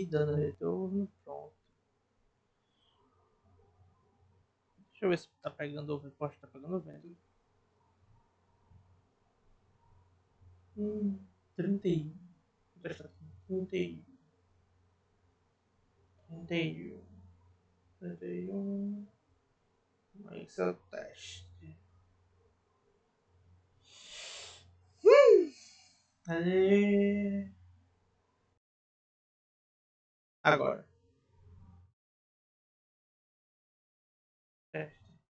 dando retorno. Pronto. Deixa eu ver se tá pegando o vento. Tá pegando o vento. 31. Vou testar aqui. 31. 31. 31. Esse é o teste. Aê. Agora.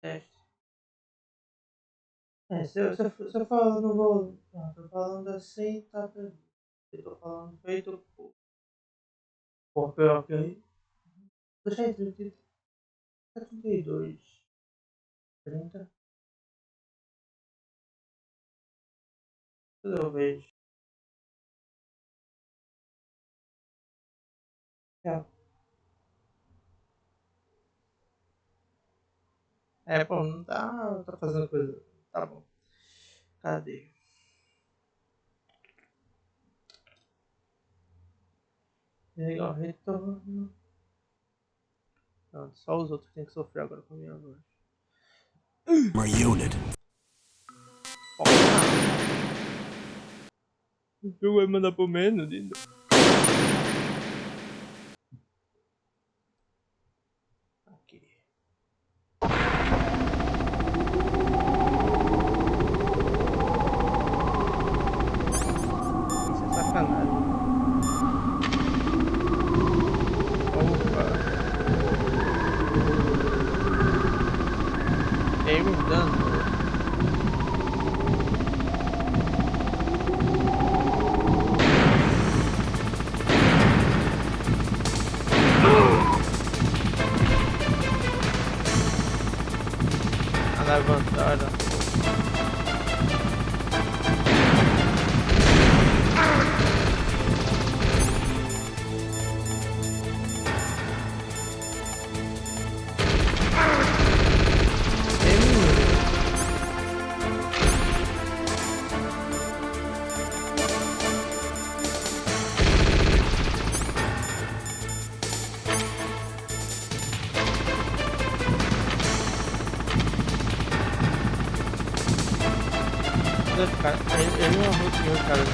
Teste. Se eu falar, não vou. Não, tô falando assim, tá perdido. Eu tô falando feito por pior que eu. Deixa aí 32. 30. Tudo eu vejo. Tchau. Pô, não tá fazendo coisa. Tá bom. Cadê? Legal, retorno. Pronto, só os outros que tem que sofrer agora com a minha voz. My unit. O jogo vai mandar pro menos, Dino. Aqui. Isso é sacanagem. Opa. E aí, mudando. Levantada. Ele é um rotinho, cara.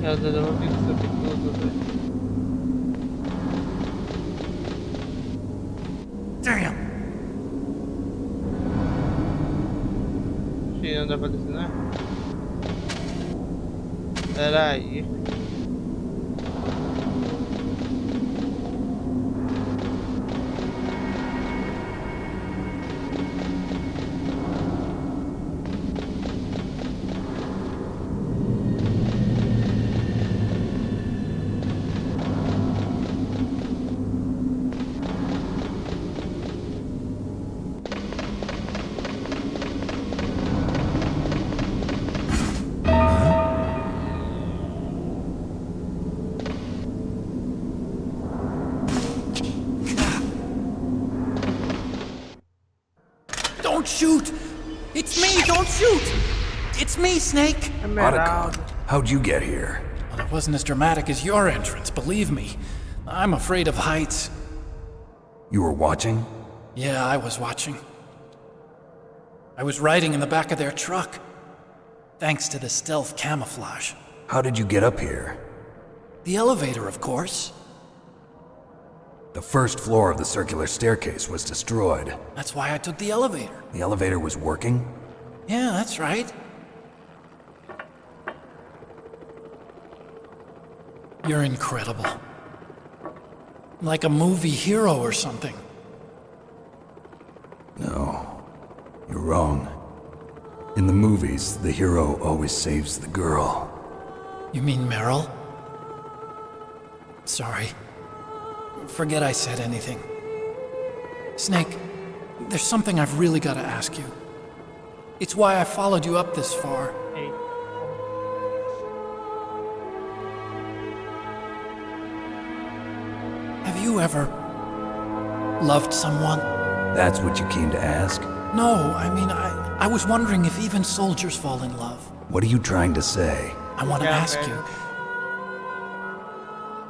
Meu Deus, eu vou ter que subir tudo, velho. Damn! Acho que não dá pra descer, né? Pera aí. shoot! It's me, don't shoot! It's me, Snake! Emerald. How'd you get here? Well, it wasn't as dramatic as your entrance, believe me. I'm afraid of heights. You were watching? Yeah, I was watching. I was riding in the back of their truck. Thanks to the stealth camouflage. How did you get up here? The elevator, of course. The first floor of the circular staircase was destroyed. That's why I took the elevator. The elevator was working? Yeah, that's right. You're incredible. Like a movie hero or something. No, you're wrong. In the movies, the hero always saves the girl. You mean Meryl? Sorry. Forget I said anything. Snake, there's something I've really got to ask you. It's why I followed you up this far. Hey. Have you ever loved someone? That's what you came to ask? No, I mean, I was wondering if even soldiers fall in love. What are you trying to say? I want to Yeah, ask man. you.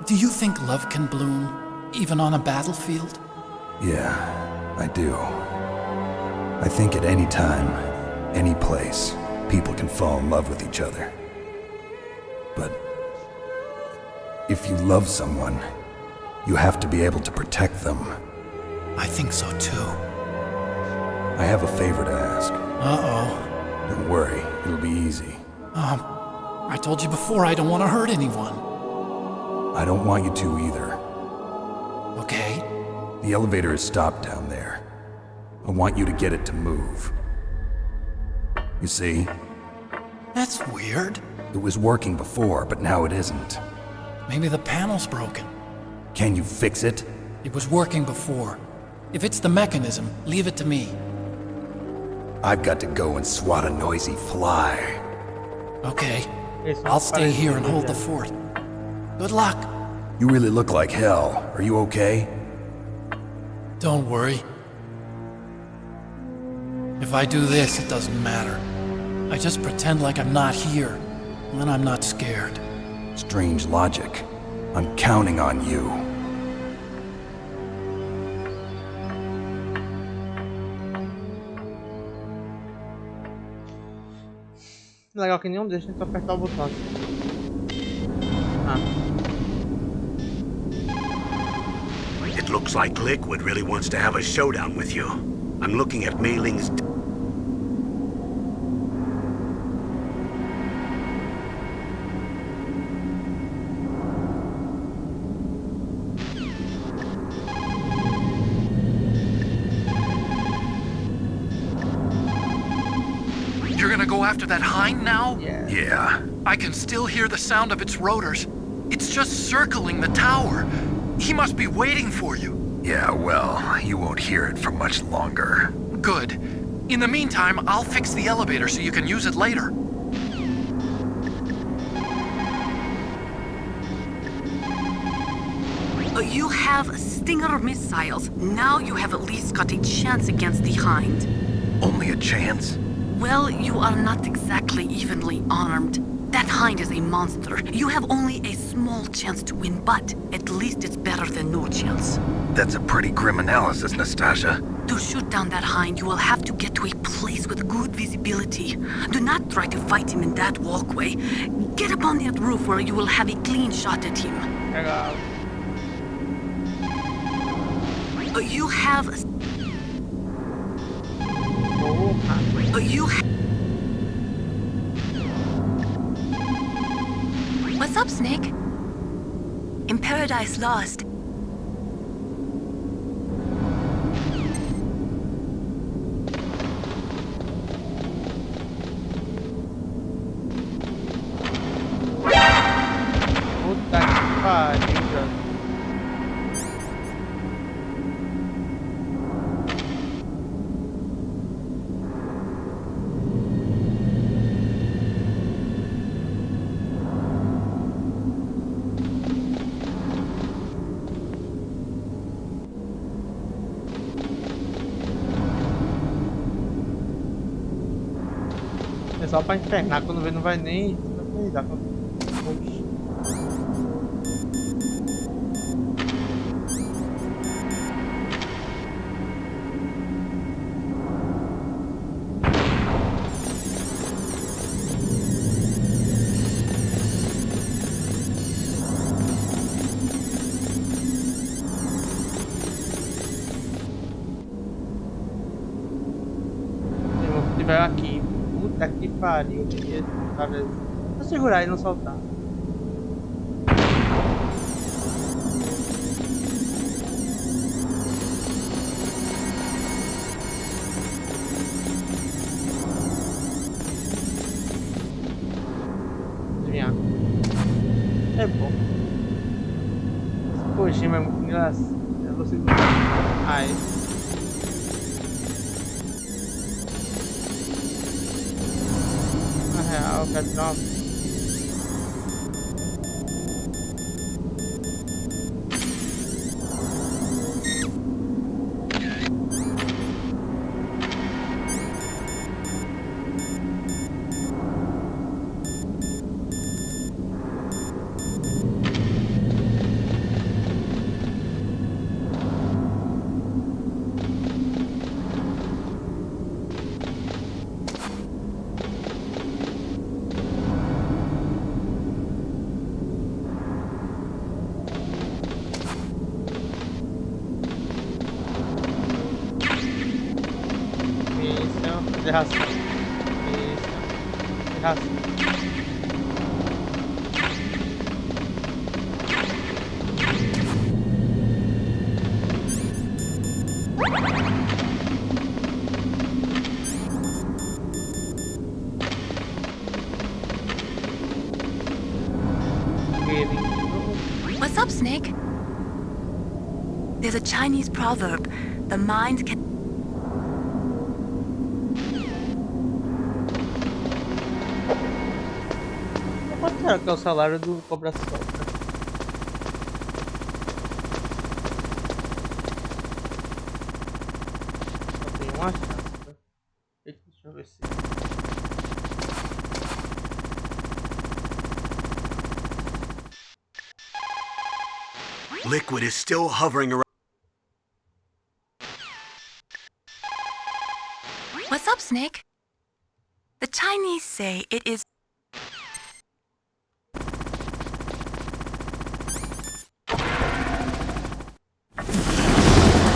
Do you think love can bloom, even on a battlefield? Yeah, I do. I think at any time, any place, people can fall in love with each other. But if you love someone, you have to be able to protect them. I think so too. I have a favor to ask. Uh-oh. Don't worry, it'll be easy. I told you before I don't want to hurt anyone. I don't want you to either. Okay? The elevator is stopped down there. I want you to get it to move. You see, That's weird. it was working before, but now it isn't. Maybe the panel's broken. Can you fix it? It was working before. If it's the mechanism, leave it to me. I've got to go and swat a noisy fly. Okay. Eso I'll stay parece here and hold the ya. fort. Good luck. You really look like hell. Are you okay? Don't worry. If I do this, it doesn't matter. I just pretend like I'm not here, and then I'm not scared. Strange logic. I'm counting on you. Legal que nenhum deles tenta apertar o botão. Ah, It looks like Liquid really wants to have a showdown with you. I'm looking at Mei Ling's... You're gonna go after that hind now? yeah. Yeah. I can still hear the sound of its rotors. It's just circling the tower. He must be waiting for you. Yeah, well, you won't hear it for much longer. Good. In the meantime, I'll fix the elevator so you can use it later. You have Stinger missiles. Now you have at least got a chance against the Hind. Only a chance? Well, you are not exactly evenly armed. That Hind is a monster. You have only a small chance to win, but at least it's better than no chance. That's a pretty grim analysis, Nastasia. To shoot down that Hind, you will have to get to a place with good visibility. Do not try to fight him in that walkway. Get up on that roof where you will have a clean shot at him. Legal. You have... Porra. You ha- What's up, Snake? In Paradise Lost, Puta que pariu, brother. só pra infernar, quando vê não vai nem dar pra... Oxi. Se tiver aqui, puta que pariu, vou segurar e não soltar. Adivinhar. É bom. Esse Kojima é muito engraçado. Eu vou segurar. Ai. Na real, eu quero tirar uma... Erração. Isso. Erração. What's up, Snake? There's a Chinese proverb. The mind can... Quanto será que é o salário do Cobra Solida? Só tem uma chance, tá? Deixa eu ver se... Liquid is still hovering around. What's up, Snake? The Chinese say it is...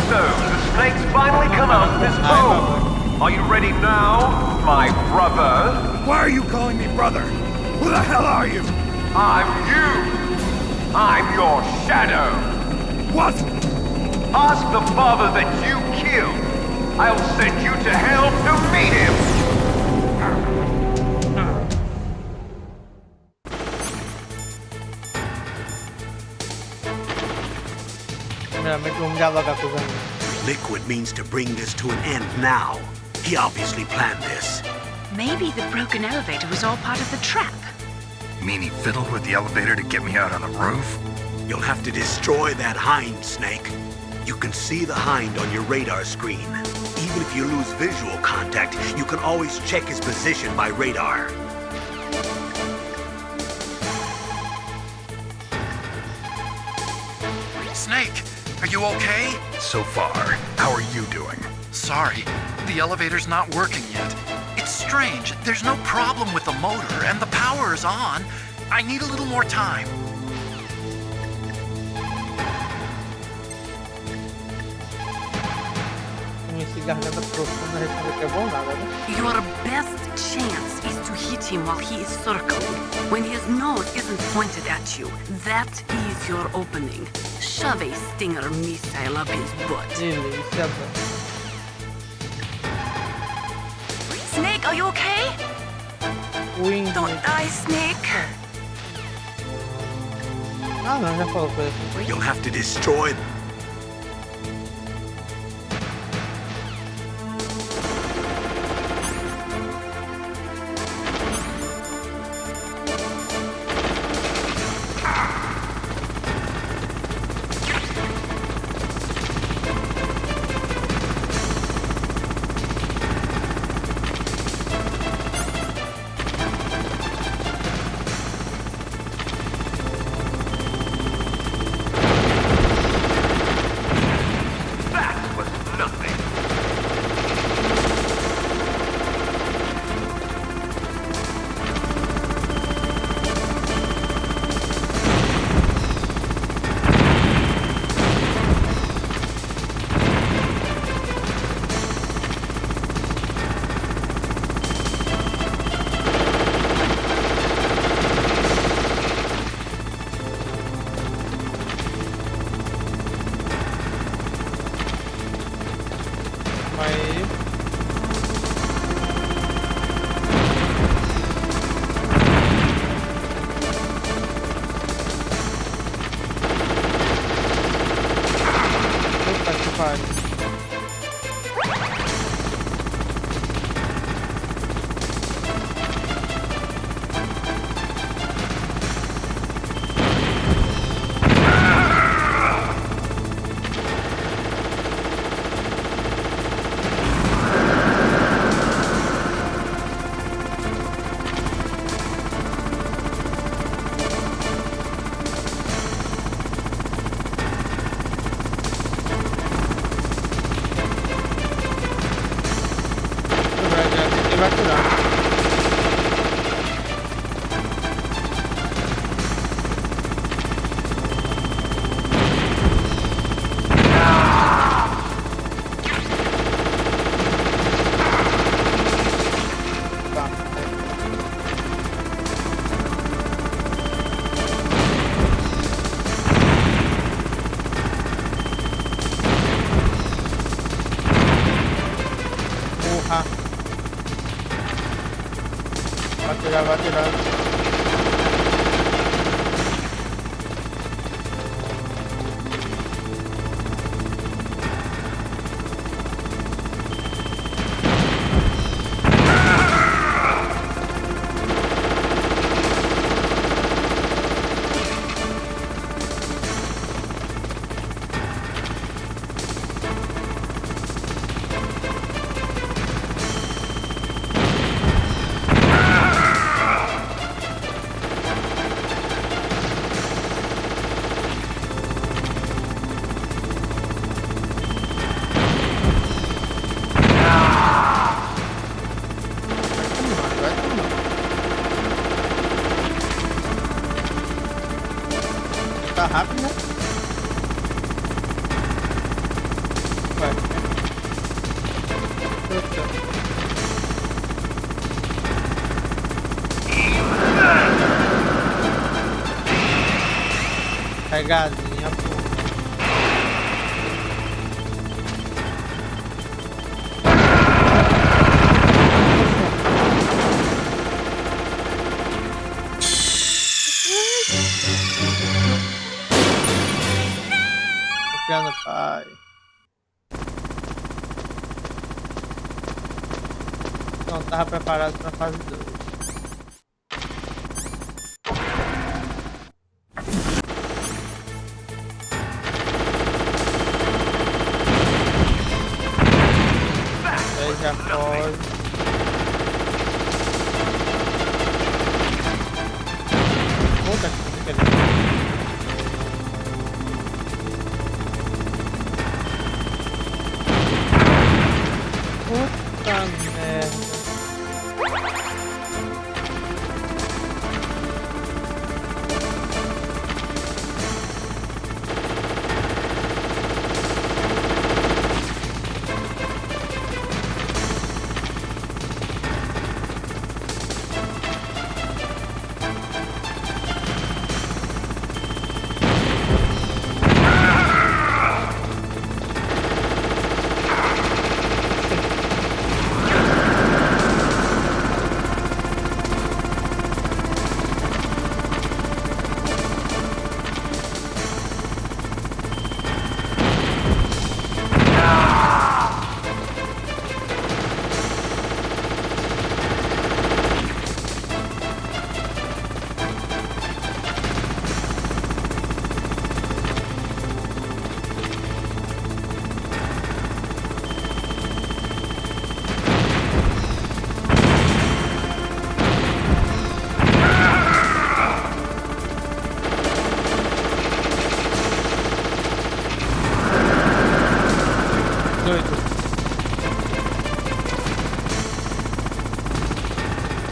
So, the snake's finally come out of his hole. Are you ready now, my brother? Why are you calling me brother? Who the hell are you? I'm you. I'm your shadow. What? Ask the father that you killed. I'll send you to hell to meet him. Primeiramente vamos dialogar com os amigos. Liquid means to bring this to an end now. He obviously planned this. Maybe the broken elevator was all part of the trap. You mean he fiddled with the elevator to get me out on the roof? You'll have to destroy that hind, Snake. You can see the hind on your radar screen. Even if you lose visual contact, you can always check his position by radar. Snake, are you okay? So far, how are you doing? Sorry, the elevator's not working yet. It's strange. There's no problem with the motor, and the power is on. I need a little more time. Esse garganta profunda responder que é bom nada, né? Your best chance is to hit him while he is circling, when his nose isn't pointed at you. That is your opening. Shove a Stinger missile up his butt. Delícia, bom. Snake, are you okay? Wing. Don't die, Snake. Ah não, já falou coisa assim. You'll have to destroy... vai tirado. Tá rápido, né? Vai. Pegadinha, pô. Confiando no pai. Não tava preparado pra fase 2. Aí já pode. Puta que pariu. Puta merda.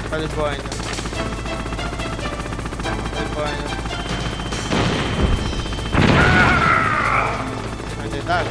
Tá de boa ainda. Tá de boa ainda. Vai deitar?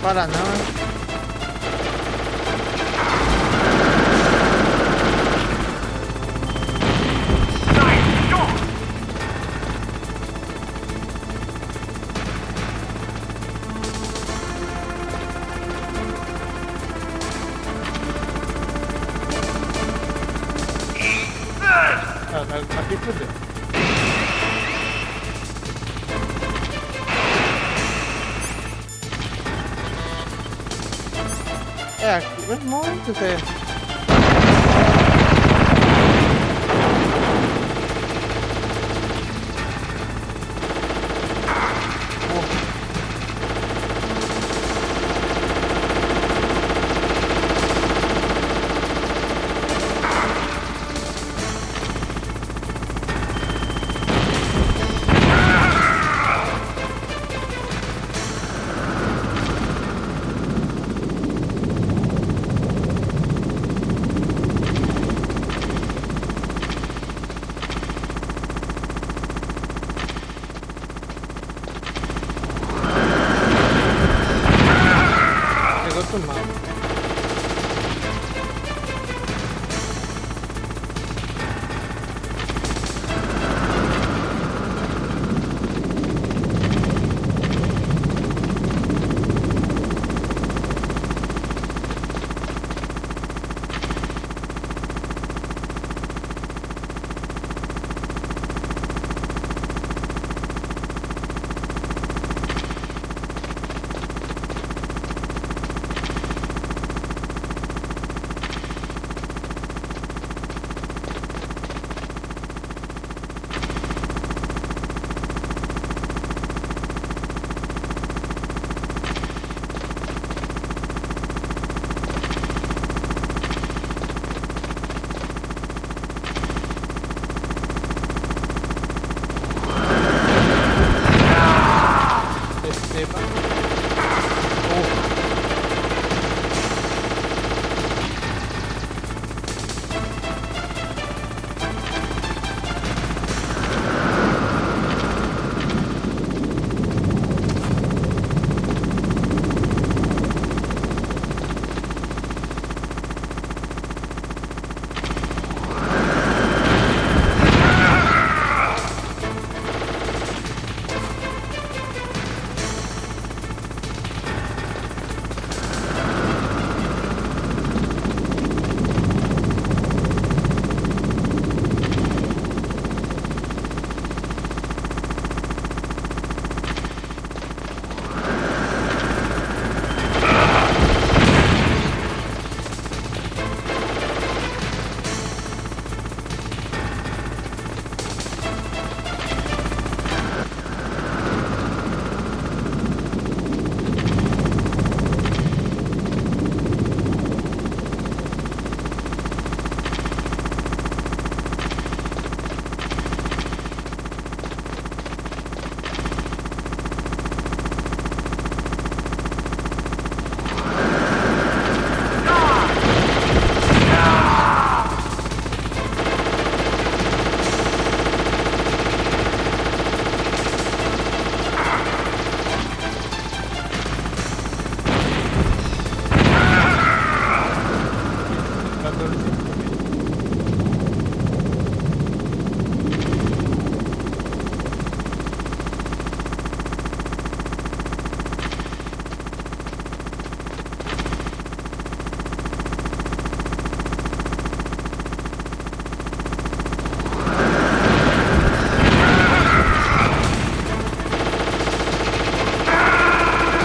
Para não, hein? Aqui fodeu. É, aqui é muito, velho. Foi mal.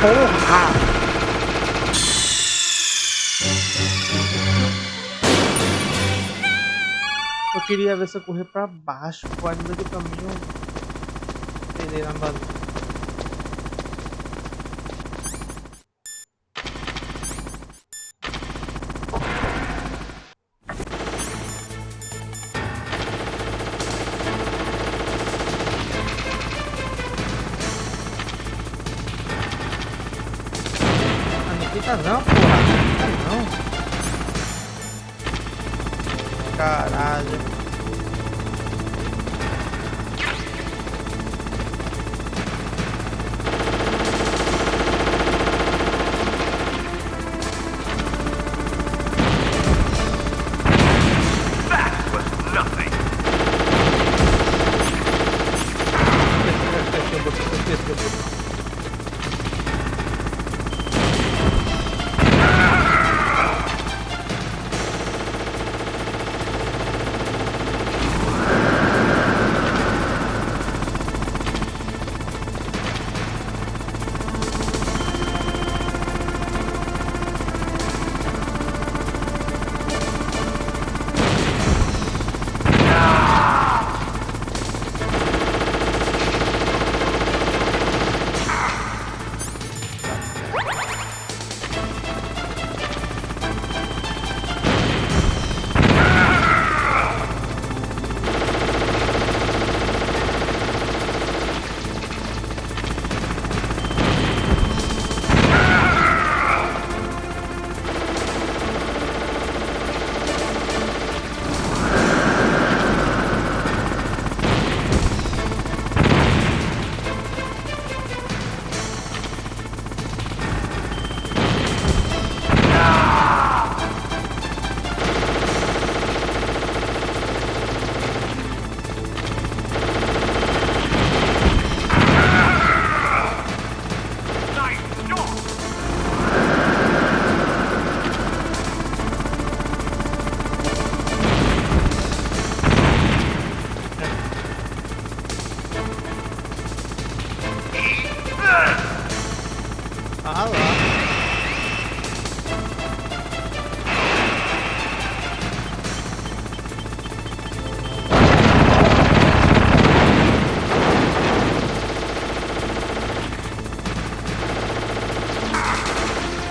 Porra! Eu queria ver se eu correr pra baixo, pô, ainda do caminho. Perder na base. Não, porra, não. Caralho. That was nothing.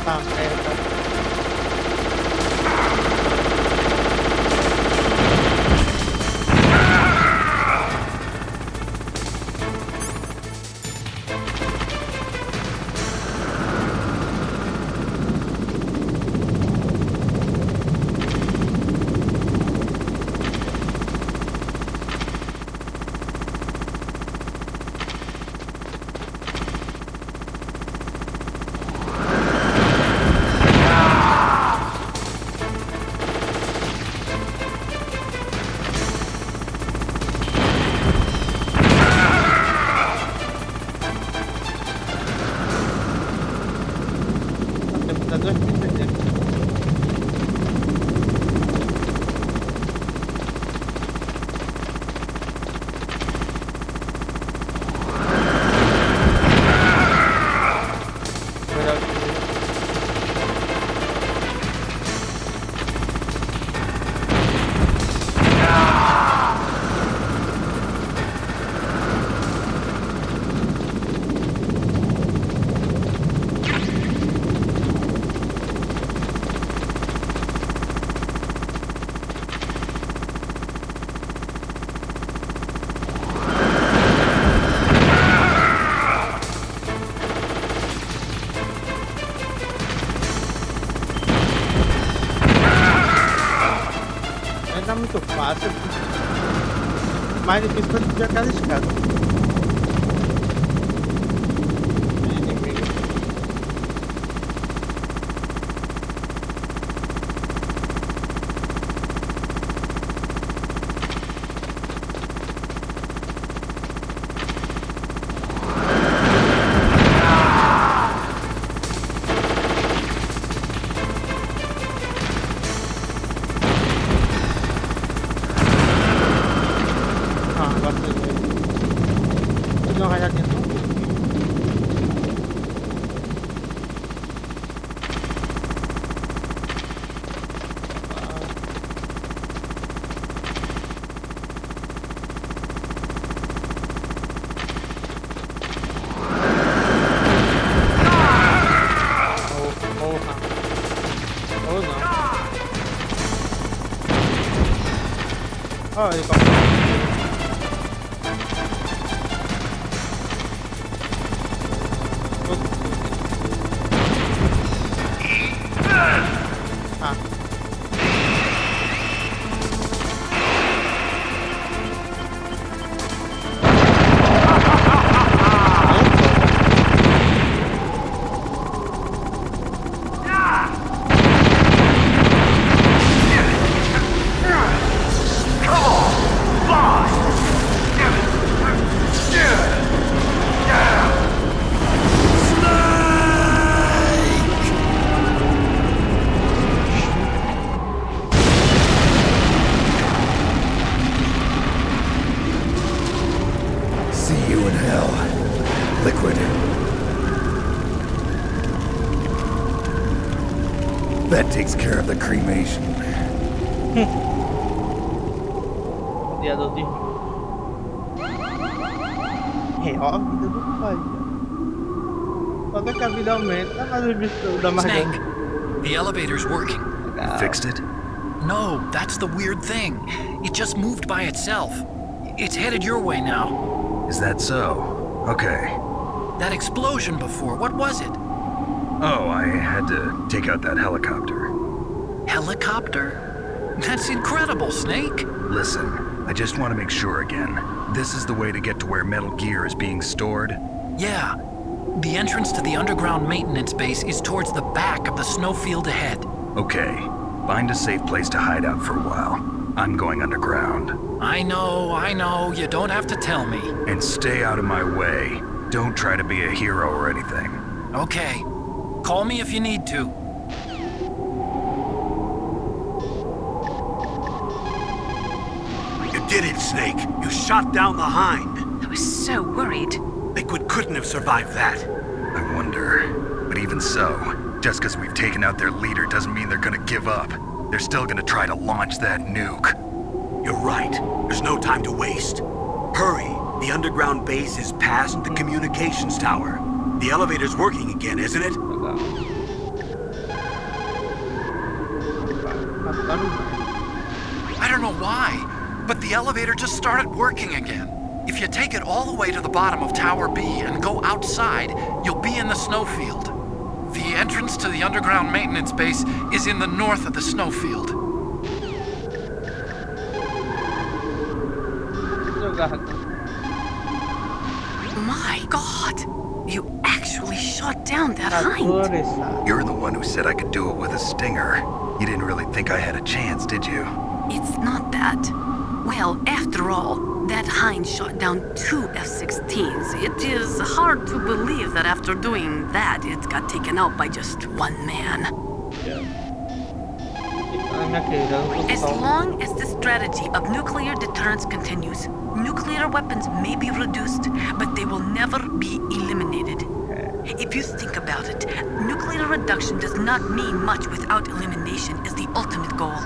sampai duas pistas dele. Melhor que isso. Ainda muito fácil, mais difícil quando subir aquela escada. Inimigo. Agora você vê. Vou dar uma rajadinha só um pouquinho. Porra. Ou não. Olha ele passou. Ah. See you in hell, Liquid. That takes care of the cremation. Criador de rio. É, ó a vida do pai. Toda que a vida aumenta, mas o bicho dá mais Snake, dano. the elevator's working. You fixed it? No, that's the weird thing. It just moved by itself. It's headed your way now. Is that so? Okay. That explosion before, what was it? Oh, I had to take out that helicopter. Helicopter? That's incredible, Snake. Listen, I just want to make sure again. This is the way to get to where Metal Gear is being stored? Yeah. The entrance to the underground maintenance base is towards the back of the snowfield ahead. Okay. Find a safe place to hide out for a while. I'm going underground. I know, you don't have to tell me. And stay out of my way. Don't try to be a hero or anything. Okay. Call me if you need to. You did it, Snake. You shot down the Hind. I was so worried. Liquid couldn't have survived that. I wonder. But even so, just because we've taken out their leader doesn't mean they're gonna give up. They're still gonna try to launch that nuke. You're right. There's no time to waste. Hurry. The underground base is past the communications tower. The elevator's working again, isn't it? Legal. I don't know why, but the elevator just started working again. If you take it all the way to the bottom of Tower B and go outside, you'll be in the snowfield. The entrance to the underground maintenance base is in the north of the snowfield. My God! You actually shot down that hind! You're the one who said I could do it with a stinger. You didn't really think I had a chance, did you? It's not that. Well, after all, that hind shot down 2 F-16s. It is hard to believe that after doing that, it got taken out by just one man. As long as the strategy of nuclear deterrence continues, nuclear weapons may be reduced, but they will never be eliminated. If you think about it, nuclear reduction does not mean much without elimination as the ultimate goal.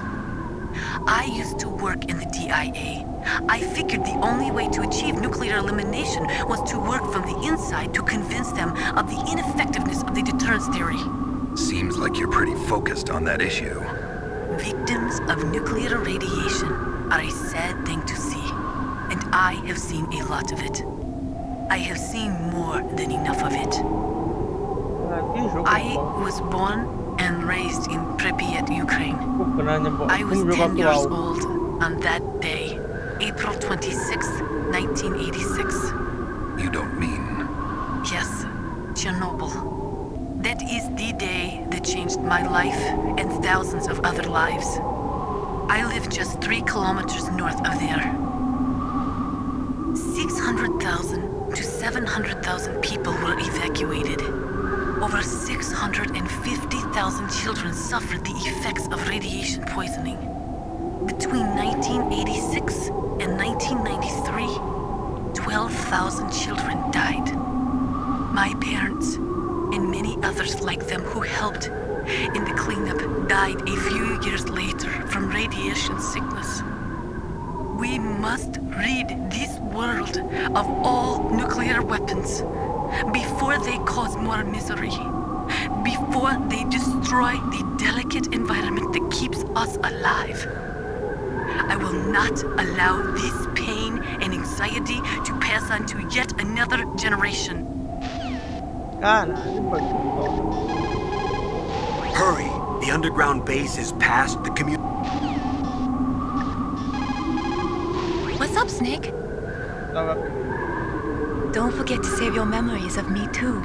I used to work in the DIA. I figured the only way to achieve nuclear elimination was to work from the inside to convince them of the ineffectiveness of the deterrence theory. Seems like you're pretty focused on that issue. Victims of nuclear radiation are a sad thing to see, and I have seen a lot of it. I have seen more than enough of it. I was born and raised in Pripyat, Ukraine. I was 10 years old on that day, April 26, 1986. You don't mean... Yes, Chernobyl. That is the day that changed my life and thousands of other lives. I live just 3 kilometers north of there. 600,000 to 700,000 people were evacuated. Over 650,000 children suffered the effects of radiation poisoning. Between 1986 and 1993, 12,000 children died. My parents, and many others like them who helped in the cleanup, died a few years later from radiation sickness. We must rid this world of all nuclear weapons before they cause more misery, before they destroy the delicate environment that keeps us alive. I will not allow this pain and anxiety to pass on to yet another generation. Hurry! The underground base is past the community. What's up, Snake? Don't forget to save your memories of me, too.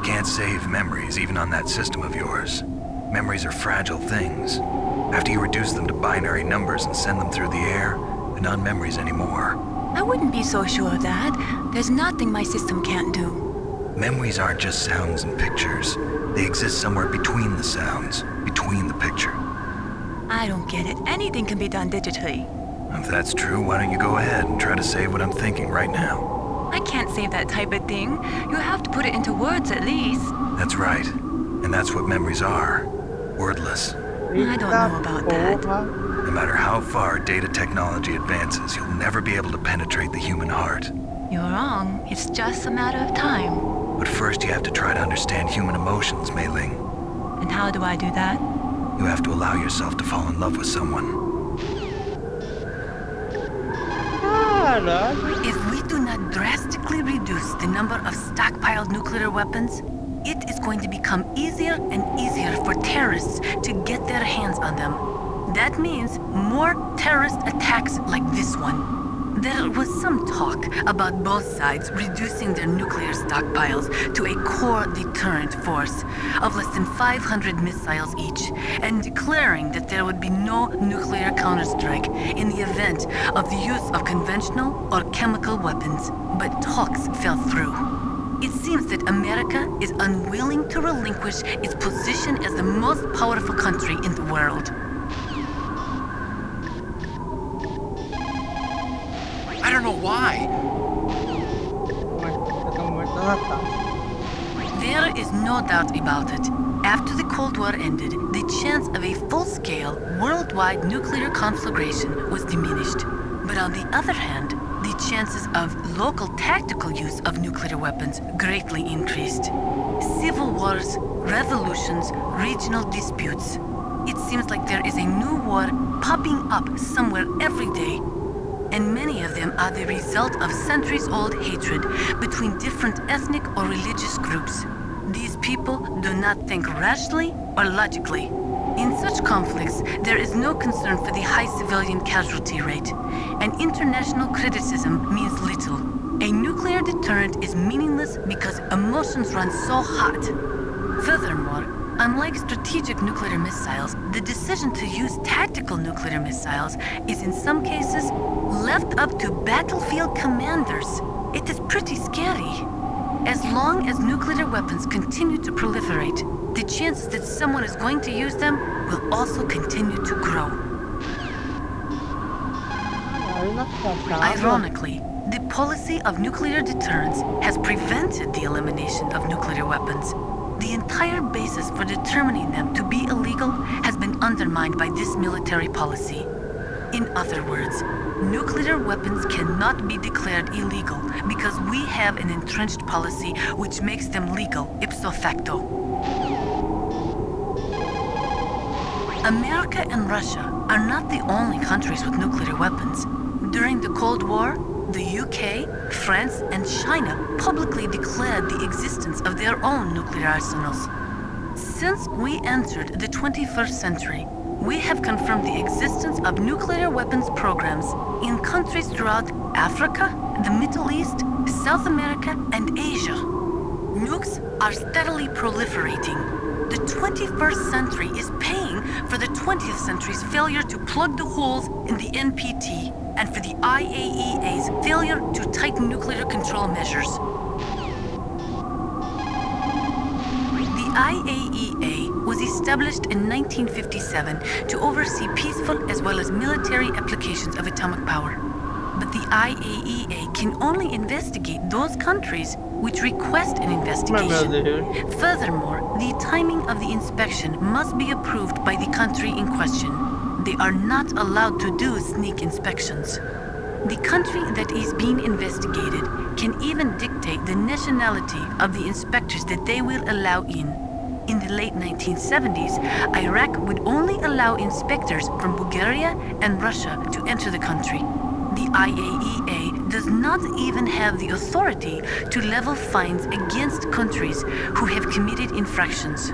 Can't save memories even on that system of yours. Memories are fragile things. After you reduce them to binary numbers and send them through the air, they're not memories anymore. I wouldn't be so sure of that. There's nothing my system can't do. Memories aren't just sounds and pictures. They exist somewhere between the sounds, between the picture. I don't get it. Anything can be done digitally. If that's true, why don't you go ahead and try to save what I'm thinking right now? I can't save that type of thing. You have to put it into words at least. That's right. And that's what memories are. Wordless. I don't know about that. No matter how far data technology advances, you'll never be able to penetrate the human heart. You're wrong. It's just a matter of time. But first you have to try to understand human emotions, Mei Ling. And how do I do that? You have to allow yourself to fall in love with someone. If we do not drastically reduce the number of stockpiled nuclear weapons, it is going to become easier and easier for terrorists to get their hands on them. That means more terrorist attacks like this one. There was some talk about both sides reducing their nuclear stockpiles to a core deterrent force of less than 500 missiles each, and declaring that there would be no nuclear counterstrike in the event of the use of conventional or chemical weapons. But talks fell through. It seems that America is unwilling to relinquish its position as the most powerful country in the world. I don't know why. There is no doubt about it. After the Cold War ended, the chance of a full-scale, worldwide nuclear conflagration was diminished. But on the other hand, the chances of local tactical use of nuclear weapons greatly increased. Civil wars, revolutions, regional disputes. It seems like there is a new war popping up somewhere every day. And many of them are the result of centuries-old hatred between different ethnic or religious groups. These people do not think rationally or logically. In such conflicts, there is no concern for the high civilian casualty rate, and international criticism means little. A nuclear deterrent is meaningless because emotions run so hot. Furthermore, unlike strategic nuclear missiles, the decision to use tactical nuclear missiles is in some cases left up to battlefield commanders. It is pretty scary. As long as nuclear weapons continue to proliferate, the chances that someone is going to use them will also continue to grow. Ironically, the policy of nuclear deterrence has prevented the elimination of nuclear weapons. The entire basis for determining them to be illegal has been undermined by this military policy. In other words, nuclear weapons cannot be declared illegal because we have an entrenched policy which makes them legal ipso facto. America and Russia are not the only countries with nuclear weapons. During the Cold War, the UK, France, and China publicly declared the existence of their own nuclear arsenals. Since we entered the 21st century, we have confirmed the existence of nuclear weapons programs in countries throughout Africa, the Middle East, South America, and Asia. Nukes are steadily proliferating. The 21st century is paying for the 20th century's failure to plug the holes in the NPT and for the IAEA's failure to tighten nuclear control measures. The IAEA was established in 1957 to oversee peaceful as well as military applications of atomic power. But the IAEA can only investigate those countries which request an investigation. Furthermore, the timing of the inspection must be approved by the country in question. They are not allowed to do sneak inspections. The country that is being investigated can even dictate the nationality of the inspectors that they will allow in. In the late 1970s, Iraq would only allow inspectors from Bulgaria and Russia to enter the country. The IAEA does not even have the authority to level fines against countries who have committed infractions.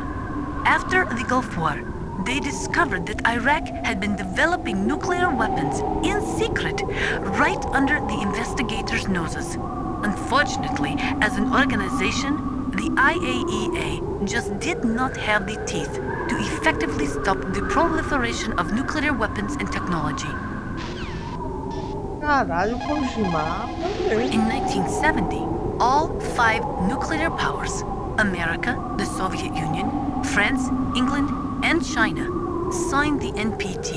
After the Gulf War, they discovered that Iraq had been developing nuclear weapons in secret right under the investigators' noses. Unfortunately, as an organization, the IAEA just did not have the teeth to effectively stop the proliferation of nuclear weapons and technology. Caralho, Kojima. In 1970, all 5 nuclear powers, America, the Soviet Union, France, England, and China, signed the NPT.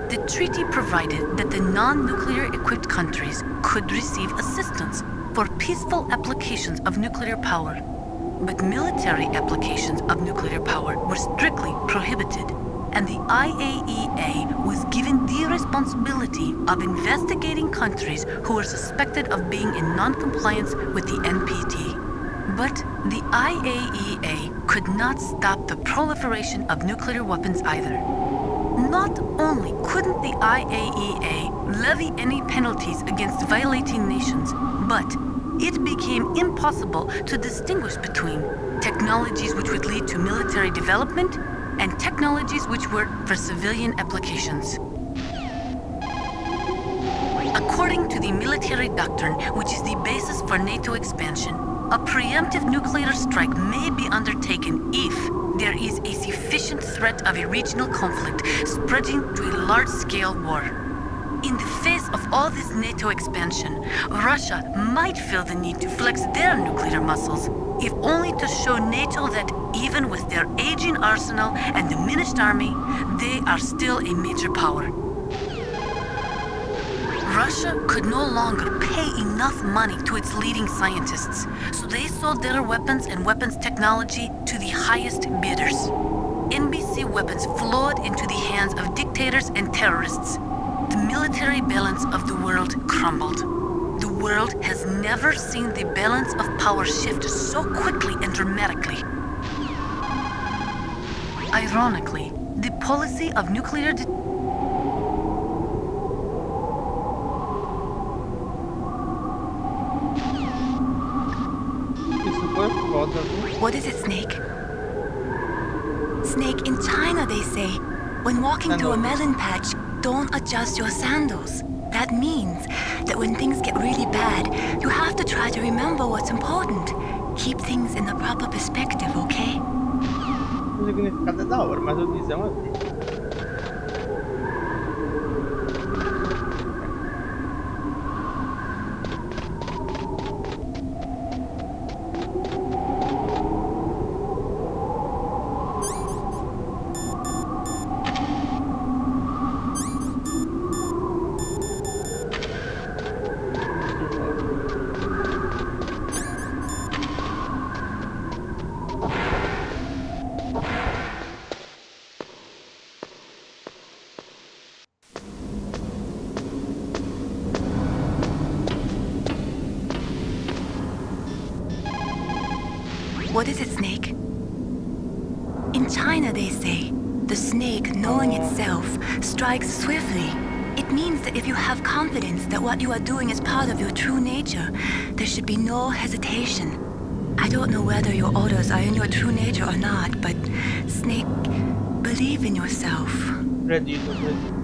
The treaty provided that the non-nuclear equipped countries could receive assistance for peaceful applications of nuclear power. But military applications of nuclear power were strictly prohibited, and the IAEA was given the responsibility of investigating countries who were suspected of being in non-compliance with the NPT. But the IAEA could not stop the proliferation of nuclear weapons either. Not only couldn't the IAEA levy any penalties against violating nations, but it became impossible to distinguish between technologies which would lead to military development and technologies which were for civilian applications. According to the military doctrine, which is the basis for NATO expansion, a preemptive nuclear strike may be undertaken if there is a sufficient threat of a regional conflict spreading to a large-scale war. In the face of all this NATO expansion, Russia might feel the need to flex their nuclear muscles, if only to show NATO that even with their aging arsenal and diminished army, they are still a major power. Russia could no longer pay enough money to its leading scientists, so they sold their weapons and weapons technology to the highest bidders. NBC weapons flowed into the hands of dictators and terrorists. The military balance of the world crumbled. The world has never seen the balance of power shift so quickly and dramatically. Ironically, The policy of nuclear Isso foi foda, viu? What is it, Snake? Snake, in China they say, when walking through a melon patch, don't adjust your sandals. That means that when things get really bad, you have to try to remember what's important. Keep things in the proper perspective, okay? O significado é da hora, mas eu dizer uma vez. What is it, Snake? In China, they say, the snake, knowing itself, strikes swiftly. It means that if you have confidence that what you are doing is part of your true nature, there should be no hesitation. I don't know whether your orders are in your true nature or not, but, Snake, believe in yourself. Acredito, acredito.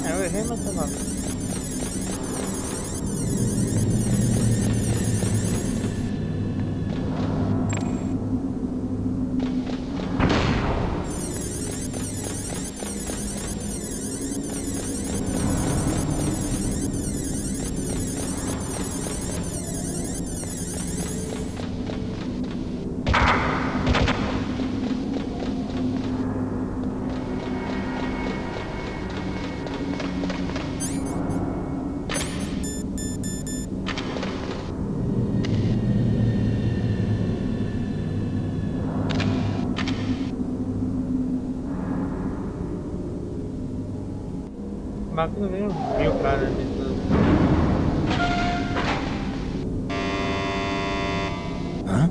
Eu errei, mas tá lá. A máquina nem viu o cara ali tudo. Huh?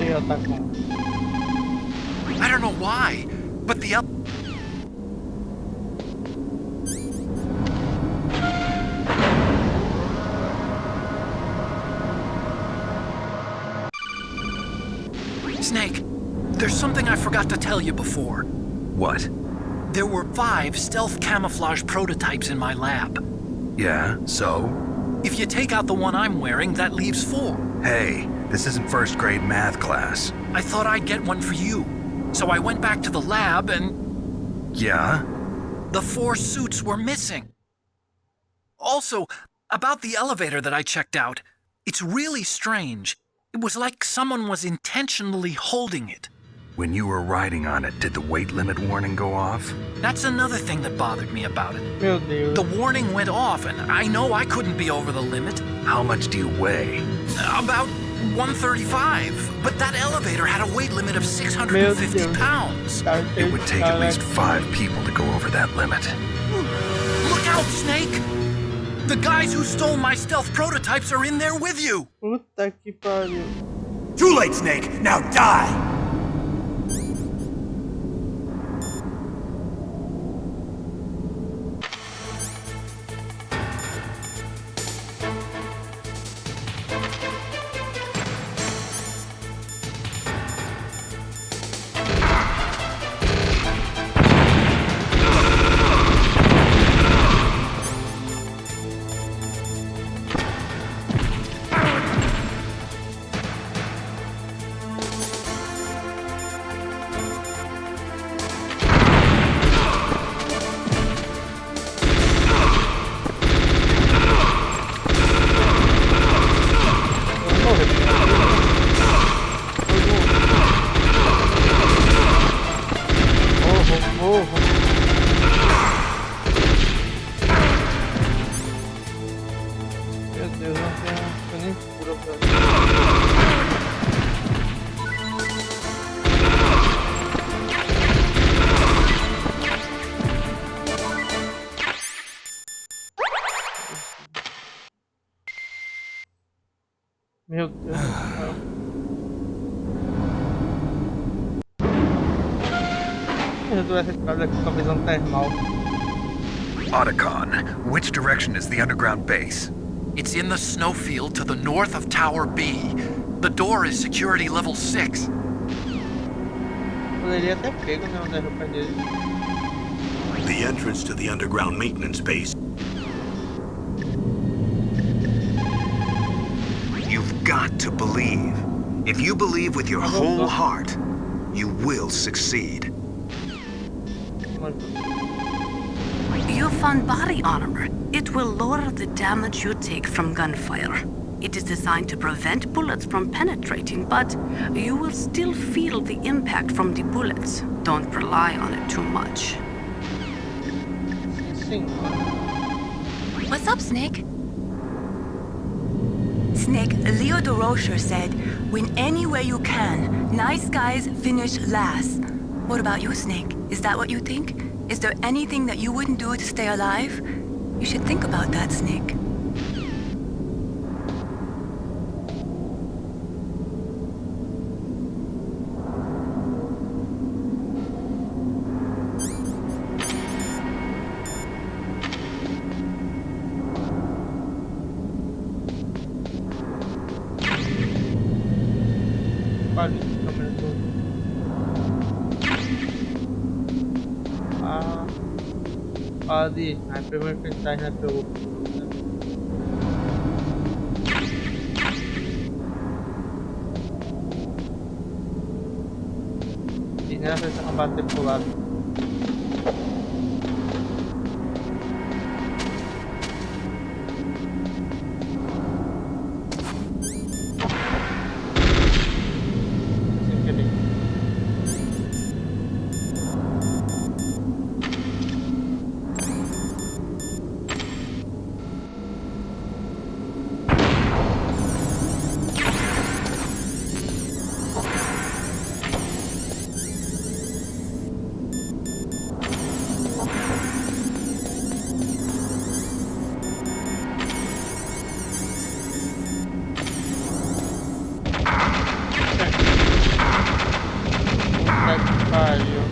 E ela tá com... I don't know why, but the Snake, there's something I forgot to tell you before. What? There were 5 stealth camouflage prototypes in my lab. Yeah, so? If you take out the one I'm wearing, that leaves 4. Hey, this isn't first grade math class. I thought I'd get one for you. So I went back to the lab and Yeah? the 4 suits were missing. Also, about the elevator that I checked out, it's really strange. It was like someone was intentionally holding it. When you were riding on it, did the weight limit warning go off? That's another thing that bothered me about it. Meu Deus. The warning went off, and I know I couldn't be over the limit. How much do you weigh? About 135. But that elevator had a weight limit of 650 pounds. It would take at least 5 people to go over that limit. Look out, Snake! The guys who stole my stealth prototypes are in there with you! Puta que pariu. Too late, Snake! Now die! Meu Deus, não tem nem cura pra... Meu Deus do céu. Eu tô essa estrada aqui com a visão termal. Otacon, which direction is the underground base? It's in the snowfield to the north of Tower B. The door is security level 6. Poderia ter pego, né, onde a roupa dele. The entrance to the underground maintenance base. You've got to believe. If you believe with your whole heart, you will succeed. You found body armor. It will lower the damage you take from gunfire. It is designed to prevent bullets from penetrating, but you will still feel the impact from the bullets. Don't rely on it too much. Sim. What's up, Snake? Snake, Leo DeRocher said, win any way you can. Nice guys finish last. What about you, Snake? Is that what you think? Is there anything that you wouldn't do to stay alive? You should think about that, Snake. Quase câmera toda. Pode. Aí pegou enfrentar, né? Pegou. E nessa você não bater pro lado. Sem querer. Puta que pariu.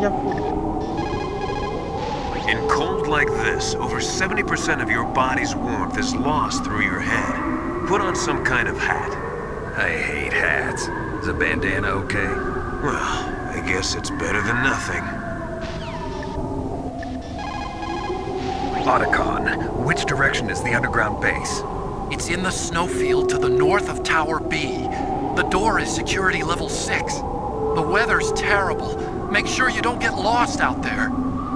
Já fudeu. In cold like this, over 70% of your body's warmth is lost through your head. Put on some kind of hat. I hate hats. Is a bandana okay? Well, I guess it's better than nothing. Otacon, which direction is the underground base? It's in the snowfield to the north of Tower B. The door is security level 6. The weather's terrible. Make sure you don't get lost out there.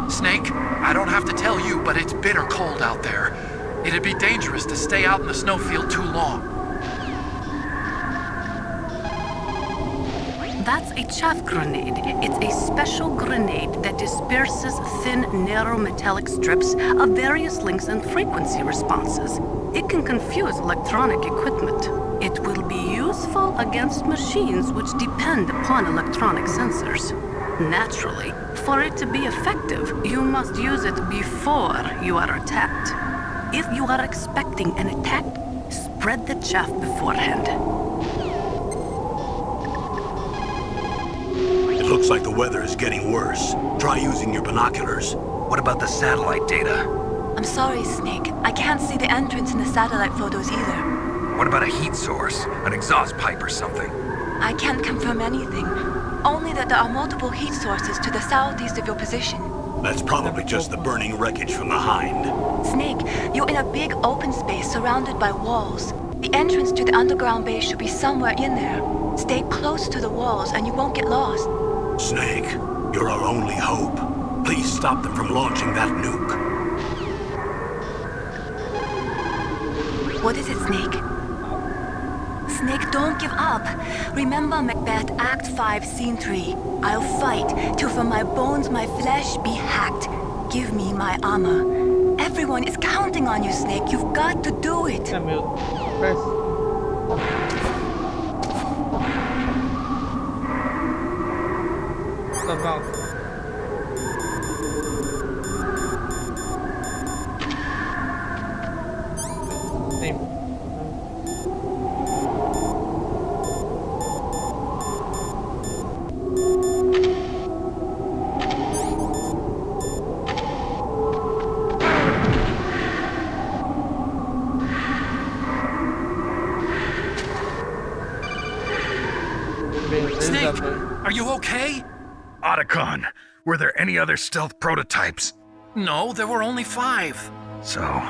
Snake, I don't have to tell you, but it's bitter cold out there. It'd be dangerous to stay out in the snowfield too long. That's a chaff grenade. It's a special grenade that disperses thin, narrow metallic strips of various lengths and frequency responses. It can confuse electronic equipment. It will be useful against machines which depend upon electronic sensors. Naturally, for it to be effective, you must use it before you are attacked. If you are expecting an attack, spread the chaff beforehand. It looks like the weather is getting worse. Try using your binoculars. What about the satellite data? I'm sorry, Snake. I can't see the entrance in the satellite photos either. What about a heat source? An exhaust pipe or something? I can't confirm anything. Only that there are multiple heat sources to the southeast of your position. That's probably just the burning wreckage from the Hind. Snake, you're in a big open space surrounded by walls. The entrance to the underground base should be somewhere in there. Stay close to the walls and you won't get lost. Snake, you're our only hope. Please stop them from launching that nuke. What is it, Snake? Snake, don't give up. Remember Macbeth, Act 5, Scene 3. I'll fight till from my bones my flesh be hacked. Give me my armor. Everyone is counting on you, Snake. You've got to do it. Meu. Press. Legal. Sim. Snake, are you okay? Otacon, were there any other stealth prototypes? No, there were only 5. So,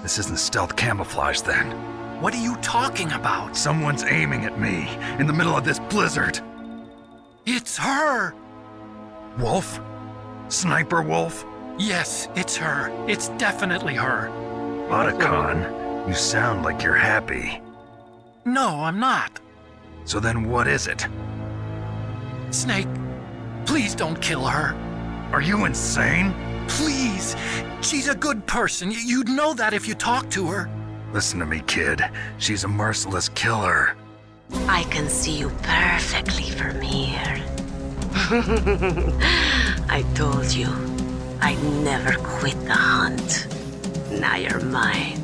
this isn't stealth camouflage then. What are you talking about? Someone's aiming at me in the middle of this blizzard. It's her! Wolf? Sniper Wolf? Yes, it's her. It's definitely her. Otacon, you sound like you're happy. No, I'm not. So then what is it? Snake, please don't kill her. Are you insane? Please! She's a good person. You'd know that if you talked to her. Listen to me, kid. She's a merciless killer. I can see you perfectly from here. I told you, I'd never quit the hunt. Now you're mine.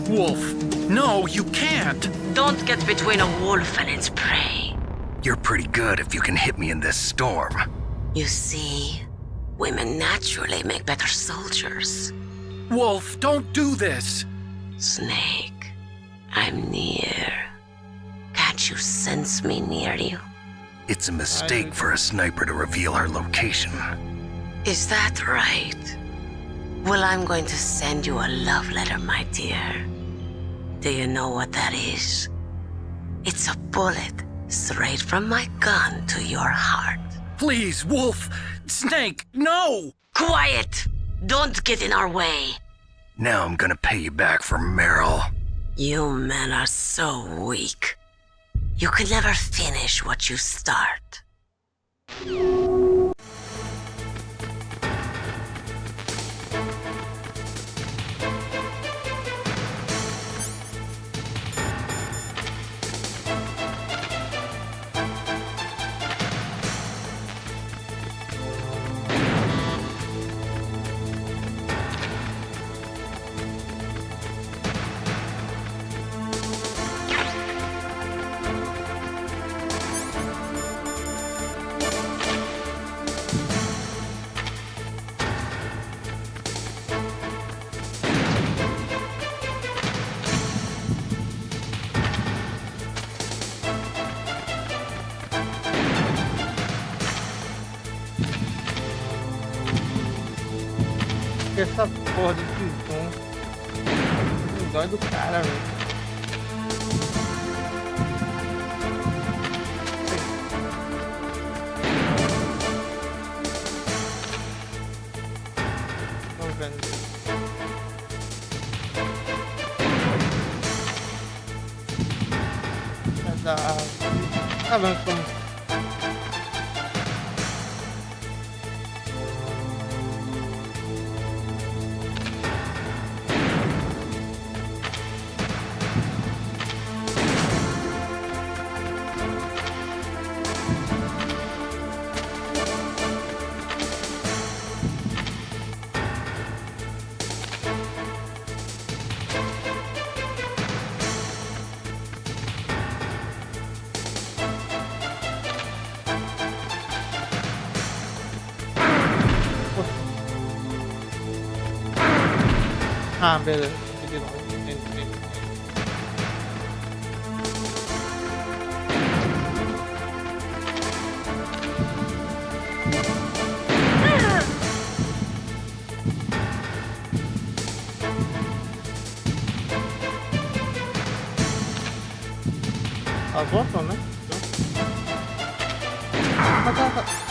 Wolf, no, you can't. Don't get between a wolf and its prey. You're pretty good if you can hit me in this storm. You see, women naturally make better soldiers. Wolf, don't do this. Snake, I'm near. Can't you sense me near you? It's a mistake for a sniper to reveal her location. Is that right? Well, I'm going to send you a love letter, my dear. Do you know what that is? It's a bullet straight from my gun to your heart. Please, Wolf. Snake, no! Quiet! Don't get in our way. Now I'm gonna pay you back for Meryl. You men are so weak. You can never finish what you start. Essa porra de dói do cara, velho. Tô vendo. Tá vendo como... Ah, beleza. Entendi. Elas voltam, né? Tá.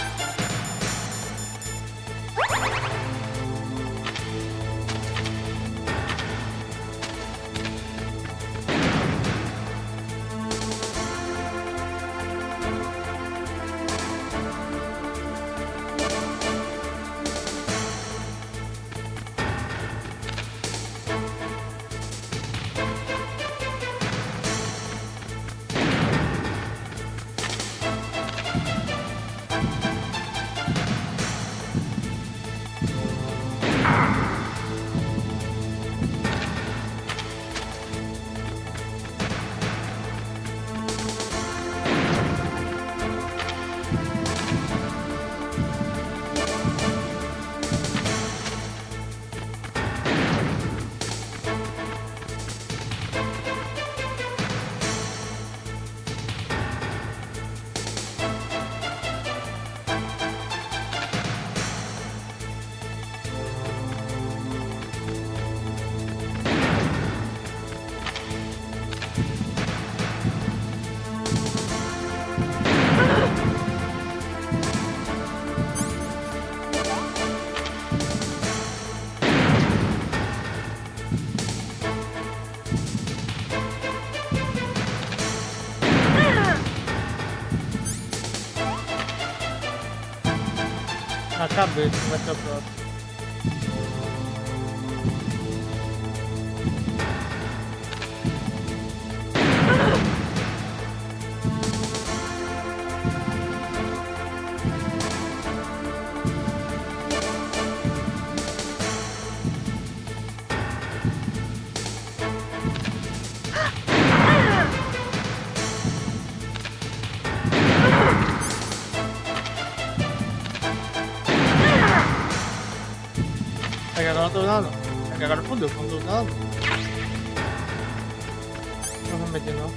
Na cabeça, vai ser o próximo. Agora não tô usando. Agora fodeu, não tô usando. Não vou meter não.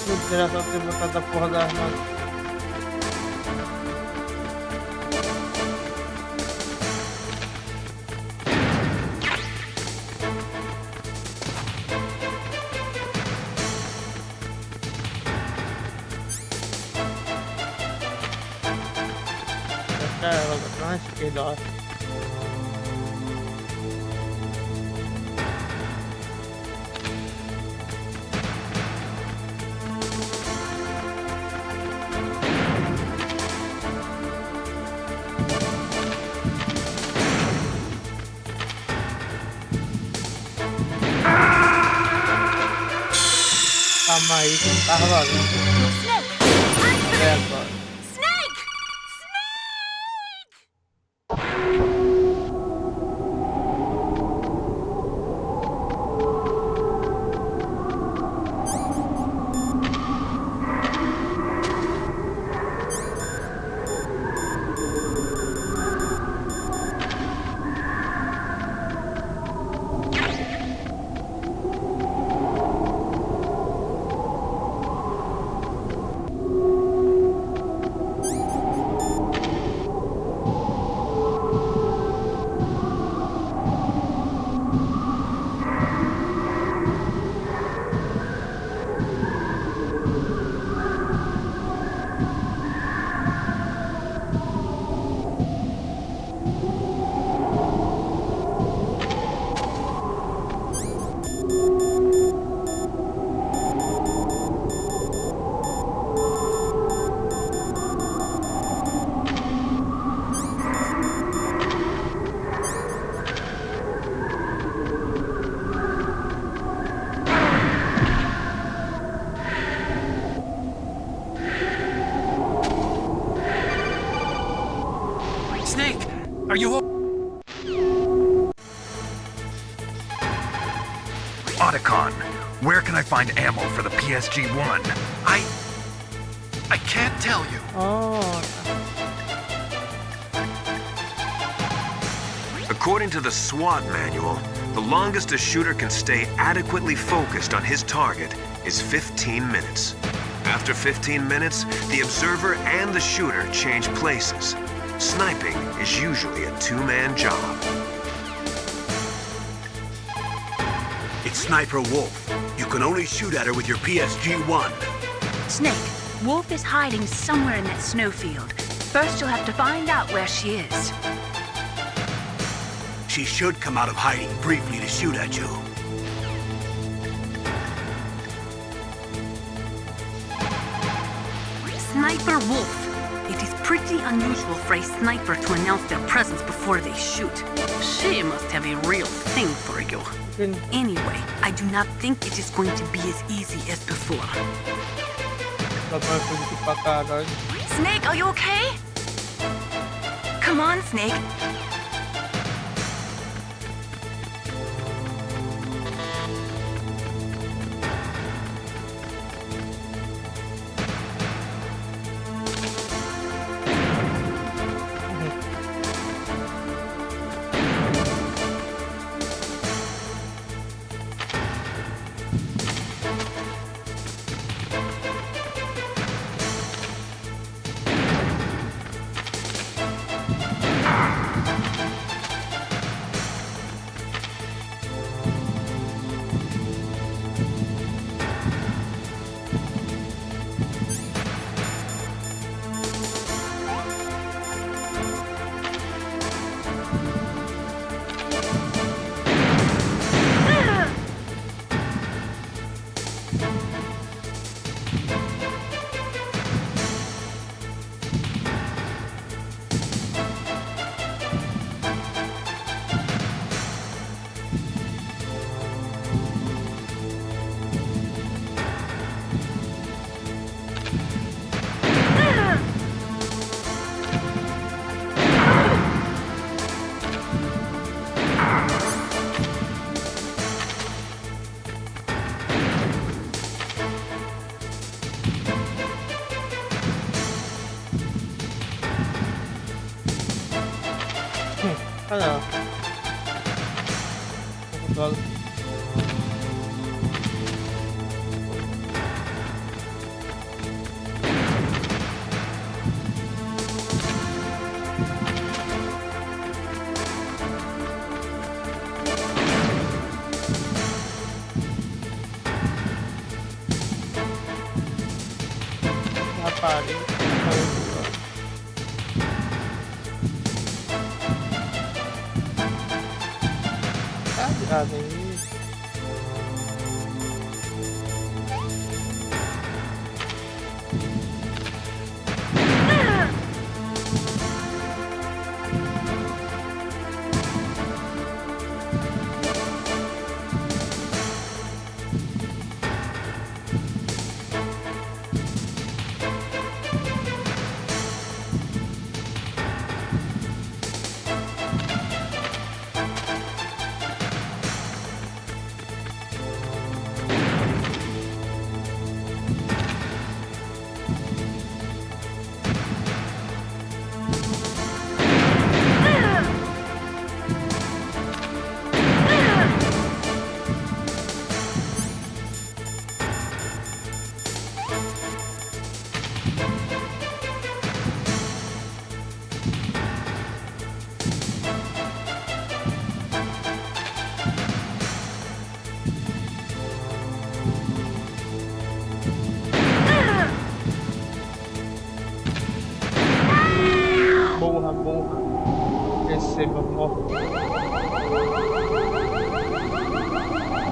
Não era só ter botado a porra da arma. Esquerda, ó. Calma aí que não tá rolando. É agora. Otacon, where can I find ammo for the PSG-1? I can't tell you. Oh, According to the SWAT manual, the longest a shooter can stay adequately focused on his target is 15 minutes. After 15 minutes, the observer and the shooter change places. Sniping is usually a two-man job. It's Sniper Wolf. You can only shoot at her with your PSG-1. Snake, Wolf is hiding somewhere in that snowfield. First, you'll have to find out where she is. She should come out of hiding briefly to shoot at you. Sniper Wolf. It is pretty unusual for a sniper to announce their presence before they shoot. She must have a real thing for you. Anyway, I do not think it is going to be as easy as before. Snake, are you okay? Come on, Snake. Olha. Droga. Rapaz. Porra. Receba morto.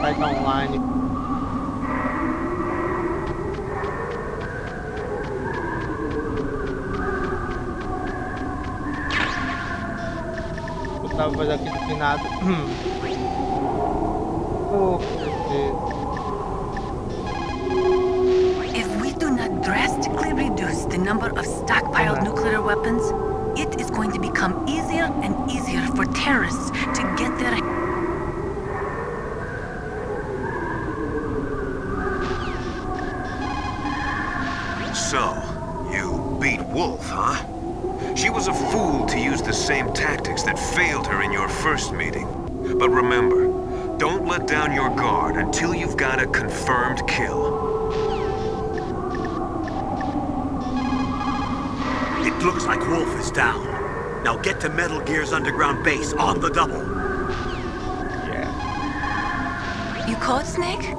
Vai estar online. Eu tava fazendo aqui do finado. Oh, If we do not drastically reduce the number of stockpiled nuclear weapons, it is going to become easier and easier for terrorists to get their... same tactics that failed her in your first meeting. But remember, don't let down your guard until you've got a confirmed kill. It looks like Wolf is down. Now get to Metal Gear's underground base on the double. You caught Snake?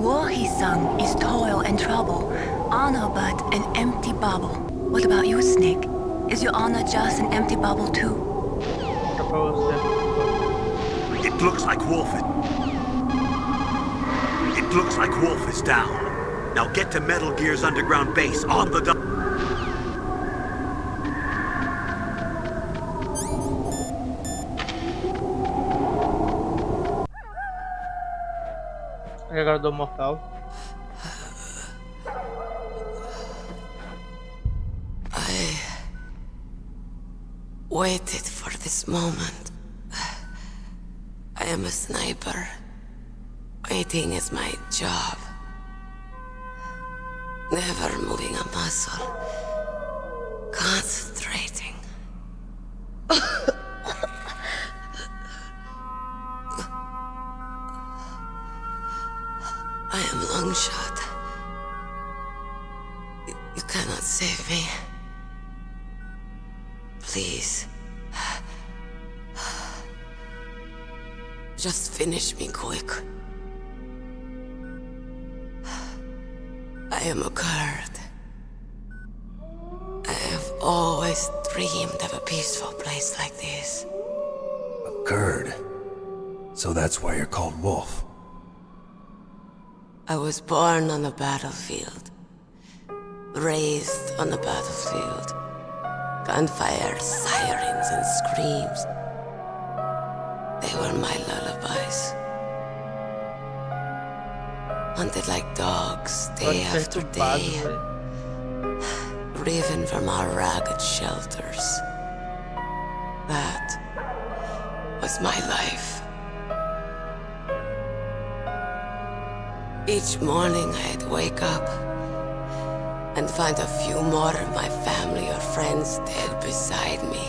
War, he sung, is toil and trouble, honor but an empty bubble. What about you, Snake? Is your honor just an empty bubble too? It looks like Wolf is down. Now get to Metal Gear's underground base on the double. Carregador mortal. I waited for this moment. I am a sniper. Waiting is my job. Never moving a muscle. Concentrating. I am long shot. You cannot save me. Please. Just finish me quick. I am a Kurd. I have always dreamed of a peaceful place like this. A Kurd? So that's why you're called Wolf. I was born on the battlefield. Raised on the battlefield. Gunfire, sirens, and screams. They were my lullabies. Hunted like dogs, day after day. Driven from our ragged shelters. That was my life. Each morning I'd wake up and find a few more of my family or friends dead beside me.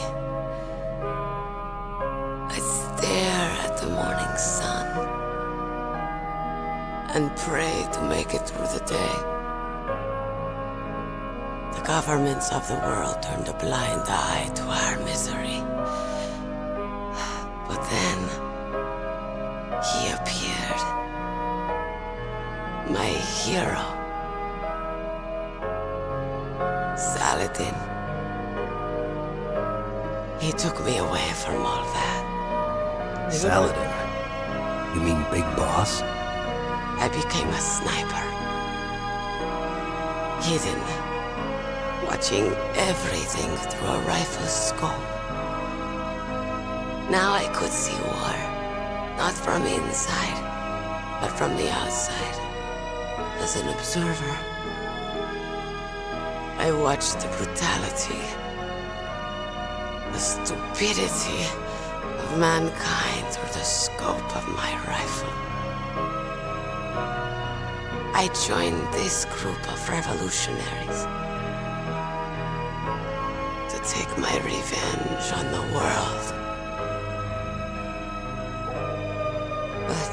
I'd stare at the morning sun and pray to make it through the day. The governments of the world turned a blind eye to our misery. But then, he appeared. My hero. Saladin. He took me away from all that. Saladin? You mean Big Boss? I became a sniper. Hidden. Watching everything through a rifle's scope. Now I could see war. Not from inside, but from the outside. As an observer. I watched the brutality, the stupidity of mankind through the scope of my rifle. I joined this group of revolutionaries to take my revenge on the world. But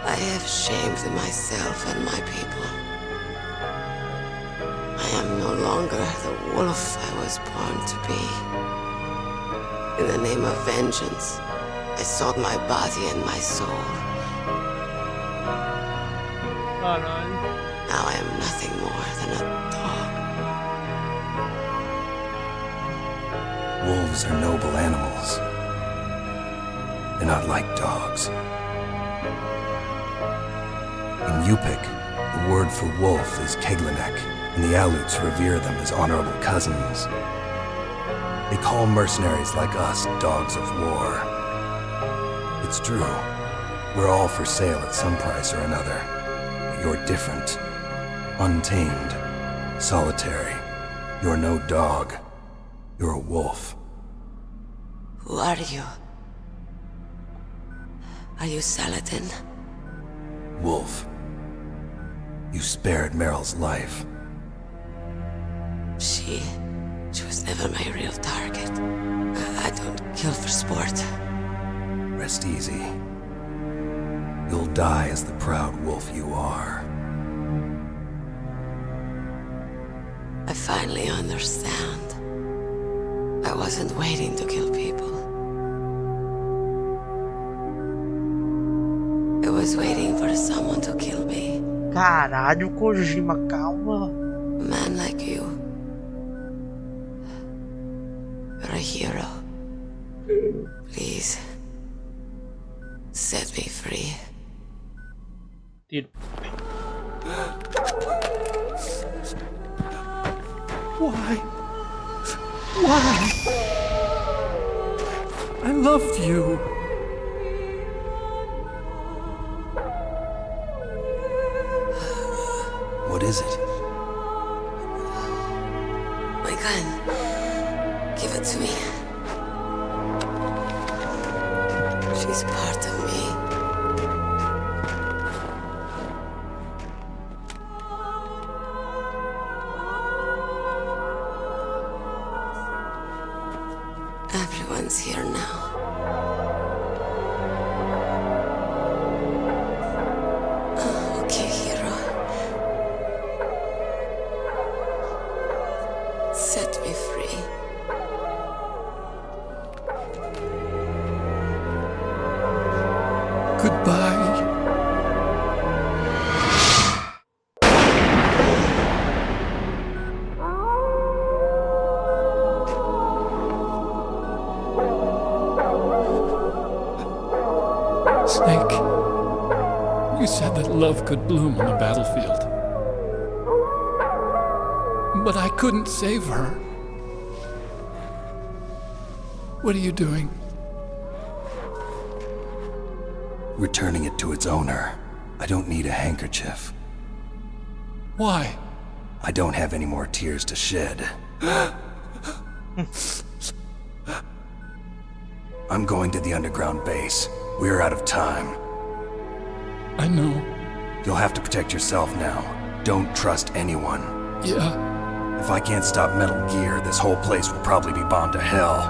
I have shamed myself and my people. I am no longer the wolf I was born to be. In the name of vengeance, I sold my body and my soul. Now I am nothing more than a dog. Wolves are noble animals. They're not like dogs. In Yupik, the word for wolf is Keglenek, and the Aleuts revere them as honorable cousins. They call mercenaries like us dogs of war. It's true, we're all for sale at some price or another. But you're different. Untamed. Solitary. You're no dog. You're a wolf. Who are you? Are you Saladin? Wolf. You spared Meryl's life. She was never my real target. I don't kill for sport. Rest easy. You'll die as the proud wolf you are. I finally understand. I wasn't waiting to kill people. I was waiting for someone to kill me. Caralho, Kojima, calma. A man like you. You're a hero. Please. Set me free. Tiro. Why? Why? I loved you. What is it? My gun. Give it to me. She's part of me. Everyone's here now. Okay, hero. Set me free. Goodbye. Snake, you said that love could bloom on the battlefield. But I couldn't save her. What are you doing? Returning it to its owner. I don't need a handkerchief. Why? I don't have any more tears to shed. I'm going to the underground base. We're out of time. I know. You'll have to protect yourself now. Don't trust anyone. Yeah. If I can't stop Metal Gear, this whole place will probably be bombed to hell.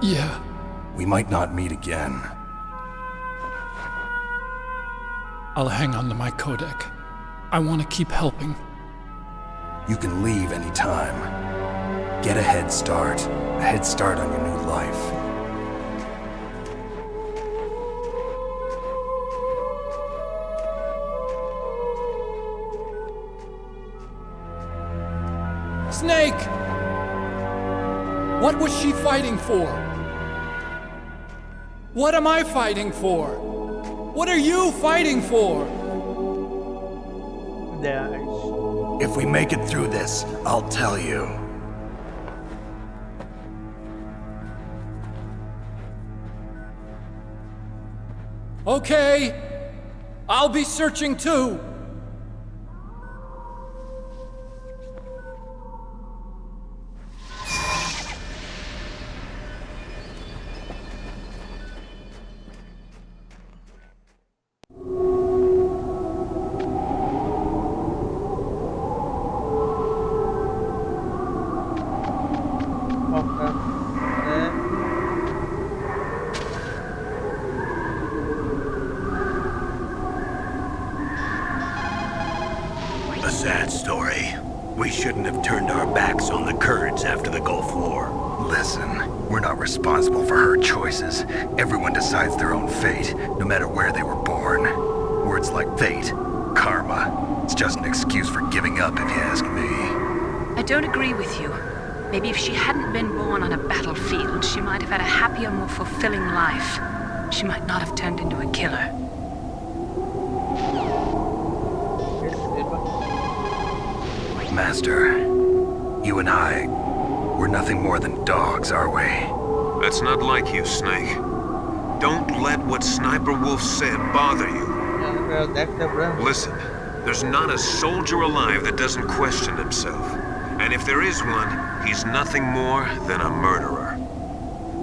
Yeah. We might not meet again. I'll hang on to my codec. I want to keep helping. You can leave anytime. Get a head start. A head start on your new life. Snake! What was she fighting for? What am I fighting for? What are you fighting for? If we make it through this, I'll tell you. Okay. I'll be searching too. A sad story. We shouldn't have turned our backs on the Kurds after the Gulf War. Listen, we're not responsible for her choices. Everyone decides their own fate, no matter where they were born. Words like fate, karma, it's just an excuse for giving up if you ask me. I don't agree with you. Maybe if she hadn't been born on a battlefield, she might have had a happier, more fulfilling life. She might not have turned into a killer. Master, you and I, we're nothing more than dogs, are we? That's not like you, Snake. Don't let what Sniper Wolf said bother you. Listen, there's not a soldier alive that doesn't question himself. And if there is one, he's nothing more than a murderer.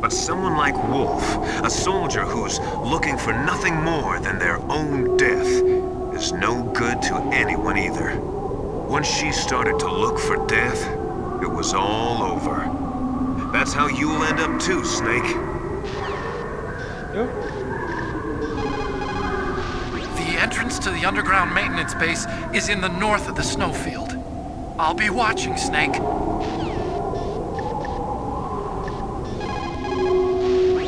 But someone like Wolf, a soldier who's looking for nothing more than their own death, is no good to anyone either. Once she started to look for death, it was all over. That's how you'll end up too, Snake. Yep. The entrance to the underground maintenance base is in the north of the snowfield. I'll be watching, Snake.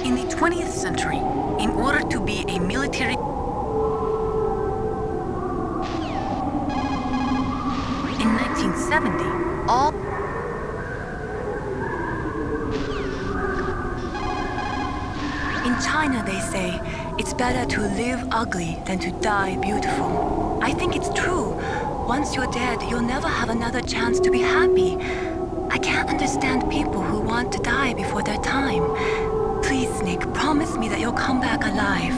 In the 20th century, in order to be a military... In 1970, all... In China, they say, it's better to live ugly than to die beautiful. I think it's true. Once you're dead, you'll never have another chance to be happy. I can't understand people who want to die before their time. Please, Snake, promise me that you'll come back alive.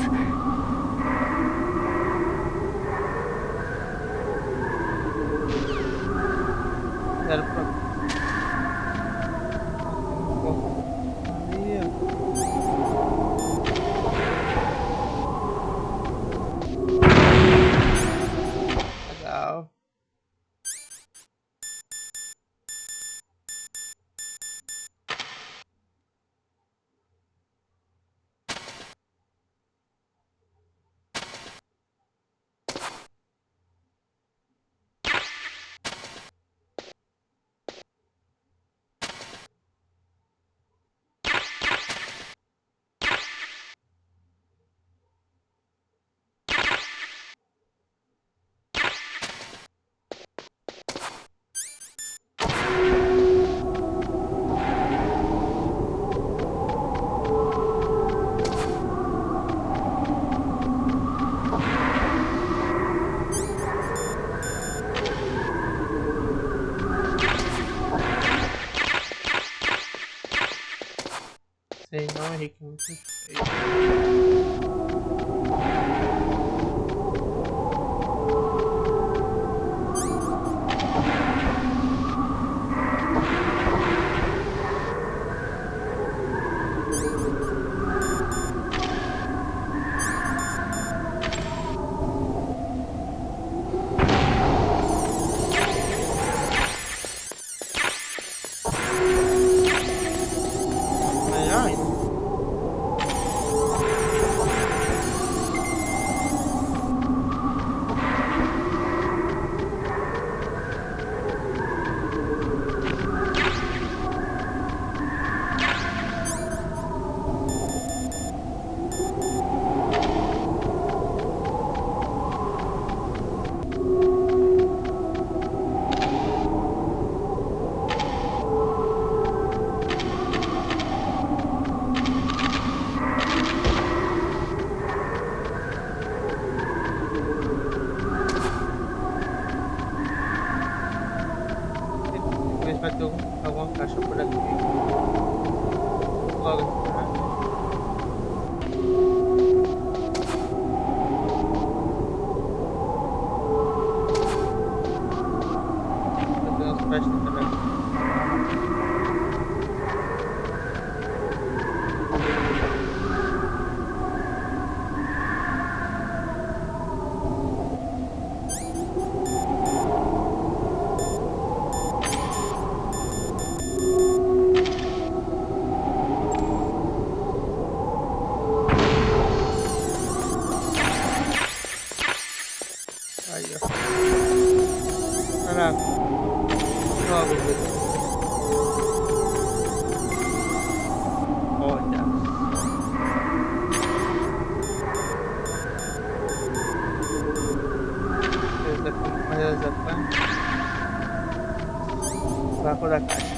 Legal. Sei não, Henrique, muito feio. Melhor ainda. Talvez vai ter alguma caixa por aqui. Logo, né? Tem uns pastos também. Aí, ó. Caraca. Logo, velho. Olha. Mais exatamente. Saco da caixa.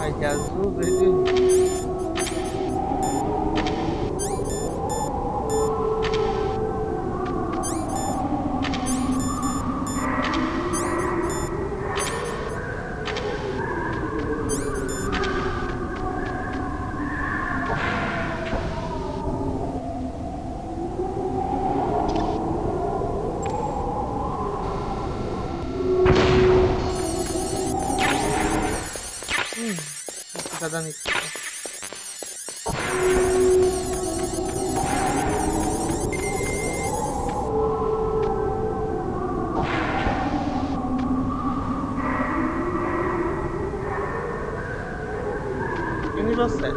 Aí de azul, verde e roxo. Tá dando isso. aqui é nível 7.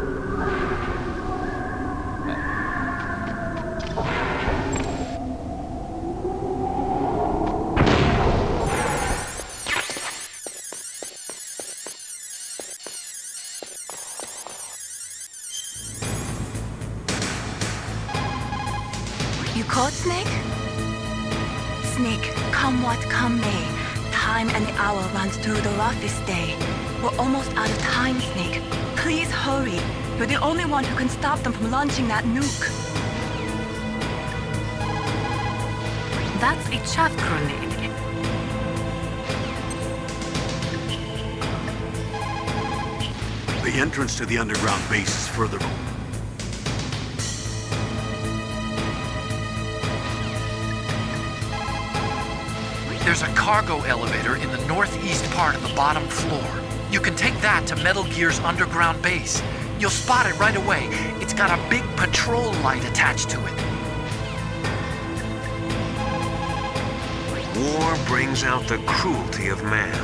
You caught Snake? Snake, come what come may. Time and the hour runs through the roughest day. We're almost out of time, Snake. Please hurry. You're the only one who can stop them from launching that nuke. That's a chaff grenade. The entrance to the underground base is further. There's a cargo elevator in the northeast part of the bottom floor. You can take that to Metal Gear's underground base. You'll spot it right away. It's got a big patrol light attached to it. War brings out the cruelty of man.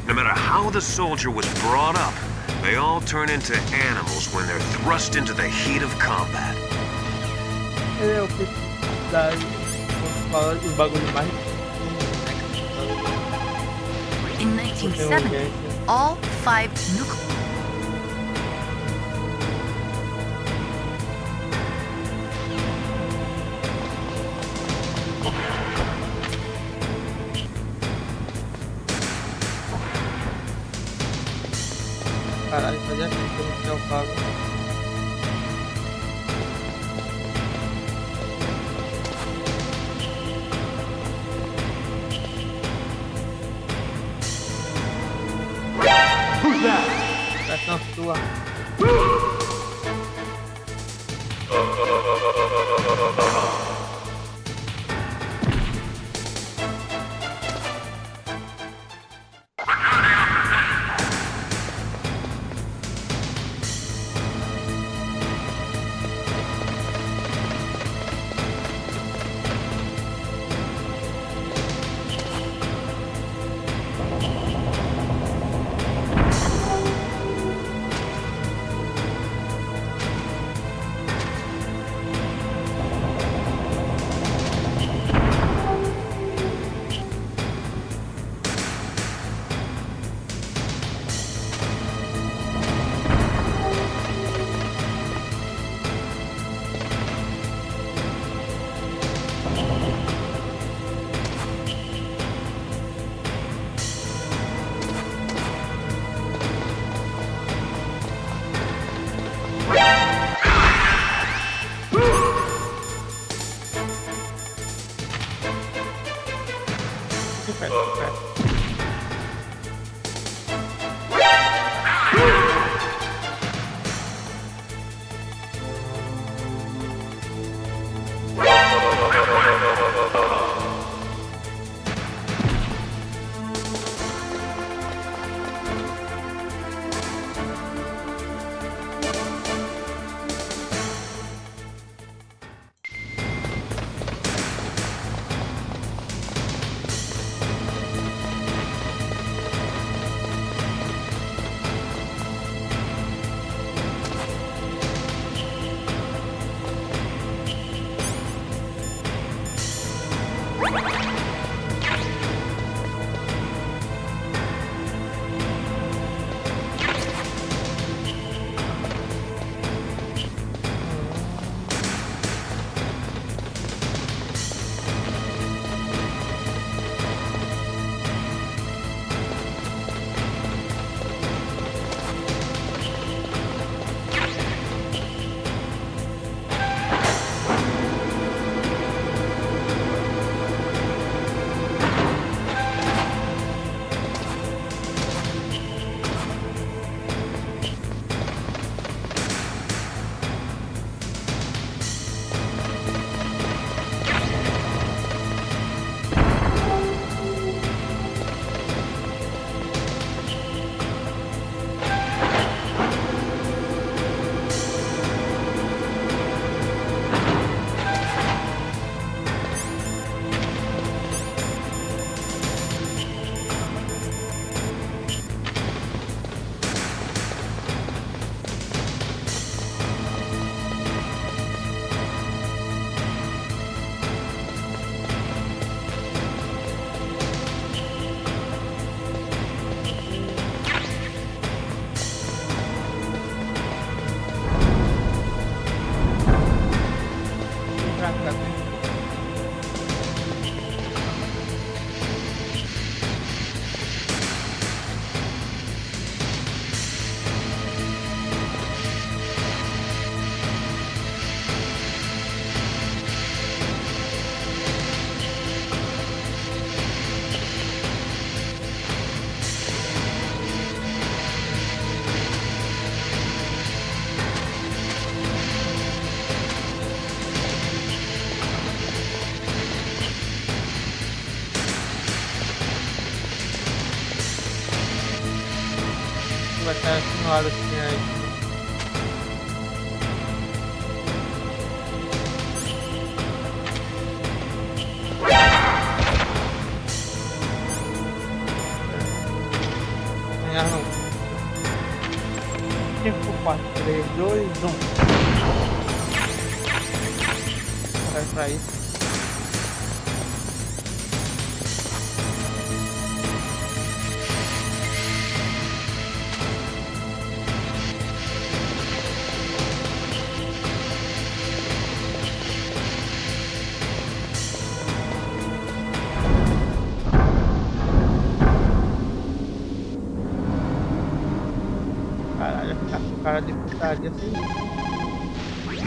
No matter how the soldier was brought up, they all turn into animals when they're thrust into the heat of combat. É o que dá fala os bagulhos mais. In 1970, all 5 nuclear. Caralho, fazia tempo que eu não Stealfava. That's not sua. lado assim aí. Ganhar não. 5, 4, 3, 2, 1. Vai pra isso. Caralho, ficar com cara de putaria assim.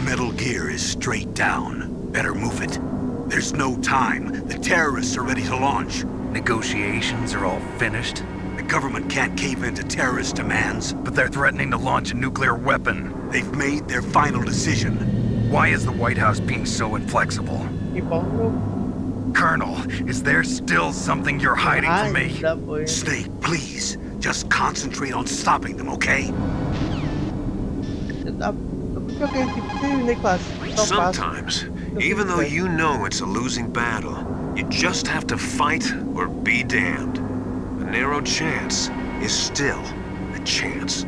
Metal gear is straight down. Better move it. There's no time. The terrorists are ready to launch. Negotiations are all finished, The government can't cave into terrorist demands. but they're threatening to launch a nuclear weapon. They've made their final decision. Why is the White House being so inflexible? Que bom, meu. Colonel, is there still something you're hiding from me? Ainda foi. Snake, please. Just concentrate on stopping them, okay? Porque eu ganhei tipo sem nem classe. Só faço. Sometimes, even though you know it's a losing battle, you just have to fight or be damned. A narrow chance is still a chance.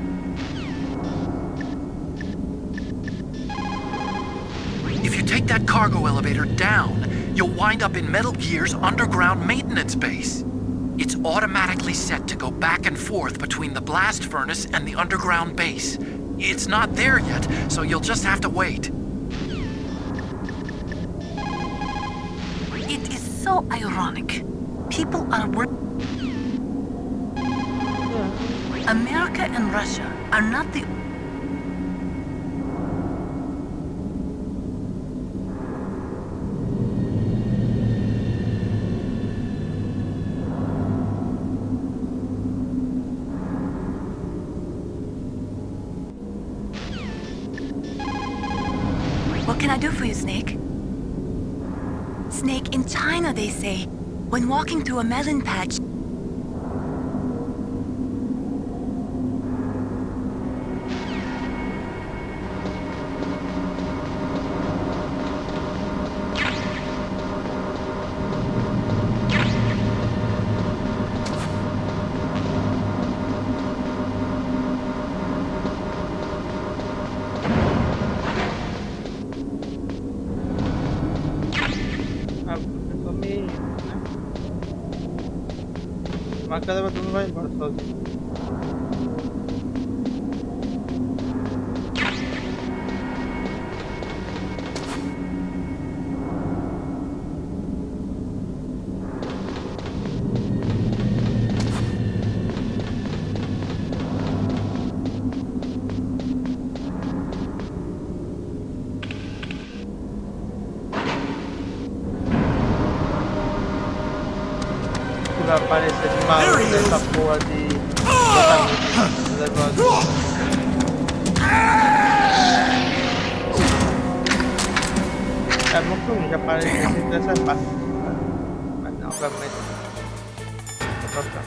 If you take that cargo elevator down, you'll wind up in Metal Gear's underground maintenance base. It's automatically set to go back and forth between the blast furnace and the underground base. It's not there yet, so you'll just have to wait. It is so ironic. People are America and Russia are not the What can I do for you, Snake? Snake, in China they say, when walking through a melon patch, Mas cada vez não vai embora sozinho. Vai aparecer de maluco nessa porra de elevador. É bom que eu já apareceu sempre nessa parte. Mas não, obviamente. Vou tocar.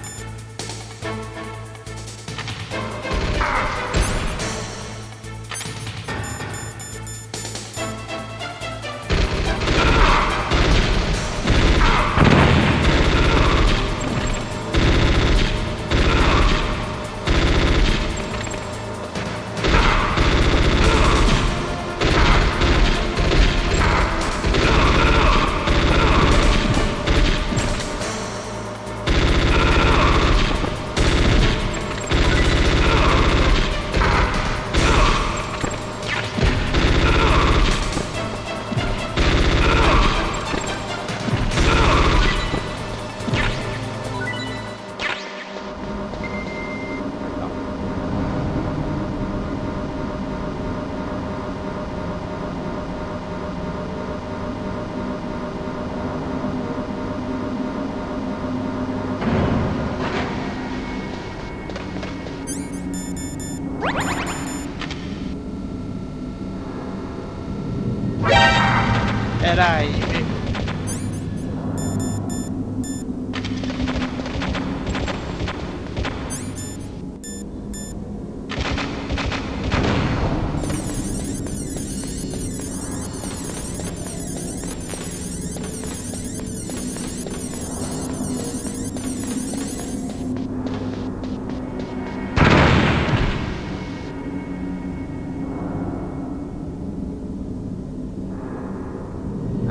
Era aí mesmo.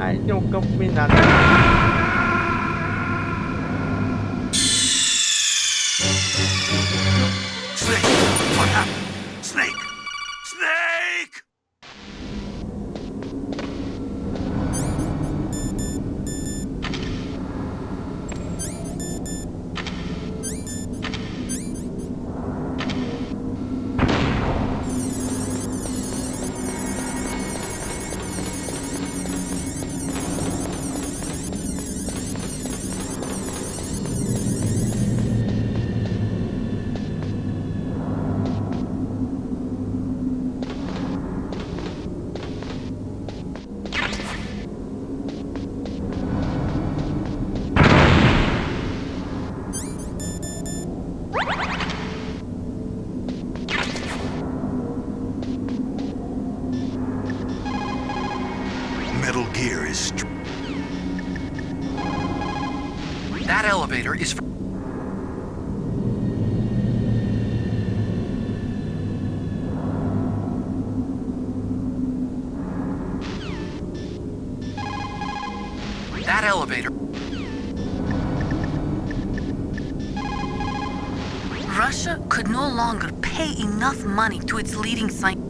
Aí tem um campo minado. Snake! What happened? Snake! Snake! Metal Gear is... That elevator is... That elevator... Russia could no longer pay enough money to its leading scientists.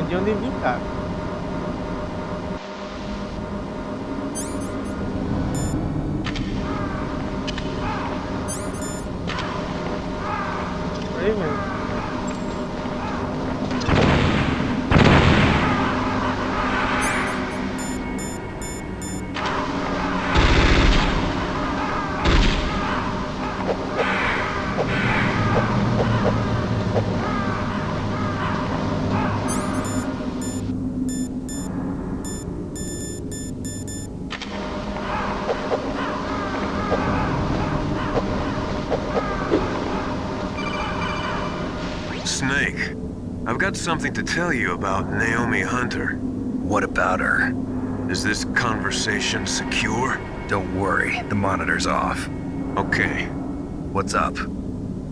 De onde vim, cara. Aí, velho. Snake, I've got something to tell you about Naomi Hunter. What about her? Is this conversation secure? Don't worry, the monitor's off. Okay. What's up?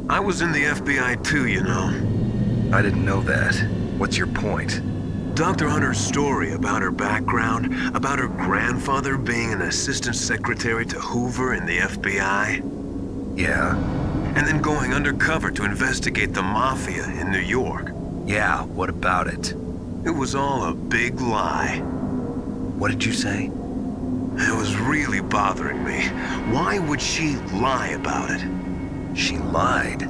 I was in the FBI too, you know. I didn't know that. What's your point? Dr. Hunter's story about her background, about her grandfather being an assistant secretary to Hoover in the FBI. Yeah? And then going undercover to investigate the Mafia in New York. Yeah, what about it? It was all a big lie. What did you say? It was really bothering me. Why would she lie about it? She lied.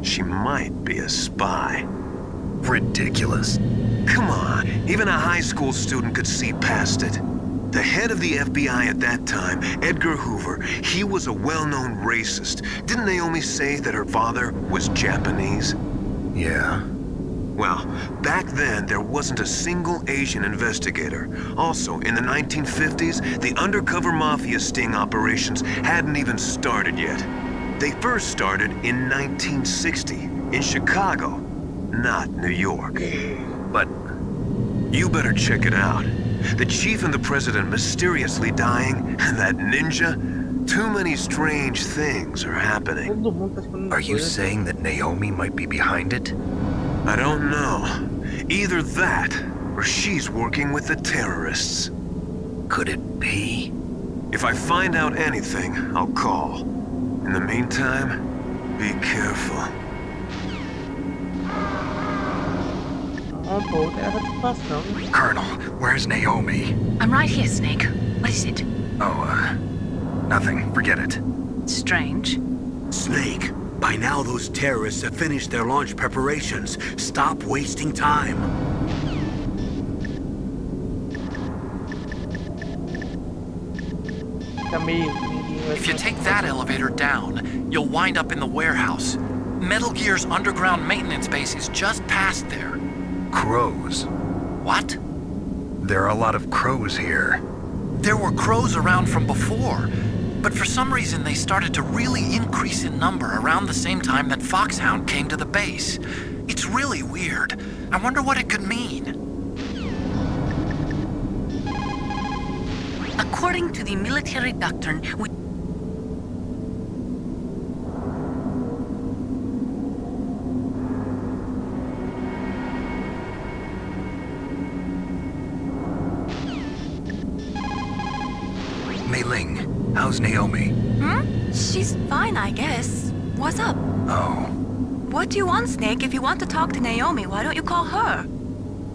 She might be a spy. Ridiculous. Come on, even a high school student could see past it. The head of the FBI at that time, Edgar Hoover, he was a well-known racist. Didn't Naomi say that her father was Japanese? Yeah. Well, back then, there wasn't a single Asian investigator. Also, in the 1950s, the undercover mafia sting operations hadn't even started yet. They first started in 1960, in Chicago, not New York. But you better check it out. The chief and the president mysteriously dying, that ninja, too many strange things are happening. Are you saying that Naomi might be behind it? I don't know. Either that, or she's working with the terrorists. Could it be? If I find out anything, I'll call. In the meantime, be careful. Colonel, where's Naomi? I'm right here, Snake. What is it? Oh, nothing. Forget it. Strange. Snake, by now those terrorists have finished their launch preparations. Stop wasting time. If you take that elevator down, you'll wind up in the warehouse. Metal Gear's underground maintenance base is just past there. Crows. What? There are a lot of crows here. There were crows around from before. but for some reason they started to really increase in number around the same time that Foxhound came to the base. It's really weird. I wonder what it could mean. According to the military doctrine, we... Mei Ling, how's Naomi? She's fine, I guess. What's up? Oh. What do you want, Snake? If you want to talk to Naomi, why don't you call her?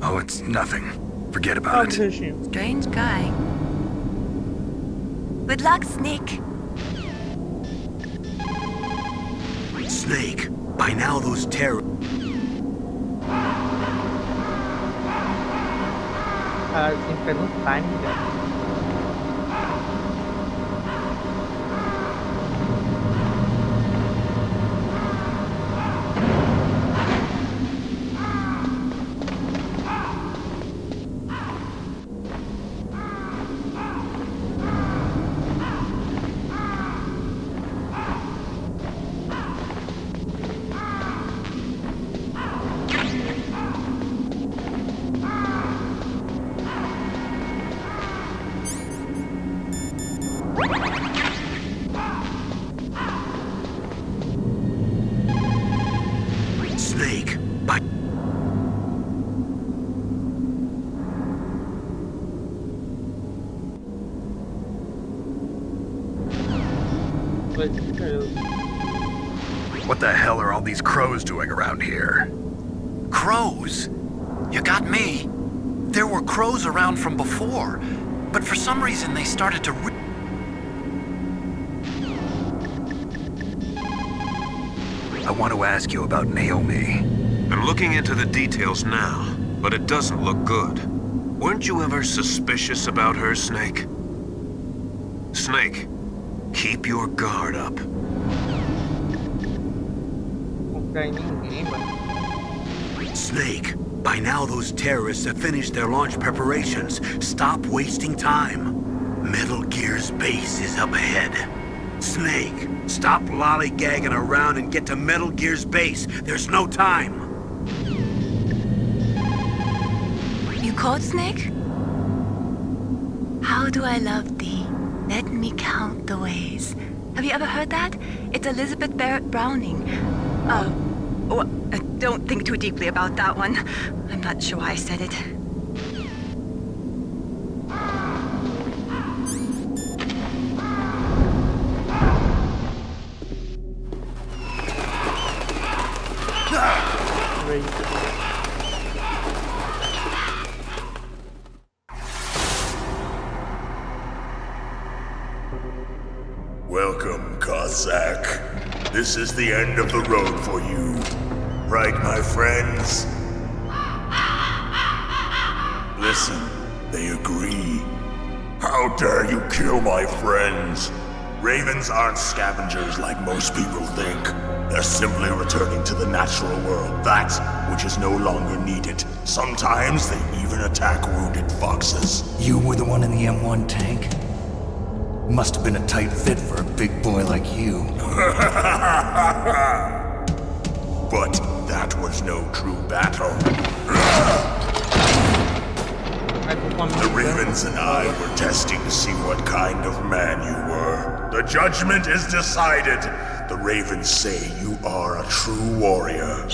Oh, it's nothing. Forget about it. Strange guy. Good luck, Snake. Snake, by now those terror... Sempre no time, velho. Snake, by... What the hell are all these crows doing around here? Crows? You got me. There were crows around from before, but for some reason they started to I want to ask you about Naomi. I'm looking into the details now, but it doesn't look good. Weren't you ever suspicious about her, Snake? Snake, keep your guard up. Snake, by now those terrorists have finished their launch preparations. Stop wasting time. Metal Gear's base is up ahead. Snake, stop lollygagging around and get to Metal Gear's base. There's no time. You called, Snake? How do I love thee? Let me count the ways. Have you ever heard that? It's Elizabeth Barrett Browning. Don't think too deeply about that one. I'm not sure why I said it. Welcome, Cossack. This is the end of the road for you. Right, my friends? Listen, they agree. How dare you kill my friends? Ravens aren't scavengers like most people think. They're simply returning to the natural world, that which is no longer needed. Sometimes they even attack wounded foxes. You were the one in the M1 tank? Must have been a tight fit for a big boy like you. But that was no true battle. The Ravens and I were testing to see what kind of man you were. The judgment is decided. The Ravens say you are a true warrior.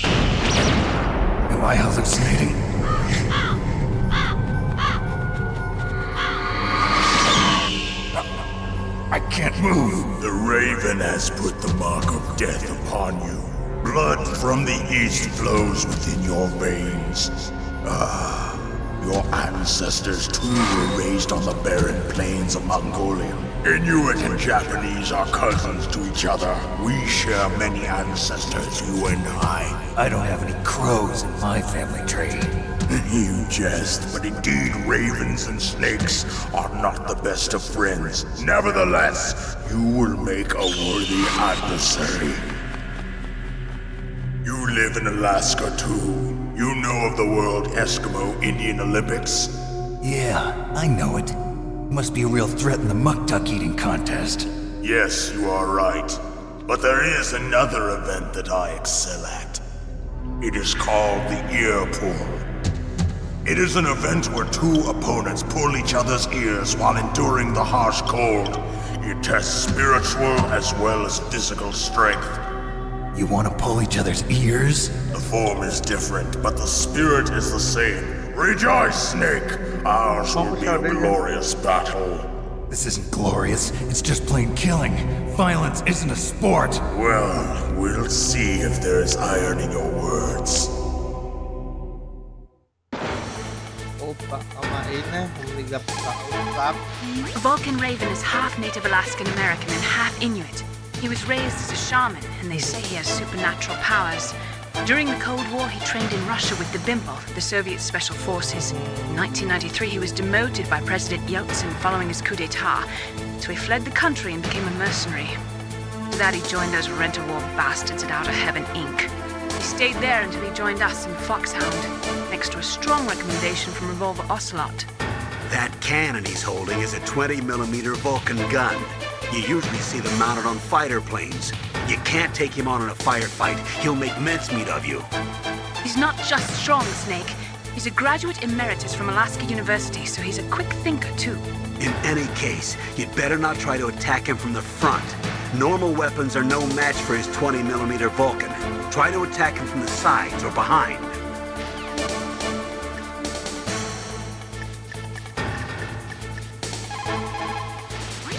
Am I hallucinating? I can't move. The Raven has put the mark of death upon you. Blood from the east flows within your veins. Your ancestors too were raised on the barren plains of Mongolia. Inuit and Japanese are cousins to each other. We share many ancestors, you and I. I don't have any crows in my family tree. You jest, but indeed ravens and snakes are not the best of friends. Nevertheless, you will make a worthy adversary. You live in Alaska too. You know of the World Eskimo Indian Olympics? Yeah, I know it. Must be a real threat in the muck duck eating contest. Yes, you are right. But there is another event that I excel at. It is called the ear pull. It is an event where two opponents pull each other's ears while enduring the harsh cold. It tests spiritual as well as physical strength. You want to pull each other's ears? The form is different, but the spirit is the same. Rejoice, Snake! Ours will be a glorious battle. This isn't glorious, it's just plain killing. Violence isn't a sport. Well, we'll see if there is iron in your words. Opa, calma aí, né? Vamos ligar pro WhatsApp. Vulcan Raven is half Native Alaskan American and half Inuit. He was raised as a shaman, and they say he has supernatural powers. During the Cold War, he trained in Russia with the Bimple, the Soviet Special Forces. In 1993, he was demoted by President Yeltsin following his coup d'etat, so he fled the country and became a mercenary. After that, he joined those rent-a-war bastards at Outer Heaven, Inc. He stayed there until he joined us in Foxhound, next to a strong recommendation from Revolver Ocelot. That cannon he's holding is a 20mm Vulcan gun. You usually see them mounted on fighter planes. You can't take him on in a firefight. He'll make mincemeat of you. He's not just strong, Snake. He's a graduate emeritus from Alaska University, so he's a quick thinker, too. In any case, you'd better not try to attack him from the front. Normal weapons are no match for his 20mm Vulcan. Try to attack him from the sides or behind.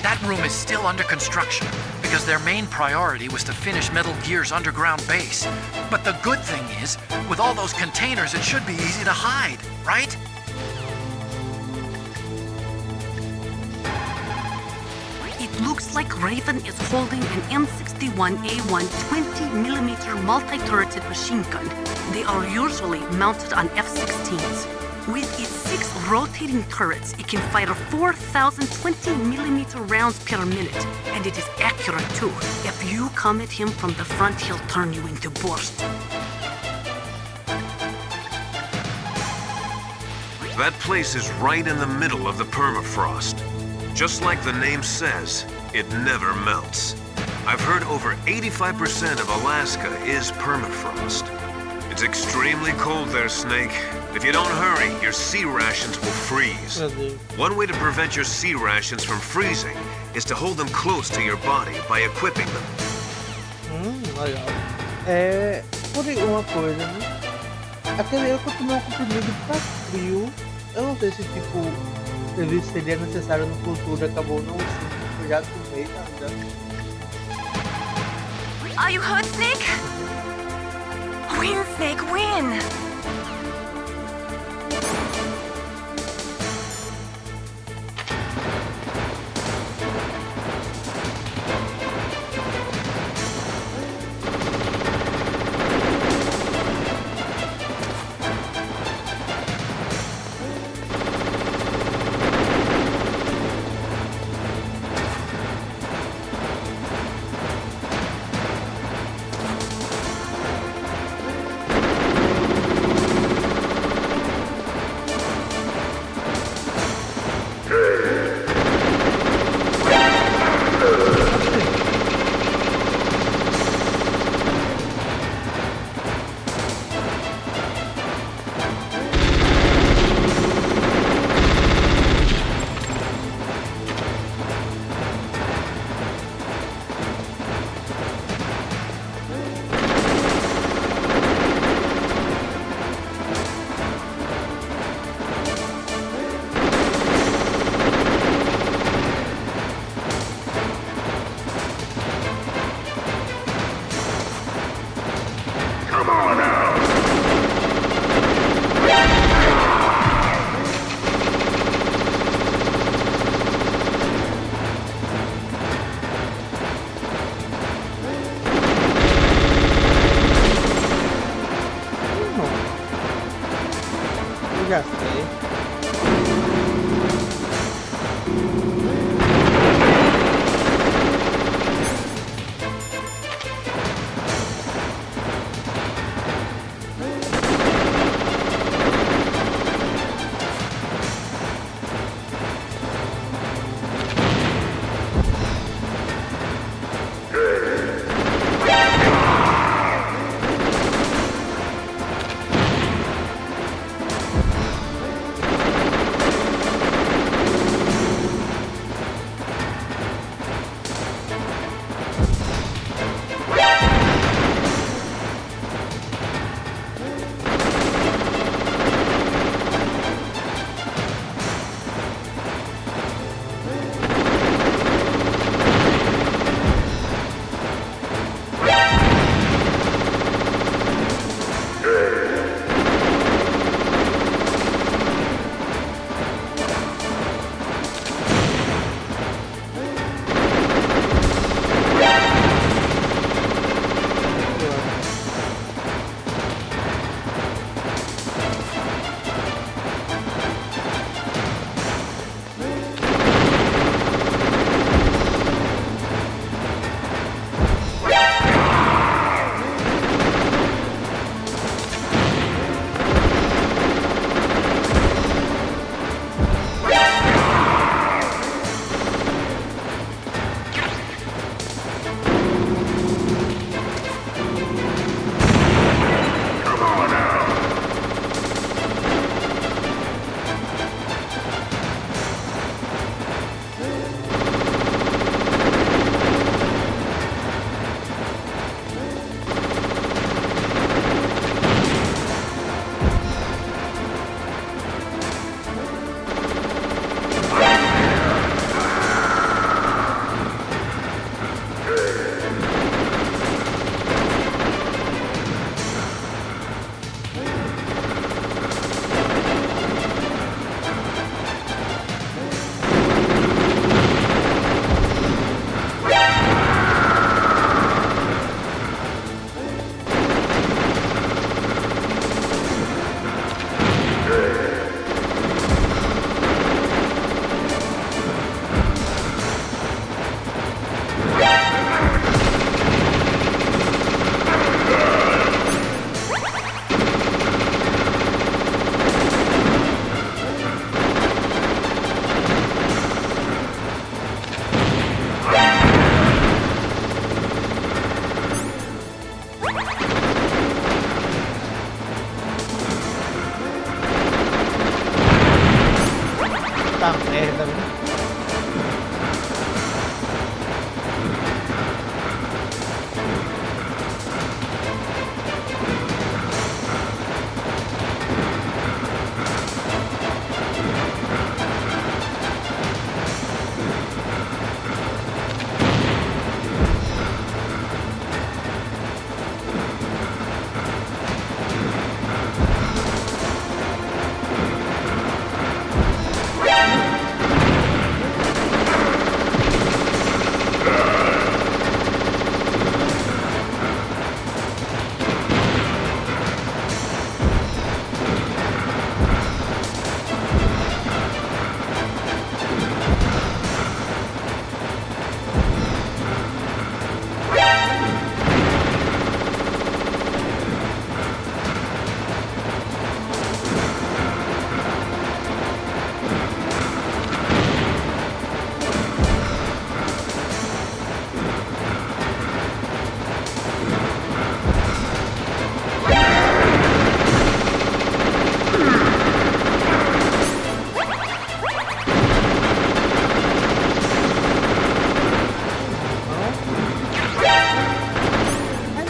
That room is still under construction because their main priority was to finish Metal Gear's underground base. But the good thing is, with all those containers, it should be easy to hide, right? It looks like Raven is holding an M61A1 20mm multi-turreted machine gun. They are usually mounted on F-16s. With its 6 rotating turrets, it can fire 4,000 20mm rounds per minute, and it is accurate too. If you come at him from the front, he'll turn you into burst. That place is right in the middle of the permafrost. Just like the name says, it never melts. I've heard over 85% of Alaska is permafrost. It's extremely cold there, Snake. If you don't hurry, your sea rations will freeze. One way to prevent your sea rations from freezing is to hold them close to your body by equipping them. Legal. Porém, uma coisa, né? Aquele eu continuo comprimido pra frio. Eu não sei se, tipo, serviço seria necessário no futuro. Acabou não sendo. Eu já tomei, tá ligado? Are you hurt, Snake? Win, Snake, win! É, tá vendo?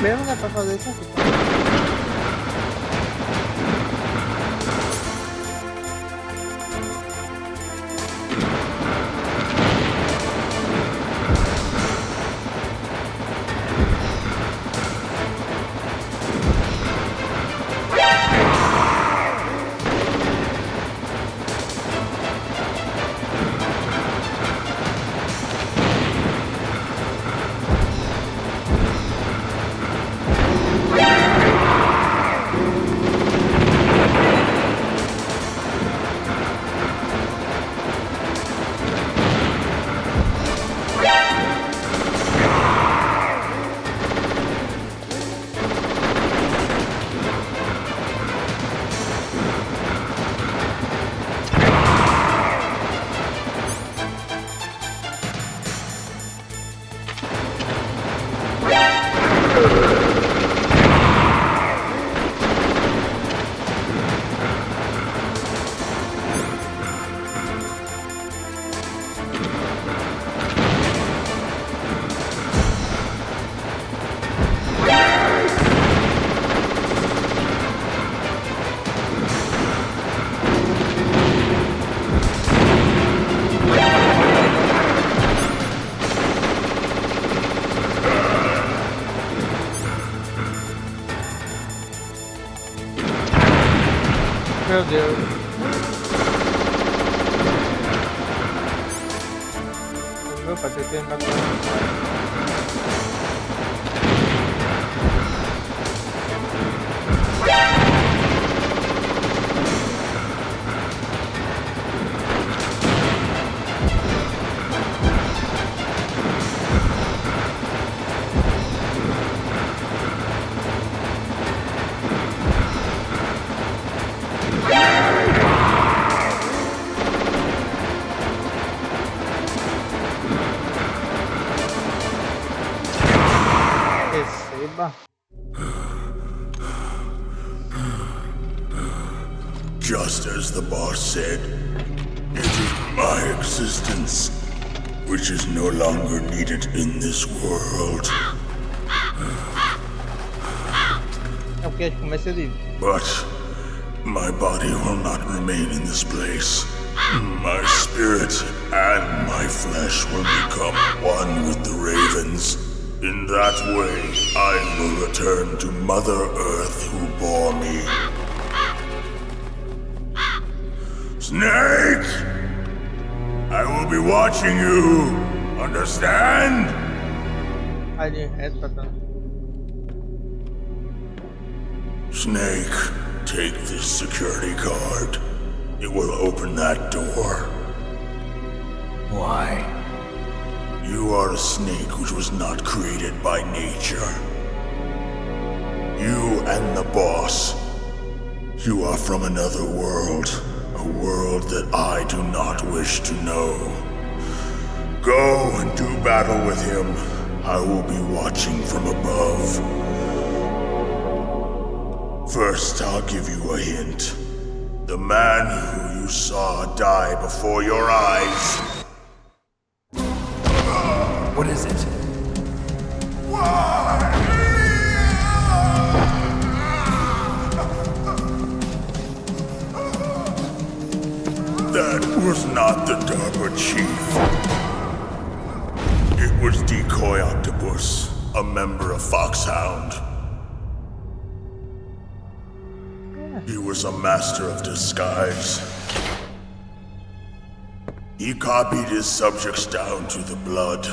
Mesmo dá pra fazer isso aqui. Meu Deus. Meu pai, tem que matar. Just as the boss said, it is my existence which is no longer needed in this world. É o que a gente começa a dizer. But my body will not remain in this place. My spirit and my flesh will become one with the ravens. In that way, I will return to Mother Earth who bore me. Snake! I will be watching you. Understand? Snake, take this security card. It will open that door. Why? You are a snake which was not created by nature. You and the boss. You are from another world. A world that I do not wish to know. Go and do battle with him. I will be watching from above. First, I'll give you a hint. The man who you saw die before your eyes. What is it? That was not the DARPA chief. It was Decoy Octopus, a member of Foxhound. He was a master of disguise. He copied his subjects down to the blood.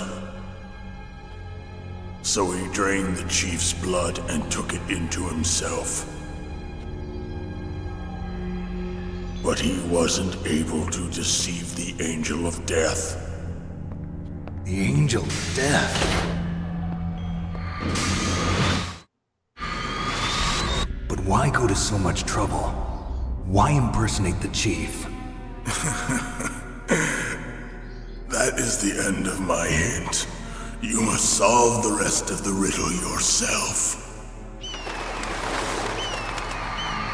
So he drained the chief's blood and took it into himself. But he wasn't able to deceive the Angel of Death. The Angel of Death. But why go to so much trouble? Why impersonate the chief? That is the end of my hint. You must solve the rest of the riddle yourself.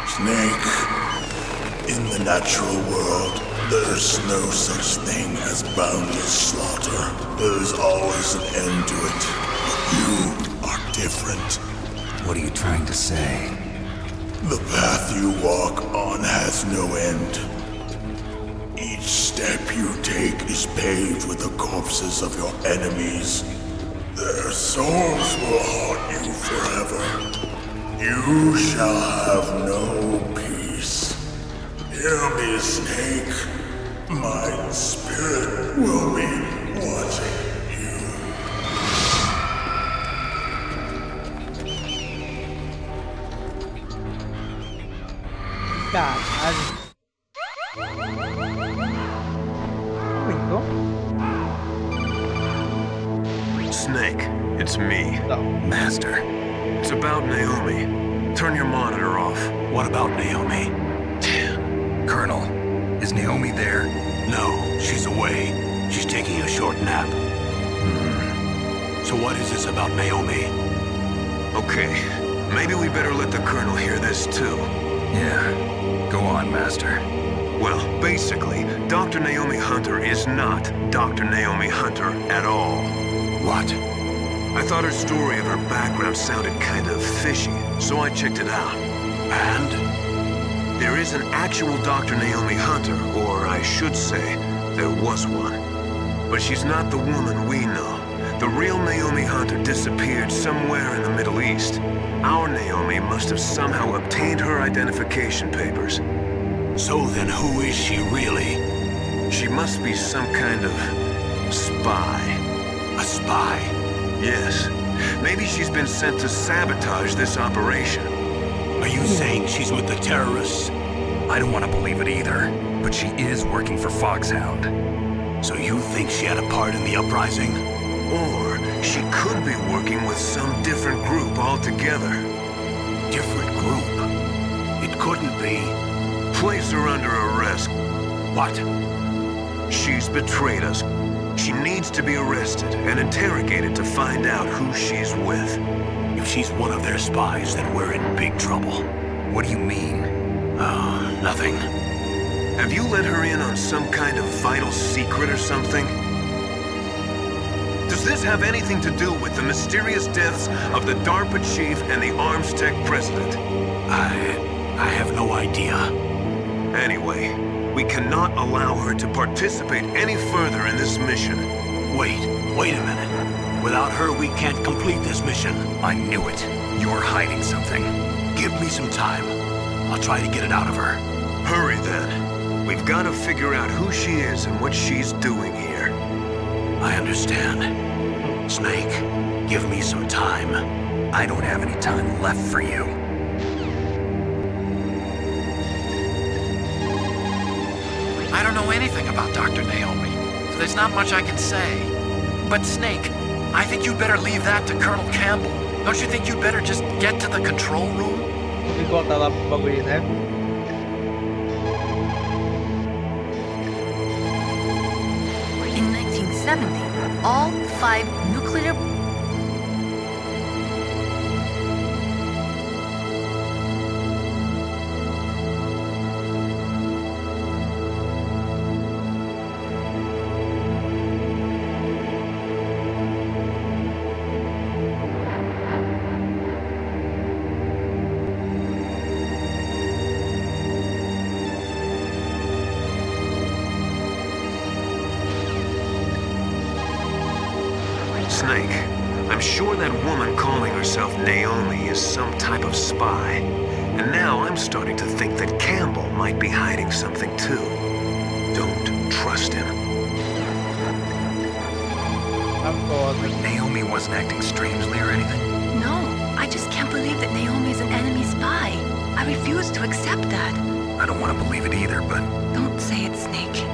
Snake, in the natural world, there's no such thing as boundless slaughter. There's always an end to it. But you are different. What are you trying to say? The path you walk on has no end. Each step you take is paved with the corpses of your enemies. Their souls will haunt you forever. You shall have no peace. Hear me, Snake. My spirit will be watching you. Caralho. Aumentou? Snake, it's me. Não. Master. It's about Naomi. Turn your monitor off. What about Naomi? Colonel, is Naomi there? No, she's away. She's taking a short nap. So what is this about Naomi? Okay, maybe we better let the Colonel hear this too. Yeah. Go on, Master. Well, basically, Dr. Naomi Hunter is not Dr. Naomi Hunter at all. What? I thought her story of her background sounded kind of fishy, so I checked it out. And? There is an actual Dr. Naomi Hunter, or I should say, there was one. But she's not the woman we know. The real Naomi Hunter disappeared somewhere in the Middle East. Our Naomi must have somehow obtained her identification papers. So then who is she really? She must be some kind of spy. A spy? Yes. Maybe she's been sent to sabotage this operation. Are you saying she's with the terrorists? I don't want to believe it either, but she is working for Foxhound. So you think she had a part in the uprising? Or she could be working with some different group altogether. Different group? It couldn't be. Place her under arrest. What? She's betrayed us. She needs to be arrested and interrogated to find out who she's with. If she's one of their spies, then we're in big trouble. What do you mean? Nothing. Have you let her in on some kind of vital secret or something? Does this have anything to do with the mysterious deaths of the DARPA chief and the Arms Tech president? I have no idea. Anyway, we cannot allow her to participate any further in this mission. Wait a minute. Without her, we can't complete this mission. I knew it. You're hiding something. Give me some time. I'll try to get it out of her. Hurry then. We've got to figure out who she is and what she's doing here. I understand. Snake, give me some time. I don't have any time left for you. I don't know anything about Dr. Naomi, so there's not much I can say. But Snake, I think you'd better leave that to Colonel Campbell. Don't you think you'd better just get to the control room? Vou voltar lá pro bagulho, né? In 1970, all 5 nuclear Snake, I'm sure that woman calling herself Naomi is some type of spy. And now I'm starting to think that Campbell might be hiding something too. Don't trust him. Naomi wasn't acting strangely or anything? No, I just can't believe that Naomi is an enemy spy. I refuse to accept that. I don't want to believe it either, but... Don't say it, Snake.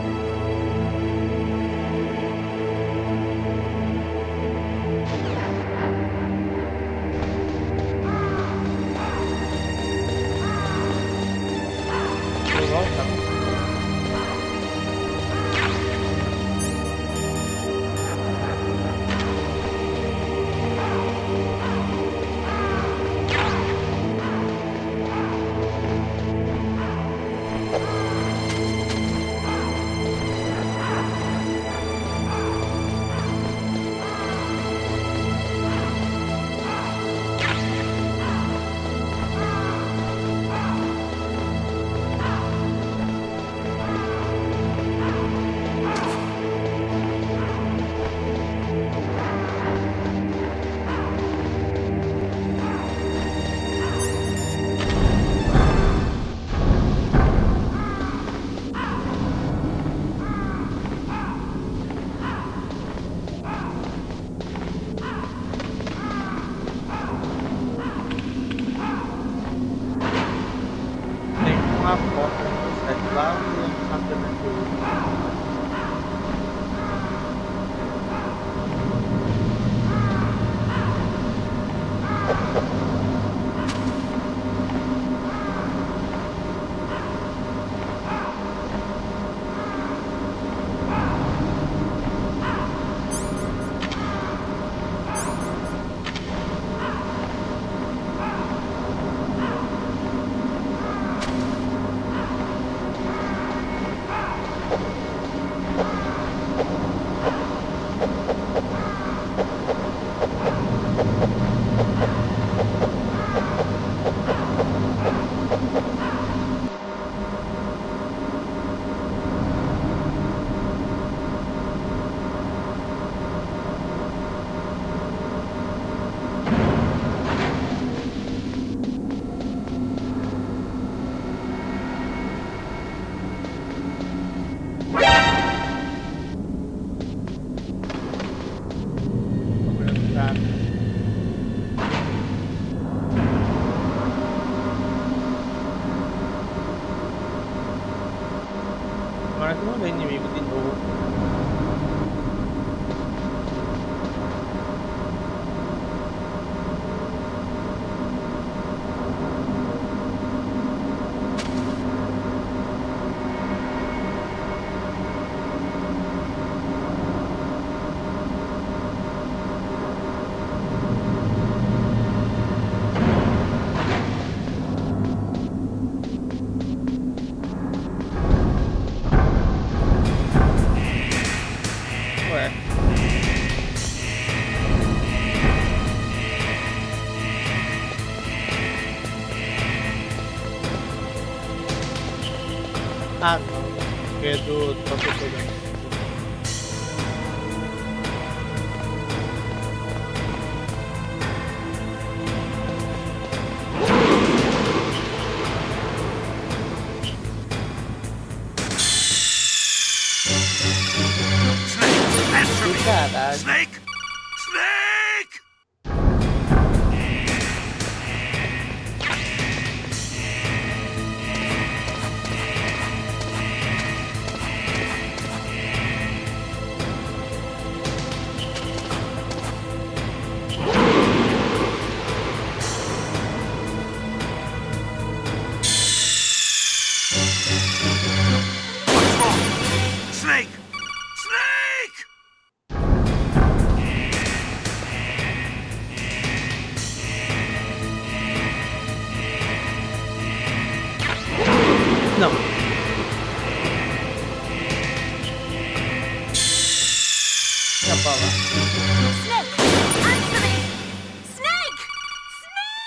Tomara que não venha inimigo de novo. Ah, não. É do professor. Snake, answer me! Caralho. Snake! Snake! What's wrong? Snake! Snake! Não. Já fala. Snake! Answer me! Snake! Snake!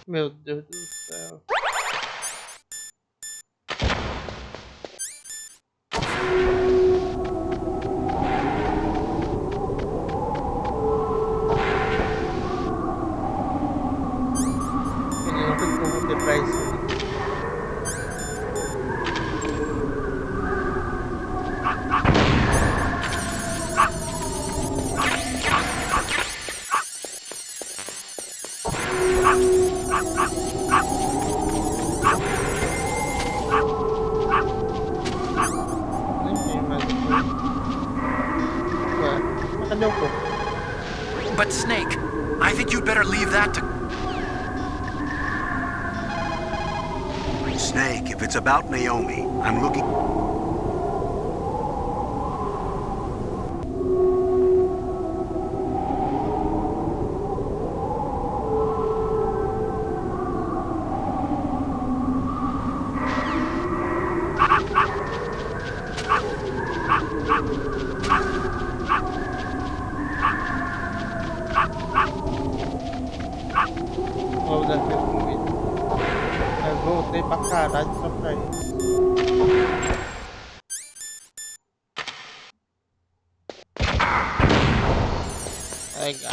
Meu Deus do céu. Eu não sei o que eu vou ter pra isso aí. Nem tem mais o que. Ué, mas cadê o corpo? But Snake, I think you'd better leave that to... Snake, if it's about Naomi, I'm looking... Ou deve ter comido. Eu voltei pra caralho só pra isso. Legal.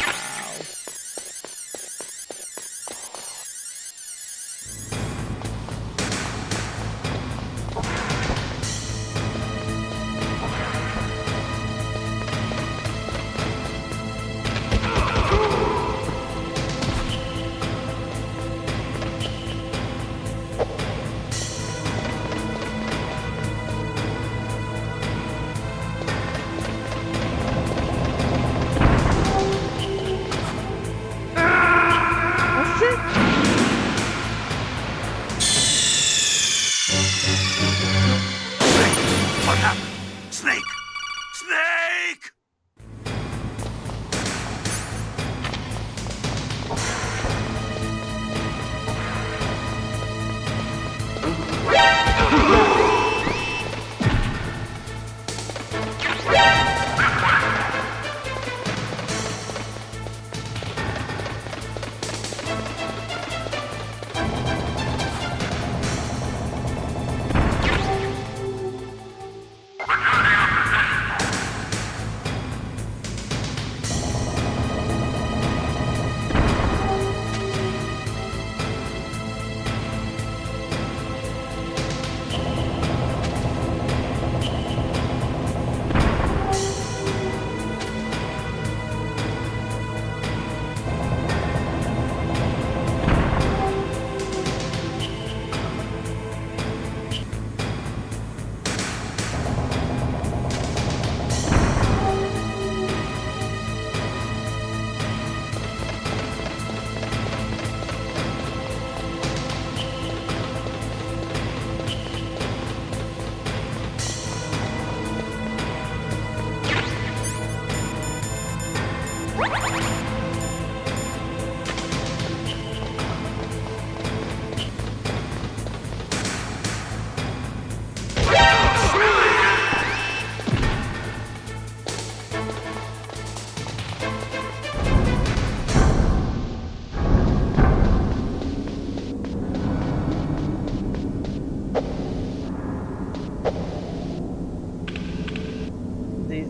What happened? Snake! Snake!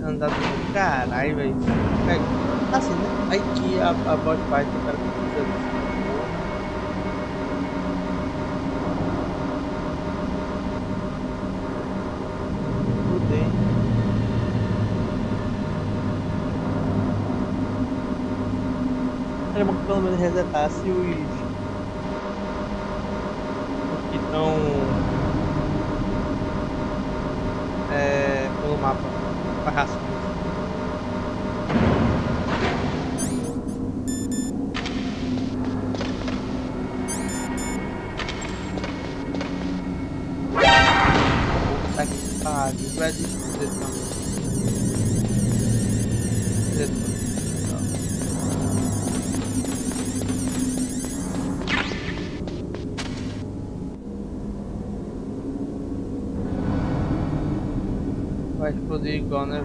Andar do caralho, velho. Assim, né? Aí que a boss fight o cara precisa disso. Fudei. Era bom que pelo menos resetasse os Então, pelo mapa, barrações. Puta que pariu, vai detonando. Vai explodir igual, né?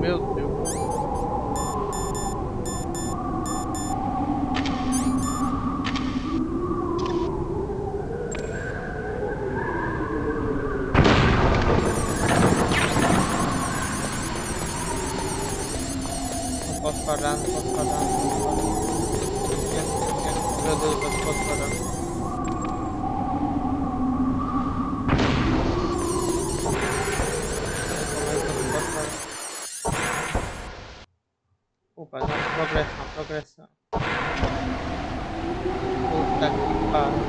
Meu Deus. Não posso parar, não posso parar, não posso parar. Meu Deus, eu não posso parar. Opa, já progressão, progressão. Puta que pariu.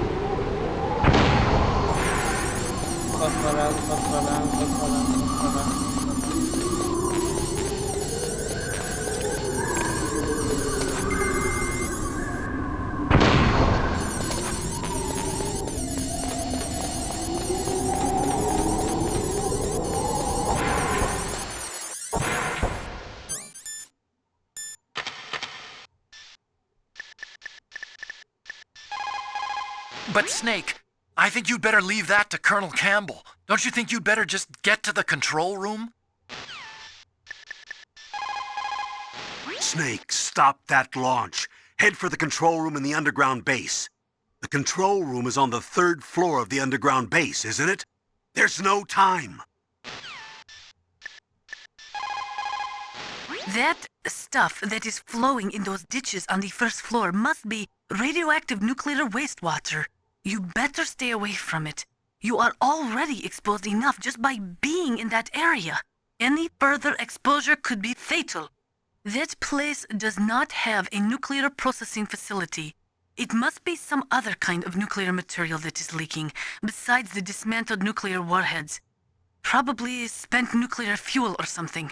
Não posso parar, não posso parar, não posso parar, não posso parar. But Snake, I think you'd better leave that to Colonel Campbell. Don't you think you'd better just get to the control room? Snake, stop that launch. Head for the control room in the underground base. The control room is on the 3rd floor of the underground base, isn't it? There's no time. That stuff that is flowing in those ditches on the 1st floor must be radioactive nuclear wastewater. You better stay away from it. You are already exposed enough just by being in that area. Any further exposure could be fatal. That place does not have a nuclear processing facility. It must be some other kind of nuclear material that is leaking, besides the dismantled nuclear warheads. Probably spent nuclear fuel or something.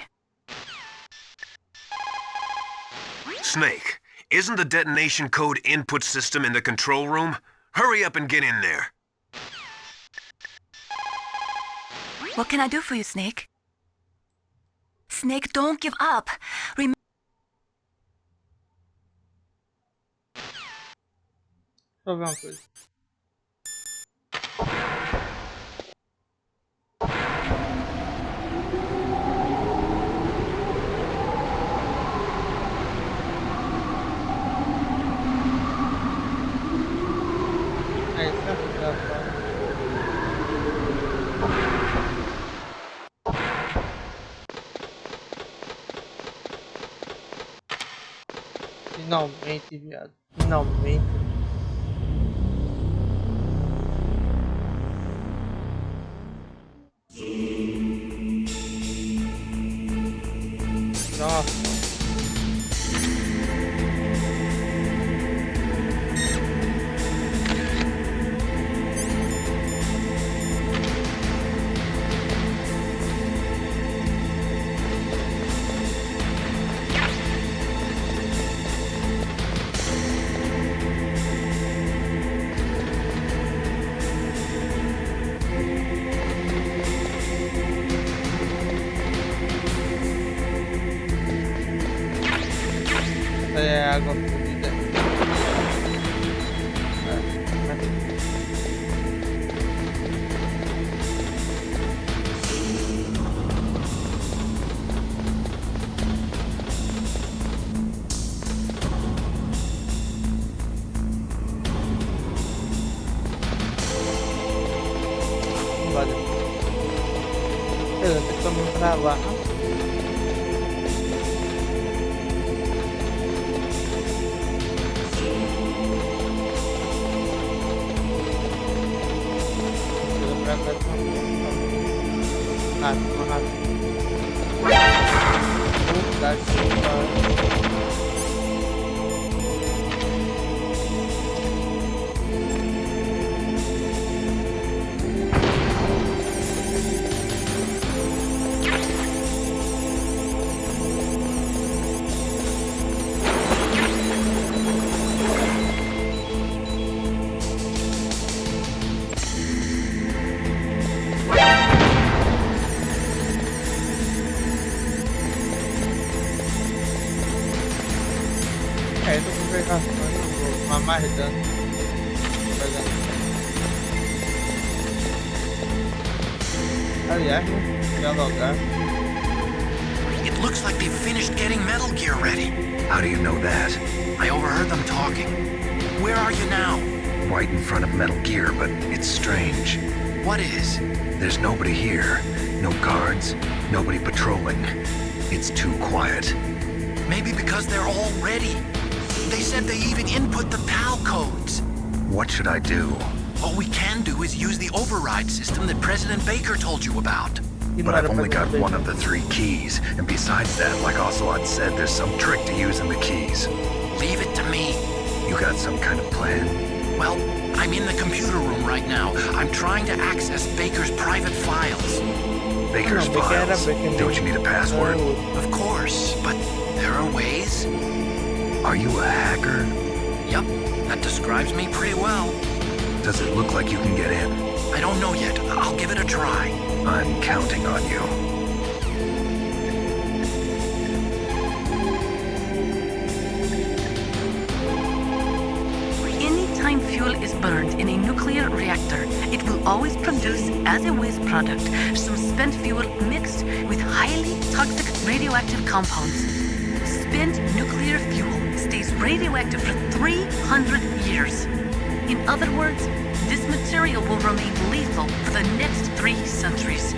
Snake, isn't the detonation code input system in the control room? Hurry up and get in there. What can I do for you, Snake? Snake, don't give up. Deixa eu ver uma coisa. É isso que eu quero falar. Finalmente, viado. Finalmente. Nossa. É água fluida. Vale. Beleza, estamos pra lá. Eu tô com precaução, eu vou mais dano. Aliás, dialogar. It looks like they've finished getting Metal Gear ready. How do you know that? I overheard them talking. Where are you now? Right in front of Metal Gear, but it's strange. What is? There's nobody here. No guards, nobody patrolling. It's too quiet. Maybe because they're all ready. They said they even input the PAL codes. What should I do? All we can do is use the override system that President Baker told you about. But I've only got one of the 3 keys, and besides that, like Ocelot said, there's some trick to using the keys. Leave it to me. You got some kind of plan? Well, I'm in the computer room right now. I'm trying to access Baker's private files. Baker's files? Don't you need a password? Of course, but there are ways. Are you a hacker? Yep, that describes me pretty well. Does it look like you can get in? I don't know yet. I'll give it a try. I'm counting on you. Anytime fuel is burned in a nuclear reactor, it will always produce, as a waste product, some spent fuel mixed with highly toxic radioactive compounds. Spent nuclear fuel stays radioactive for 300 years. In other words, this material will remain lethal for the next 3 centuries.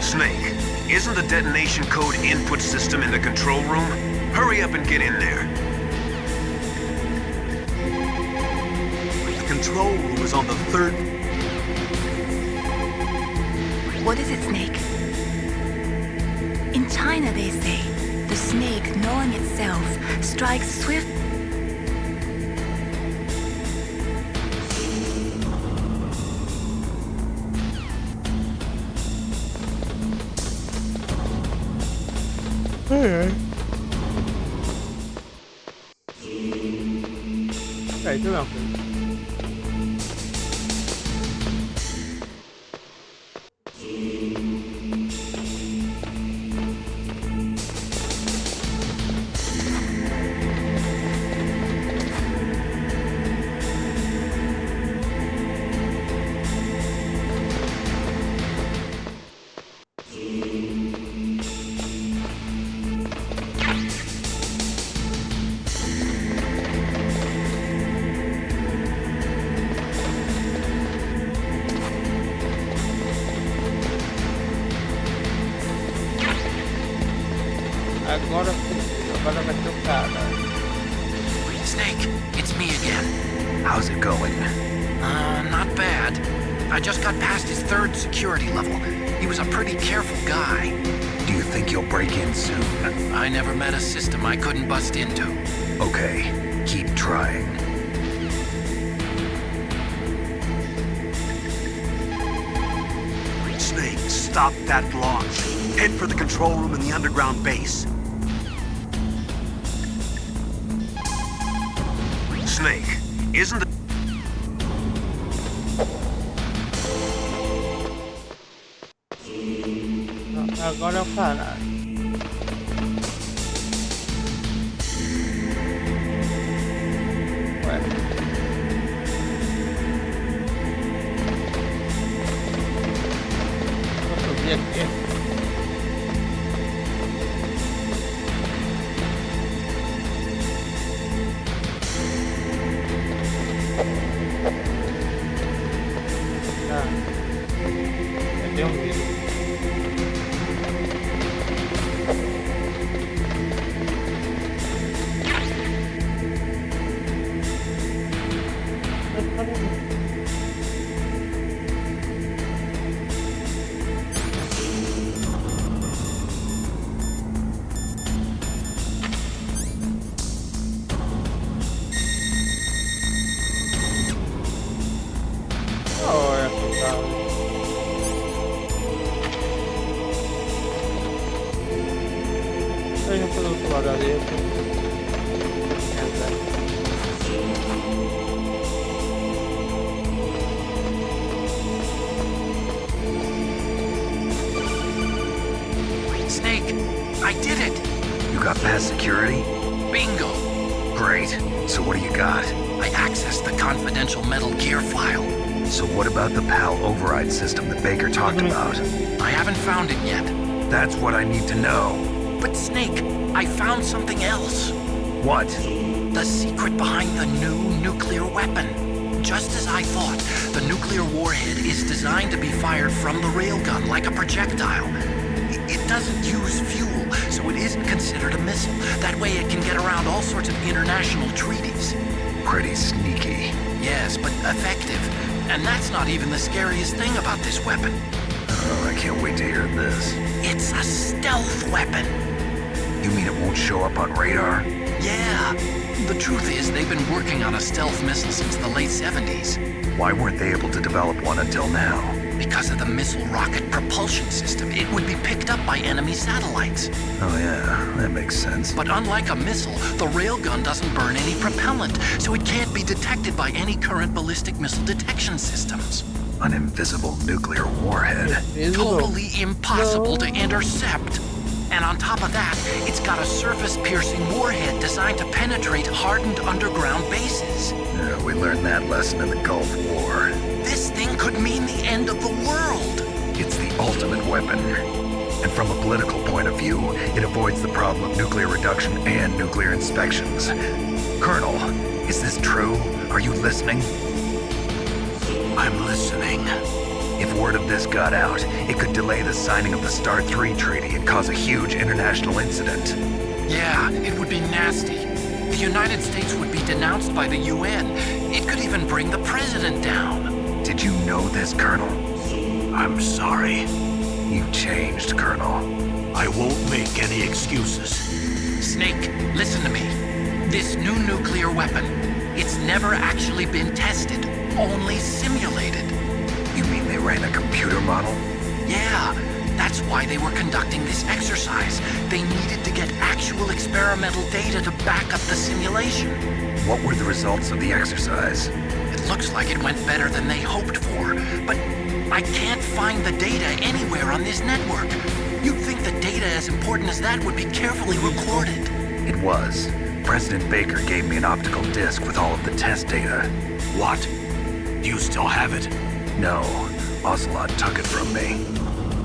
Snake, isn't the detonation code input system in the control room? Hurry up and get in there. The control room is on the 3rd. What is it, Snake? In China, they say, the snake, knowing itself, strikes swift. Peraí, deixa eu ver uma coisa. Agora vai ter o cara. Snake, it's me again. How's it going? Not bad. I just got past his 3rd security level. He was a pretty careful guy. Do you think you'll break in soon? I never met a system I couldn't bust into. Okay, keep trying. Snake, stop that launch. Head for the control room in the underground base. Snake, isn't the... Agora é o caralho. Ué. Vou subir aqui. Cadê um vídeo? Venho pelo outro lado ali. Snake, I did it! You got past security? Bingo! Great. So what do you got? I accessed the confidential Metal Gear file. So what about the PAL override system that Baker talked about? I haven't found it yet. That's what I need to know. But Snake, I found something else. What? The secret behind the new nuclear weapon. Just as I thought, the nuclear warhead is designed to be fired from the railgun like a projectile. It doesn't use fuel, so it isn't considered a missile. That way it can get around all sorts of international treaties. Pretty sneaky. Yes, but effective. And that's not even the scariest thing about this weapon. Oh, I can't wait to hear this. It's a stealth weapon. You mean it won't show up on radar? Yeah. The truth is, they've been working on a stealth missile since the late 70s. Why weren't they able to develop one until now? Because of the missile rocket propulsion system, it would be picked up by enemy satellites. Oh yeah, that makes sense. But unlike a missile, the railgun doesn't burn any propellant, so it can't be detected by any current ballistic missile detection systems. An invisible nuclear warhead. Totally impossible to intercept. And on top of that, it's got a surface-piercing warhead designed to penetrate hardened underground bases. Yeah, we learned that lesson in the Gulf War. This thing could mean the end of the world. It's the ultimate weapon. And from a political point of view, it avoids the problem of nuclear reduction and nuclear inspections. Colonel, is this true? Are you listening? I'm listening. If word of this got out, it could delay the signing of the START 3 treaty and cause a huge international incident. Yeah, it would be nasty. The United States would be denounced by the UN. It could even bring the president down. Did you know this, Colonel? I'm sorry. You changed, Colonel. I won't make any excuses. Snake, listen to me. This new nuclear weapon, it's never actually been tested, only simulated. You mean they ran a computer model? Yeah, That's why they were conducting this exercise. They needed to get actual experimental data to back up the simulation. What were the results of the exercise? It looks like it went better than they hoped for, but I can't find the data anywhere on this network. You'd think the data as important as that would be carefully recorded. It was. President Baker gave me an optical disc with all of the test data. What? Do you still have it? No, Ocelot took it from me.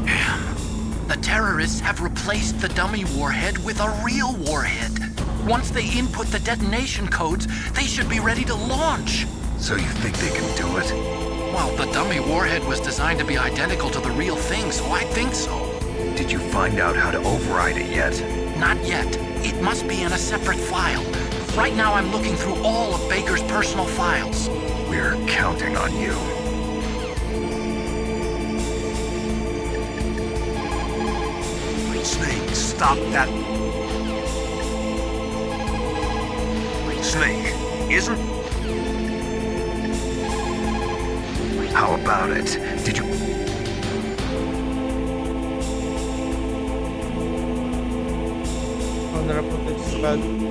Damn. The terrorists have replaced the dummy warhead with a real warhead. Once they input the detonation codes, they should be ready to launch. So you think they can do it? Well, the dummy warhead was designed to be identical to the real thing, so I think so. Did you find out how to override it yet? Not yet. It must be in a separate file. Right now I'm looking through all of Baker's personal files. We're counting on you. Snake, stop that. Snake, isn't... How about it? Did you... Quando era pra ter ficado.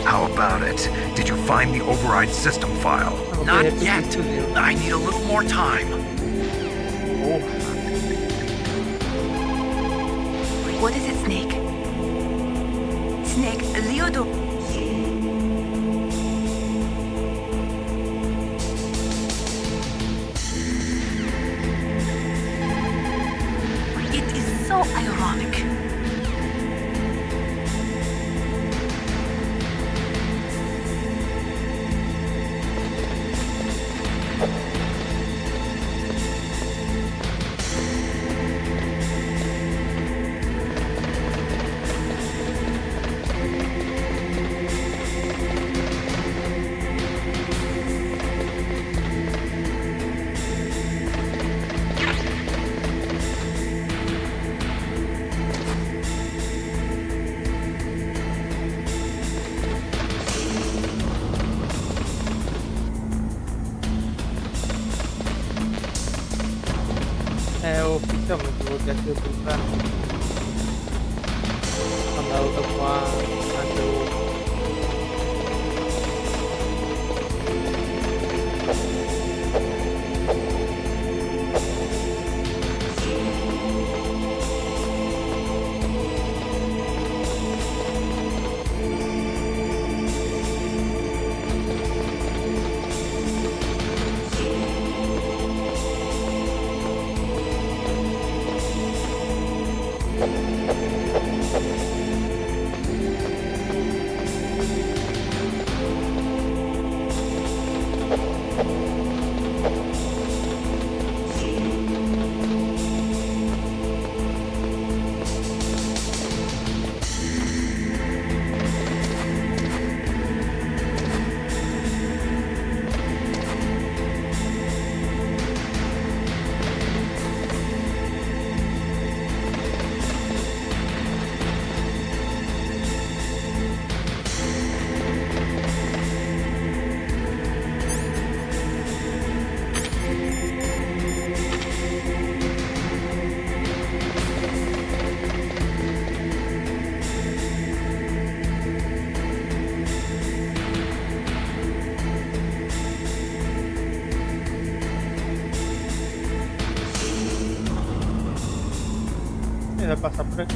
How about it? Did you find the override system file? Not yet. I need a little more time. What is it, Snake? Snake, Leodo. It is so ironic. Oficialmente vou ter que comprar. Mandar outra com a anterior. Ele vai passar por aqui.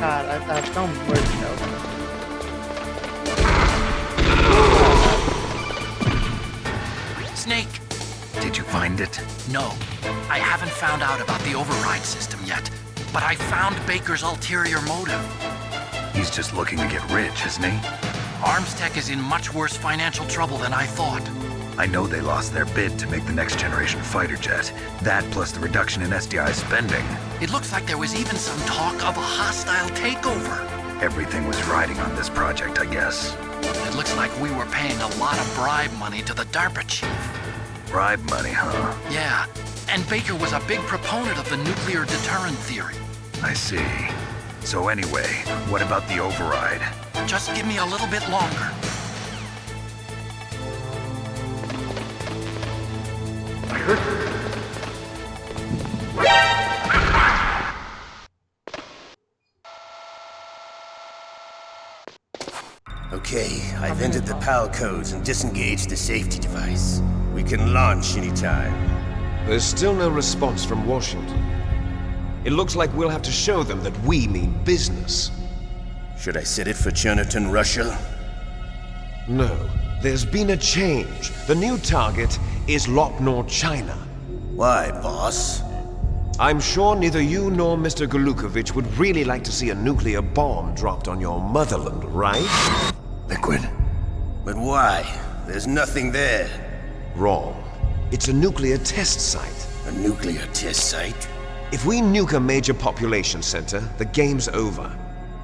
Caralho, tá tão morto, Snake! Did you find it? No. I haven't found out about the override system yet, but I found Baker's ulterior motive. He's just looking to get rich, isn't he? Armstech is in much worse financial trouble than I thought. I know they lost their bid to make the next generation fighter jet. That plus the reduction in SDI spending. It looks like there was even some talk of a hostile takeover. Everything was riding on this project, I guess. It looks like we were paying a lot of bribe money to the DARPA chief. Bribe money, huh? Yeah, and Baker was a big proponent of the nuclear deterrent theory. I see. So anyway, what about the override? Just give me a little bit longer. Okay, I've entered the PAL codes and disengaged the safety device. We can launch anytime. There's still no response from Washington. It looks like we'll have to show them that we mean business. Should I set it for Chernobyl, Russia? No. There's been a change. The new target is Lopnor, China. Why, boss? I'm sure neither you nor Mr. Golukovich would really like to see a nuclear bomb dropped on your motherland, right? Liquid. But why? There's nothing there. Wrong. It's a nuclear test site. A nuclear test site? If we nuke a major population center, the game's over.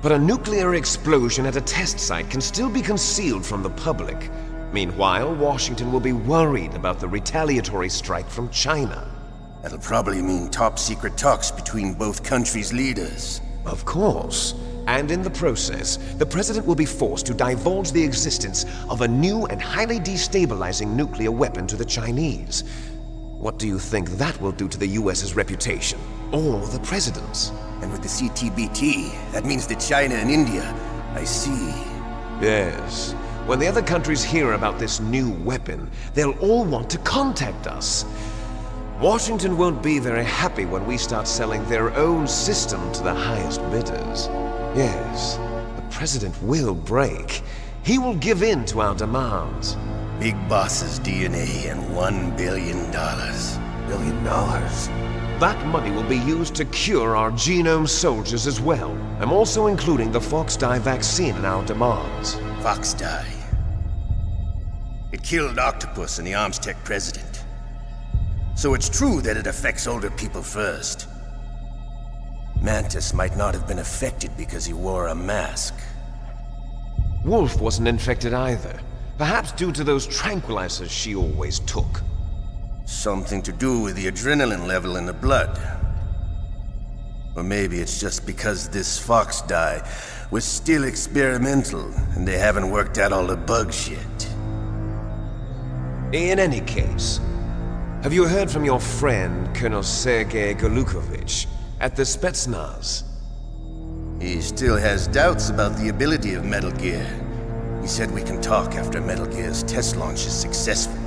But a nuclear explosion at a test site can still be concealed from the public. Meanwhile, Washington will be worried about the retaliatory strike from China. That'll probably mean top-secret talks between both countries' leaders. Of course. And in the process, the president will be forced to divulge the existence of a new and highly destabilizing nuclear weapon to the Chinese. What do you think that will do to the US's reputation? Or the president's? And with the CTBT, that means that China and India. I see. Yes. When the other countries hear about this new weapon, they'll all want to contact us. Washington won't be very happy when we start selling their own system to the highest bidders. Yes, the president will break. He will give in to our demands. Big boss's DNA and $1 billion. $1 billion? That money will be used to cure our genome soldiers as well. I'm also including the Fox-Die vaccine in our demands. Fox-Die? It killed Octopus and the Armstech president. So it's true that it affects older people first. Mantis might not have been affected because he wore a mask. Wolf wasn't infected either. Perhaps due to those tranquilizers she always took. Something to do with the adrenaline level in the blood. Or maybe it's just because this Fox-Die was still experimental and they haven't worked out all the bugs yet. In any case, have you heard from your friend, Colonel Sergei Golukovich, at the Spetsnaz? He still has doubts about the ability of Metal Gear. He said we can talk after Metal Gear's test launch is successful.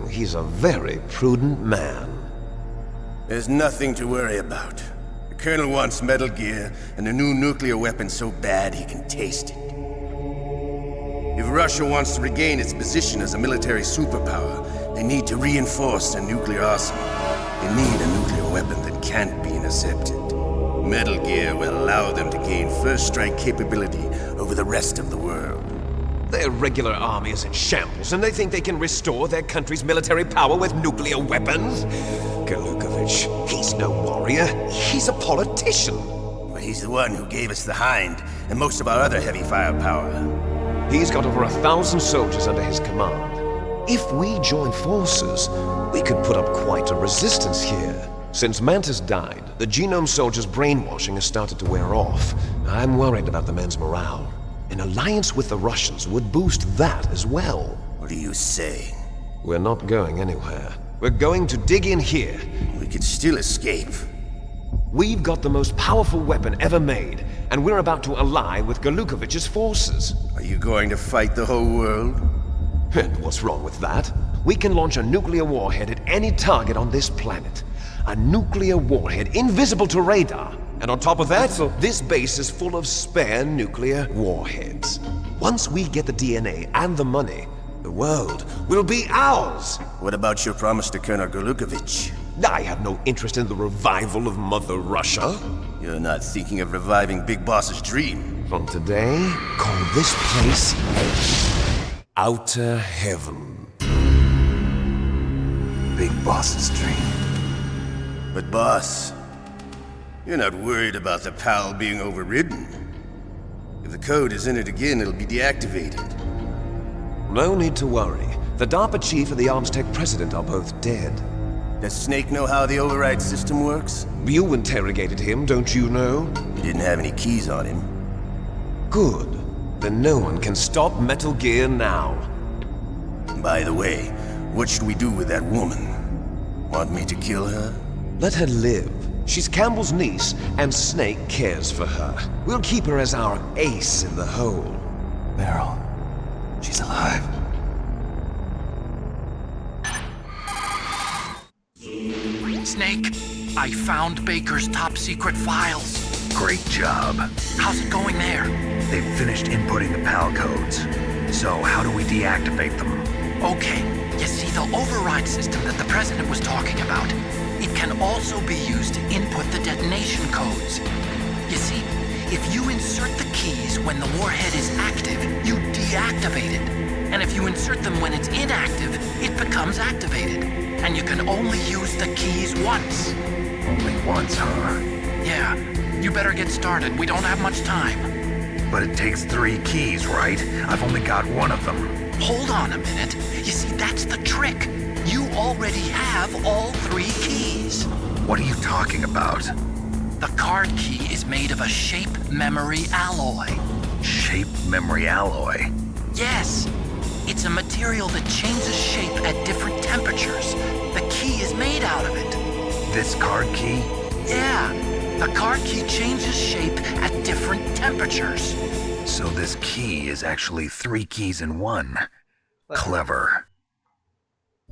He's a very prudent man. There's nothing to worry about. The Colonel wants Metal Gear and a new nuclear weapon so bad he can taste it. If Russia wants to regain its position as a military superpower, they need to reinforce their nuclear arsenal. They need a nuclear weapon that can't be intercepted. Metal Gear will allow them to gain first strike capability over the rest of the world. Their regular army is in shambles, and they think they can restore their country's military power with nuclear weapons? Galukovich, he's no warrior. He's a politician. But he's the one who gave us the Hind and most of our other heavy firepower. He's got over 1,000 soldiers under his command. If we join forces, we could put up quite a resistance here. Since Mantis died, the Genome Soldier's brainwashing has started to wear off. I'm worried about the men's morale. An alliance with the Russians would boost that as well. What are you saying? We're not going anywhere. We're going to dig in here. We could still escape. We've got the most powerful weapon ever made, and we're about to ally with Galukovich's forces. Are you going to fight the whole world? And what's wrong with that? We can launch a nuclear warhead at any target on this planet. A nuclear warhead invisible to radar. And on top of that, this base is full of spare nuclear warheads. Once we get the DNA and the money, the world will be ours. What about your promise to Colonel Galukovich? I have no interest in the revival of Mother Russia. You're not thinking of reviving Big Boss's dream. From today, call this place Outer Heaven. Big Boss's dream. But boss, you're not worried about the PAL being overridden. If the code is in it again, it'll be deactivated. No need to worry. The DARPA chief and the Arms Tech president are both dead. Does Snake know how the override system works? You interrogated him, don't you know? He didn't have any keys on him. Good. Then no one can stop Metal Gear now. By the way, what should we do with that woman? Want me to kill her? Let her live. She's Campbell's niece, and Snake cares for her. We'll keep her as our ace in the hole. Meryl, she's alive. Snake, I found Baker's top secret files. Great job. How's it going there? They've finished inputting the PAL codes. So how do we deactivate them? Okay, you see the override system that the president was talking about? It can also be used to input the detonation codes. You see, if you insert the keys when the warhead is active, you deactivate it. And if you insert them when it's inactive, it becomes activated. And you can only use the keys once. Only once, huh? Yeah, you better get started. We don't have much time. But it takes 3 keys, right? I've only got 1 of them. Hold on a minute. You see, that's the trick. You already have all 3 keys. What are you talking about? The card key is made of a shape memory alloy. Shape memory alloy? Yes. It's a material that changes shape at different temperatures. The key is made out of it. This card key? Yeah. The card key changes shape at different temperatures. So this key is actually 3 keys in 1. Clever.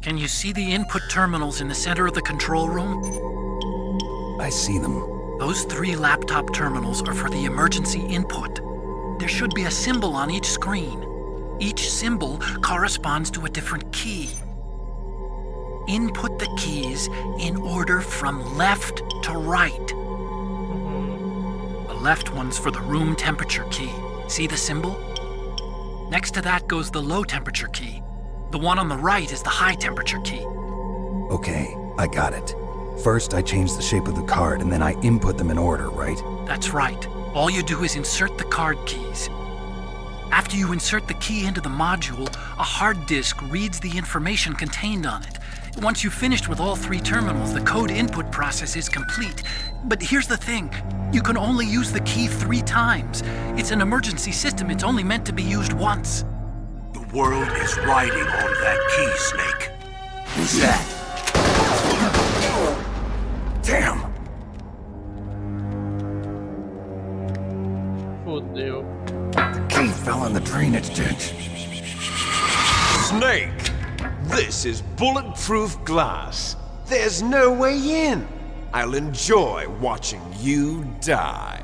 Can you see the input terminals in the center of the control room? I see them. Those 3 laptop terminals are for the emergency input. There should be a symbol on each screen. Each symbol corresponds to a different key. Input the keys in order from left to right. The left one's for the room temperature key. See the symbol? Next to that goes the low temperature key. The one on the right is the high temperature key. Okay, I got it. First, I change the shape of the card, and then I input them in order, right? That's right. All you do is insert the card keys. After you insert the key into the module, a hard disk reads the information contained on it. Once you've finished with all 3 terminals, the code input process is complete. But here's the thing. You can only use the key 3 times. It's an emergency system. It's only meant to be used once. The world is riding on that key, Snake. Who's that? Damn! Fodeu. The key fell in the drainage ditch. Snake! This is bulletproof glass. There's no way in. I'll enjoy watching you die.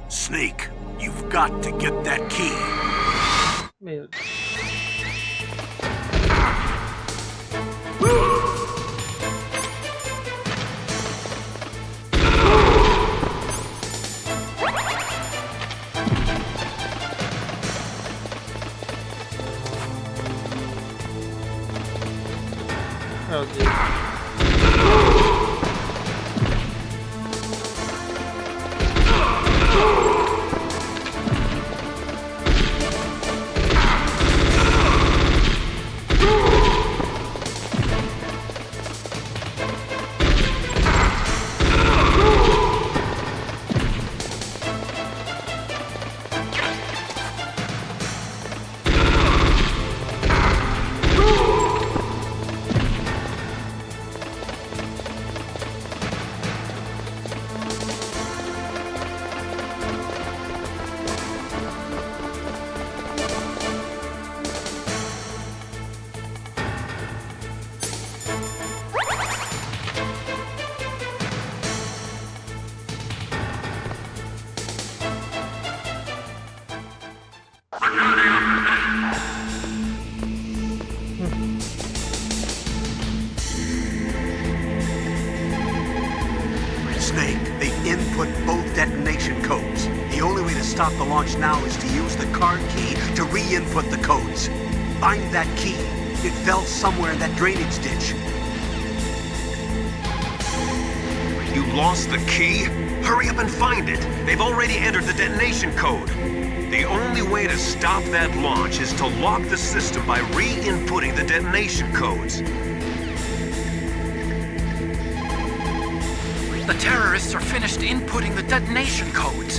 Snake, you've got to get that key. Meu Deus. Meu Deus. Snake, they've input both detonation codes. The only way to stop the launch now is to use the card key to re-input the codes. Find that key. It fell somewhere in that drainage ditch. You lost the key? Hurry up and find it. They've already entered the detonation code. The only way to stop that launch is to lock the system by re-inputting the detonation codes. The terrorists are finished inputting the detonation codes.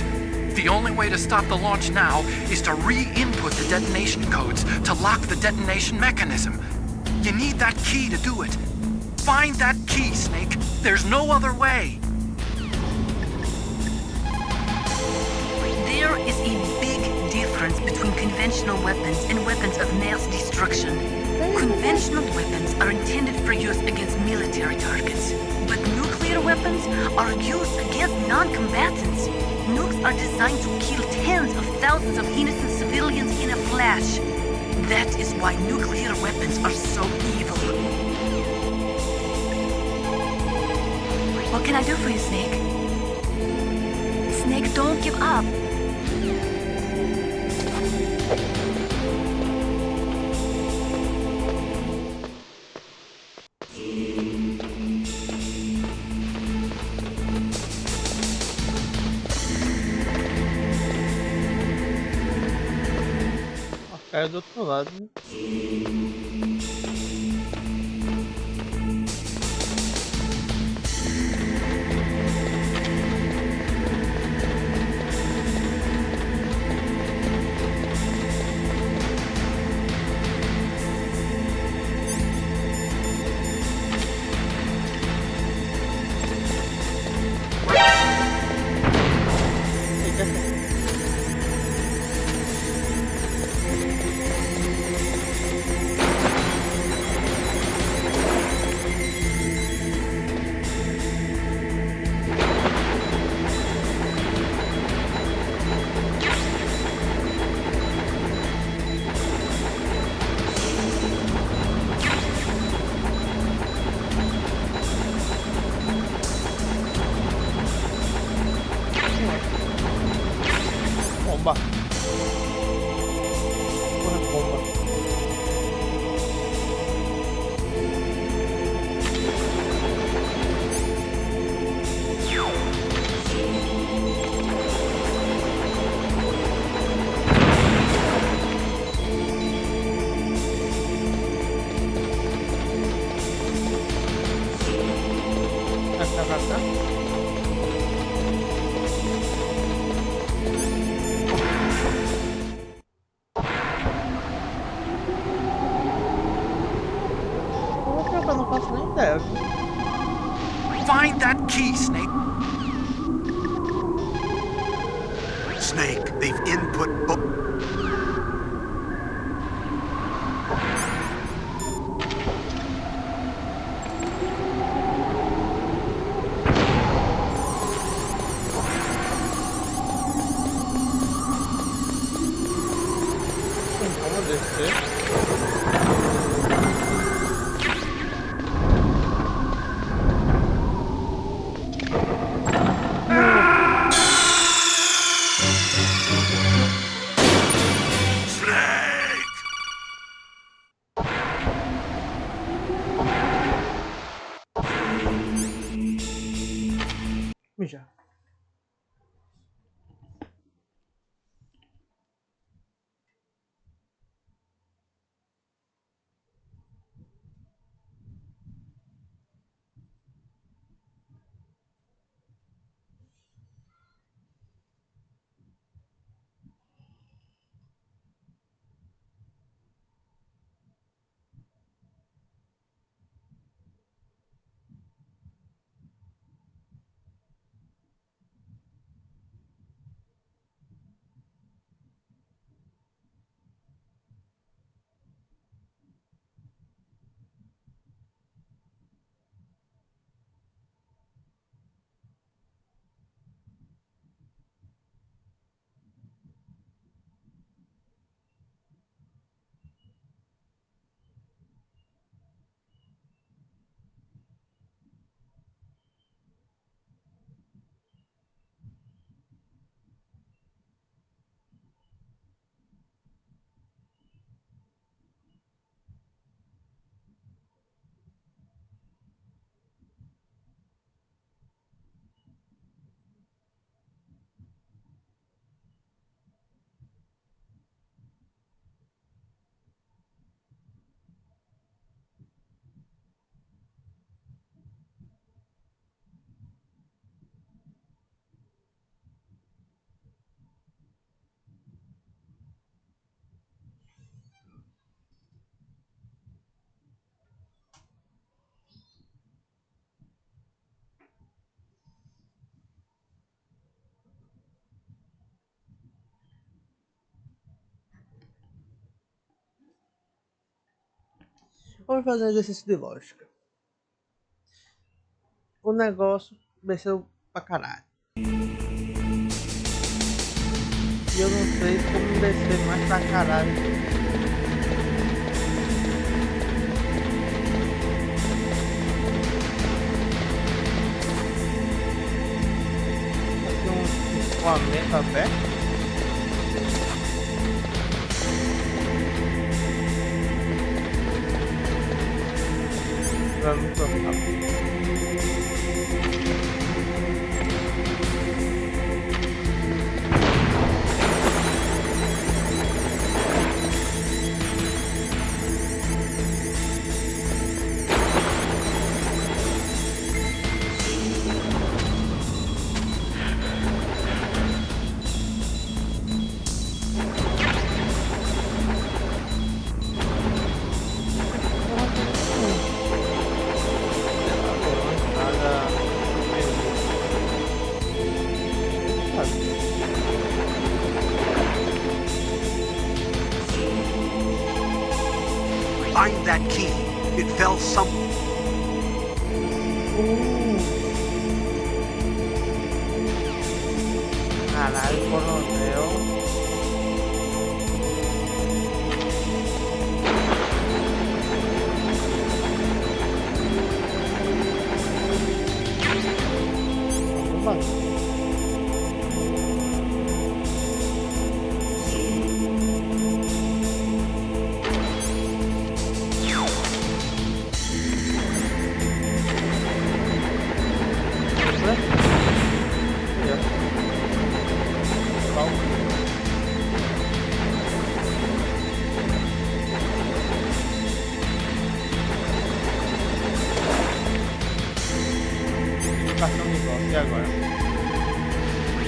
The only way to stop the launch now is to re-input the detonation codes to lock the detonation mechanism. You need that key to do it. Find that key, Snake. There's no other way. There is a big difference between conventional weapons and weapons of mass destruction. Conventional weapons are intended for use against military targets, but nuclear weapons are used against non-combatants. Nukes are designed to kill tens of thousands of innocent civilians in a flash. That is why nuclear weapons are so evil. What can I do for you, Snake? Snake, don't give up. Caiu do outro lado, né? Bomba. Porra, bomba. Eu não faço nem ideia. Find that key, Snake. Snake, they've input both. você. Já. Vamos fazer um exercício de lógica. O negócio desceu pra caralho. E eu não sei como descer mais pra caralho. Aqui um escoamento aberto. Vamos trocar. Find that key. It fell some. Caralho, coronel.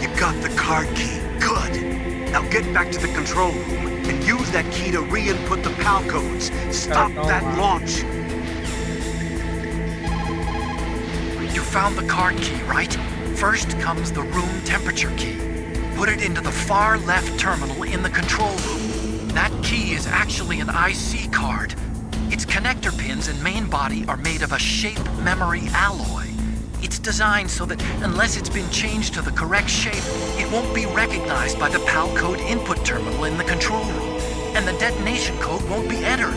You got the card key. Good. Now get back to the control room and use that key to re-input the PAL codes. Stop that launch. You found the card key, right? First comes the room temperature key. Put it into the far left terminal in the control room. That key is actually an IC card. Its connector pins and main body are made of a shape memory alloy. It's designed so that unless it's been changed to the correct shape, it won't be recognized by the PAL code input terminal in the control room. and the detonation code won't be entered.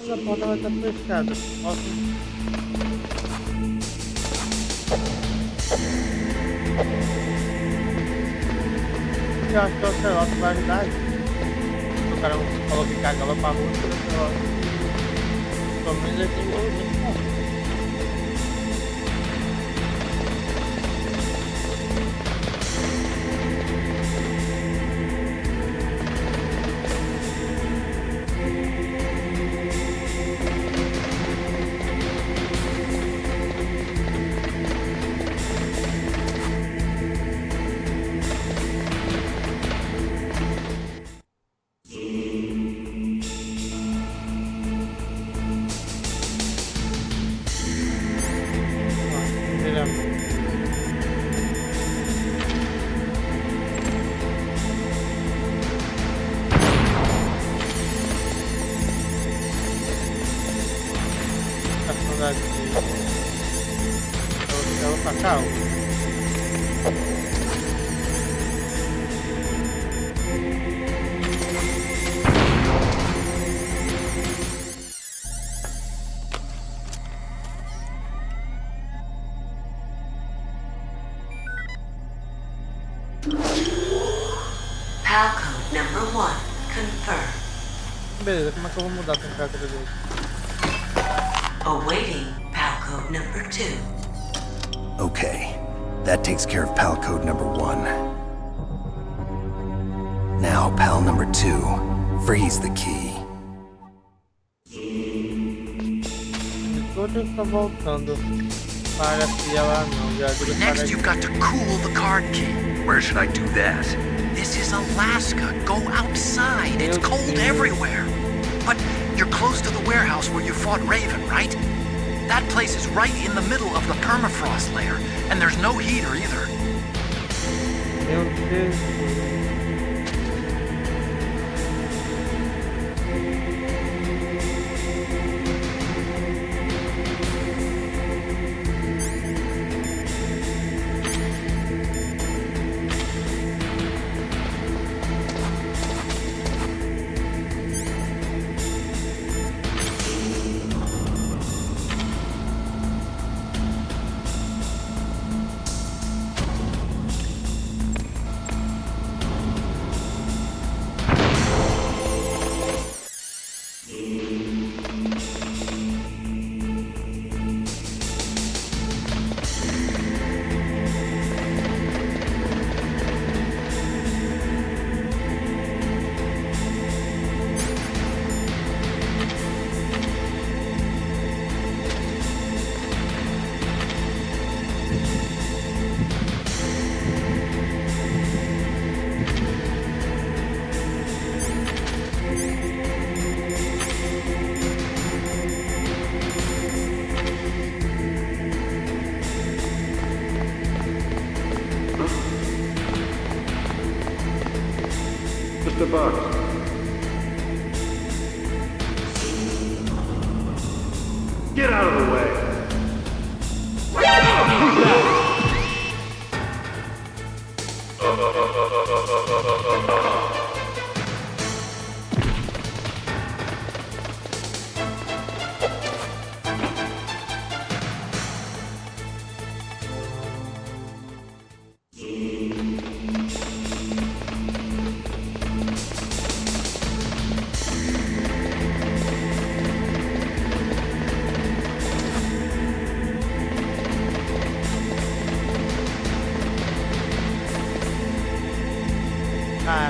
A porta vai estar fechada. Eu acho que o Ocelote vai ajudar. O cara falou que cagava pra rua, o Ocelote. Pelo menos ele tem muito bom. Eu vou passar o PAL code number 1 confirmed. Beleza, como é que eu vou mudar a temperatura dele? Awaiting PAL code number 2. Okay, that takes care of PAL code number 1. Now, PAL number 2, freeze the key. Tudo está voltando para se ela não já deu para. Next, you've got to cool the card key. Where should I do that? This is Alaska. Go outside. It's cold everywhere. But you're close to the warehouse where you fought Raven, right? That place is right in the middle of the permafrost layer, and there's no heater either. Meu Deus. Mr. Bugs. Get out of the way.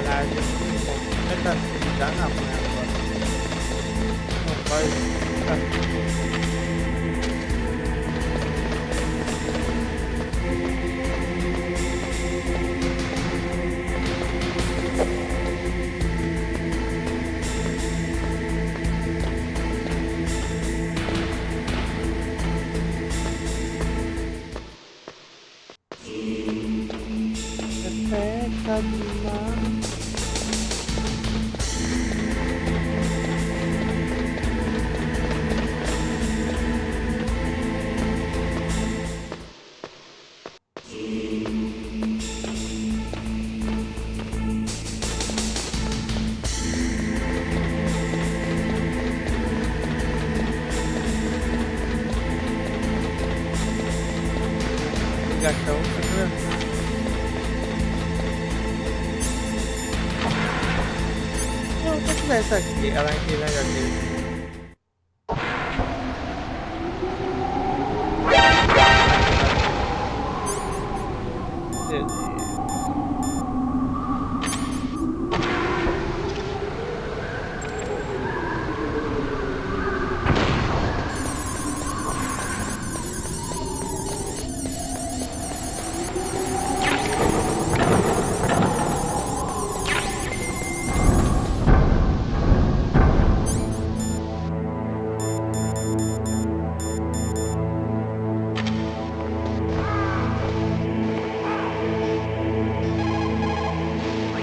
engrenagem vai estar se ligar na mão agora. Não vai. Peca demais. Gatão, não, se eu tivesse aqui, ela aqui na HD.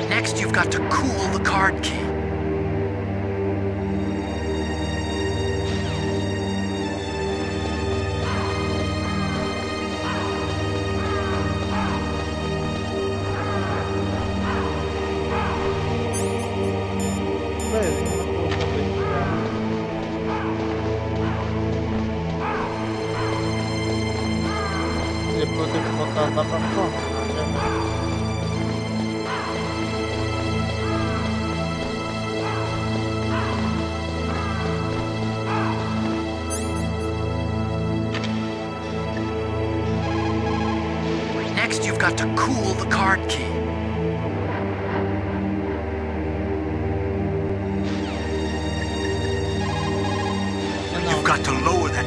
Next, you've got to cool the card key. Depois tem que botar lá pra fora. Next, you've got to cool the card key. You've got to lower that.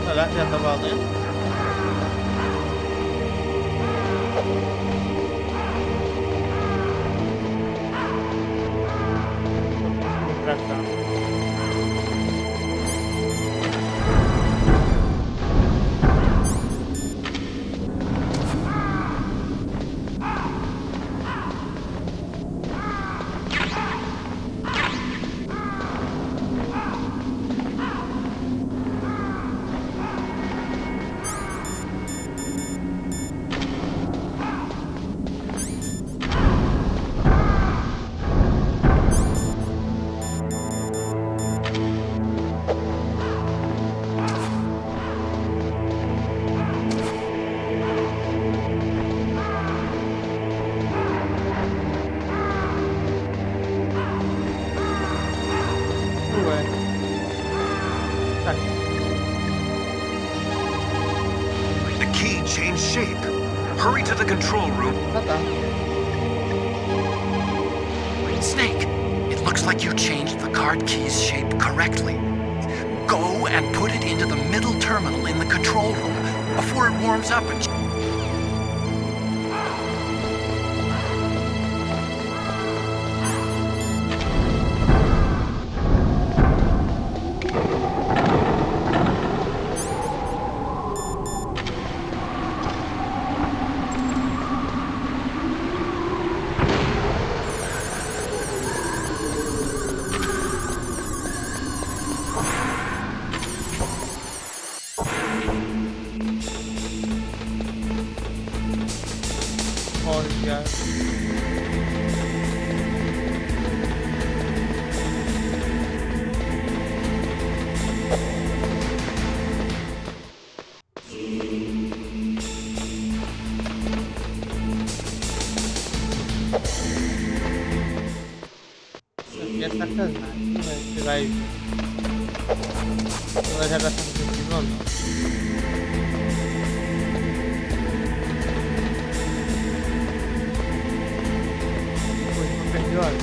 Será que já tá valendo? Pra cá. The key changed shape. Hurry to the control room. Snake, it looks like you changed the card key's shape correctly. Go and put it into the middle terminal in the control room before it warms up and... Isso aqui é sacanagem, né? Você vai ver. Ela já tá sendo sentido ou não. Depois não perdi hora.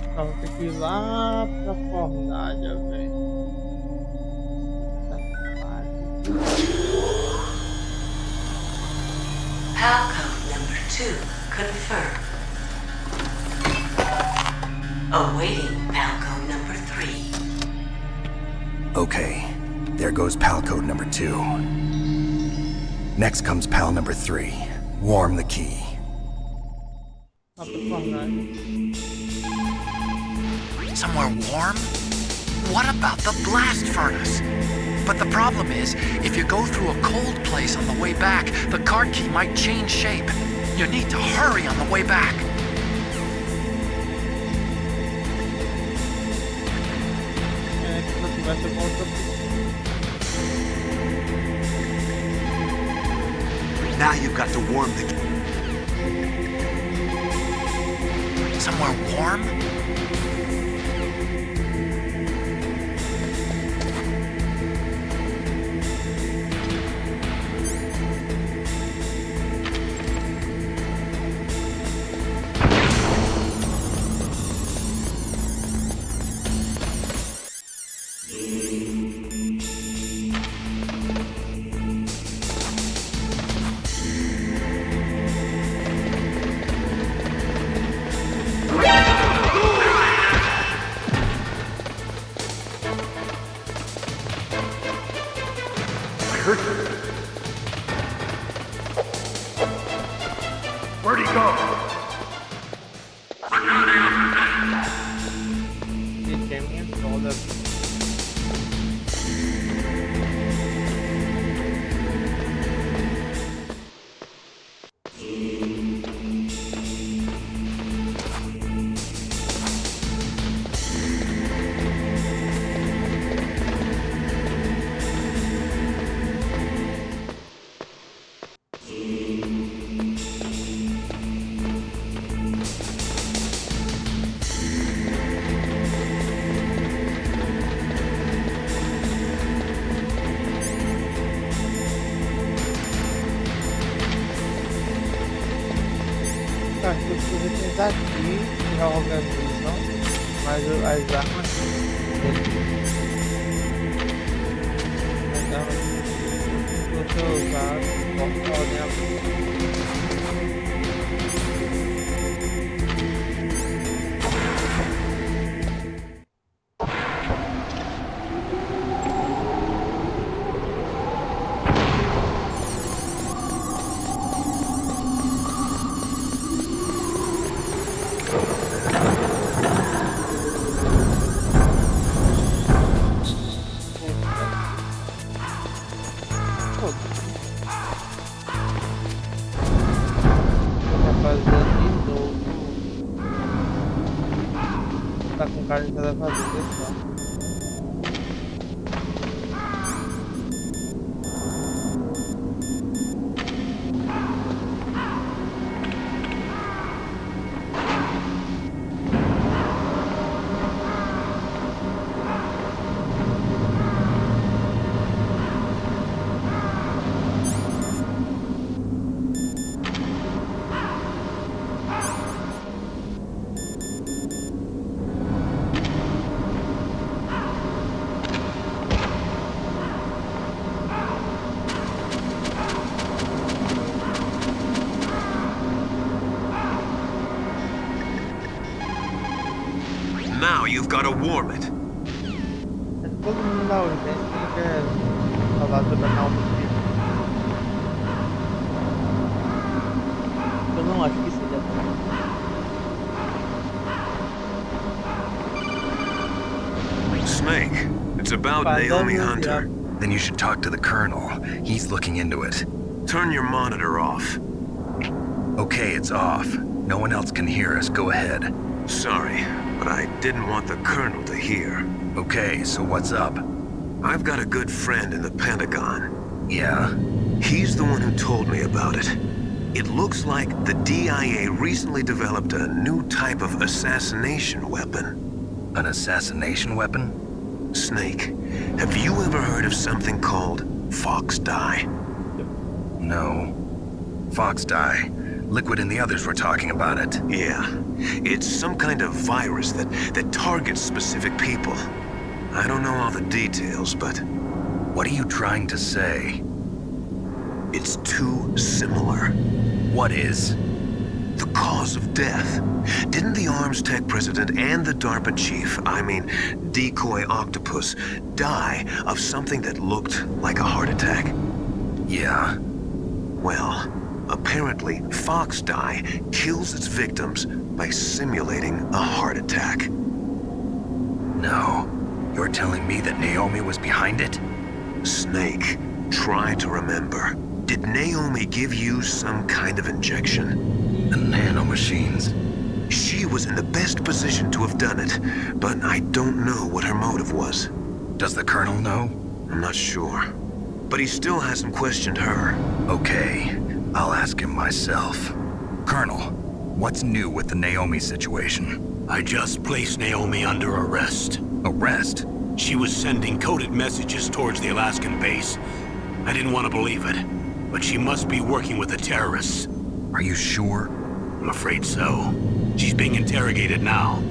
Então vou ter que ir lá pra fornalha, velho. Palcode number 2 confirmed. Awaiting palcode number 3. Okay, there goes pal code number 2. Next comes pal number 3. Warm the key. Lá pra fornalha. Somewhere warm? What about the blast furnace? But the problem is, if you go through a cold place on the way back, the card key might change shape. You need to hurry on the way back. É, se não tivesse volta. Now you've got to warm the... Somewhere warm? Where'd he go? Esse é minha solda. Tá, que eu preciso tentar aqui já organizam, mas as armas vou ter usado, podem tá com cara de cada fazenda só. Now you've got to warm it. É todo mundo da urgência que quer falar sobre a Naomi. Eu não acho que seja Snake, it's about Father Naomi Lucia. Hunter. Then you should talk to the Colonel. He's looking into it. Turn your monitor off. Okay, it's off. No one else can hear us. Go ahead. Sorry, but I didn't want the Colonel to hear. Okay, so what's up? I've got a good friend in the Pentagon. Yeah? He's the one who told me about it. It looks like the DIA recently developed a new type of assassination weapon. An assassination weapon? Snake, have you ever heard of something called Fox Dye? No. Fox dye. Liquid and the others were talking about it. Yeah. It's some kind of virus that targets specific people. I don't know all the details, but... What are you trying to say? It's too similar. What is? The cause of death. Didn't the Arms Tech president and the DARPA chief, Decoy Octopus, die of something that looked like a heart attack? Yeah. Well, apparently Fox Dye kills its victims by simulating a heart attack. No. You're telling me that Naomi was behind it? Snake, try to remember. Did Naomi give you some kind of injection? The nanomachines. She was in the best position to have done it, but I don't know what her motive was. Does the Colonel know? I'm not sure. But he still hasn't questioned her. Okay, I'll ask him myself. Colonel, what's new with the Naomi situation? I just placed Naomi under arrest. Arrest? She was sending coded messages towards the Alaskan base. I didn't want to believe it, but she must be working with the terrorists. Are you sure? I'm afraid so. She's being interrogated now.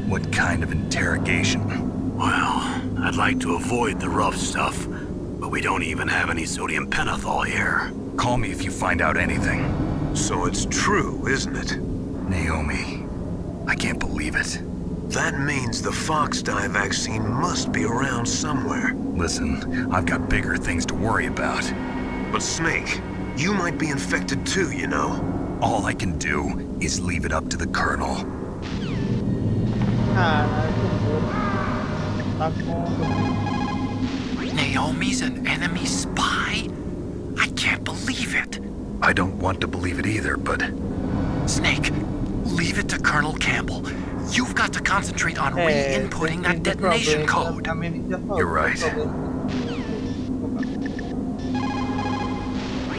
What kind of interrogation? Well, I'd like to avoid the rough stuff, but we don't even have any sodium pentothal here. Call me if you find out anything. So it's true, isn't it? Naomi, I can't believe it. That means the Fox Dye vaccine must be around somewhere. Listen, I've got bigger things to worry about. But Snake, you might be infected too, you know. All I can do is leave it up to the Colonel. Naomi's an enemy spy? I can't believe it. I don't want to believe it either, but... Snake, leave it to Colonel Campbell. You've got to concentrate on re-inputting that detonation code. You're right.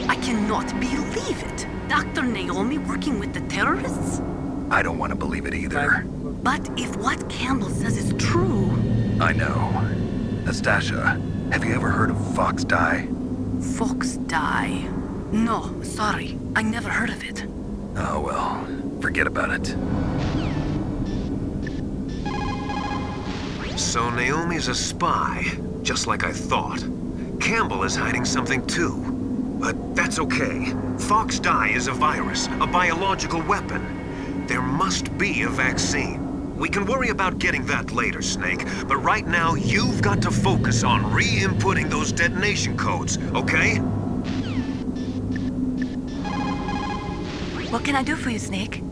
I cannot believe it. Dr. Naomi working with the terrorists? I don't want to believe it either. But if what Campbell says is true... I know. Nastasha, have you ever heard of Fox Dye? Fox Dye? No, sorry. I never heard of it. Oh well, forget about it. So Naomi's a spy, just like I thought. Campbell is hiding something too. But that's okay. Fox Dye is a virus, a biological weapon. There must be a vaccine. We can worry about getting that later, Snake, but right now you've got to focus on re-inputting those detonation codes, okay? What can I do for you, Snake?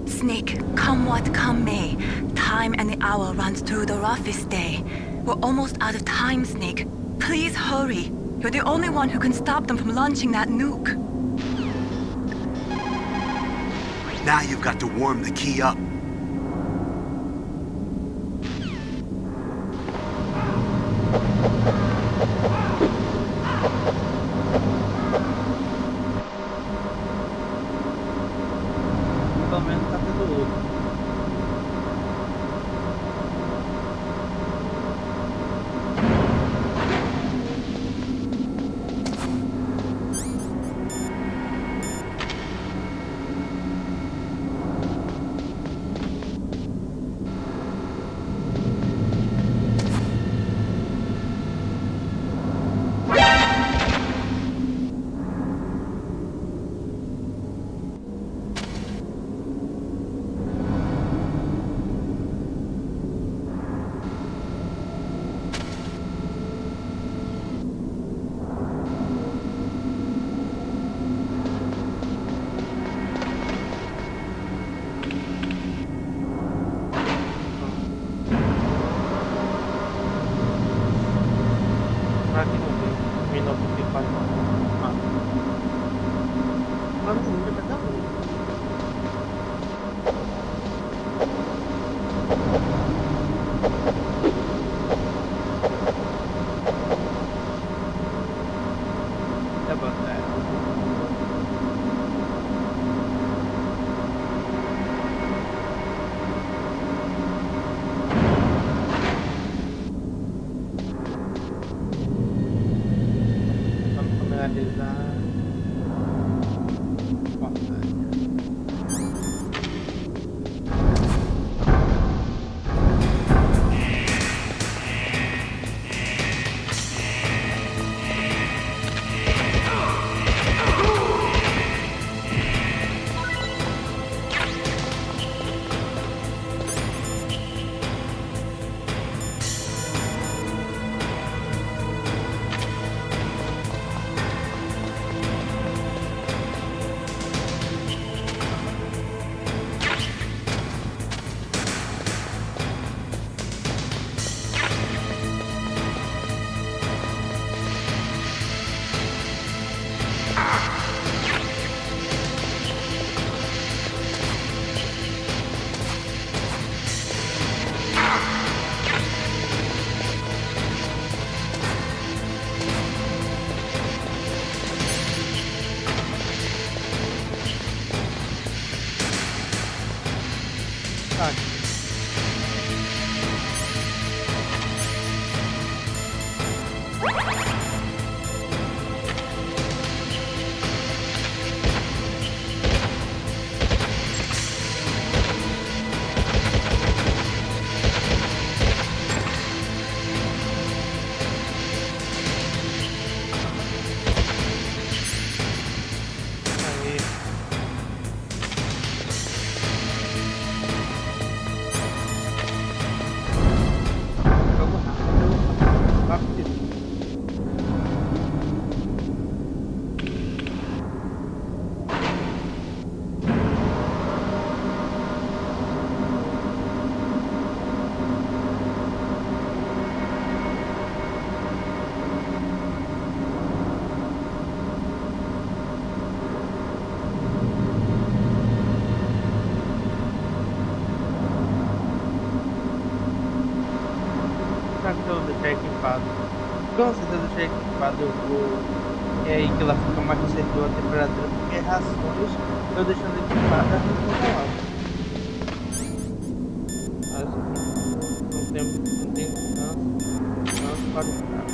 Snake, come what come may, time and the hour runs through the roughest day. We're almost out of time, Snake. Please hurry. You're the only one who can stop them from launching that nuke. Now you've got to warm the key up. Pelo menos tá tendo outro. Parte. Será que eu deixar equipado? Com certeza eu deixar equipado, eu vou. É aí que ela fica mais sensível à temperatura, porque rações eu deixando equipada fica lá. Não tem tanto para o carro.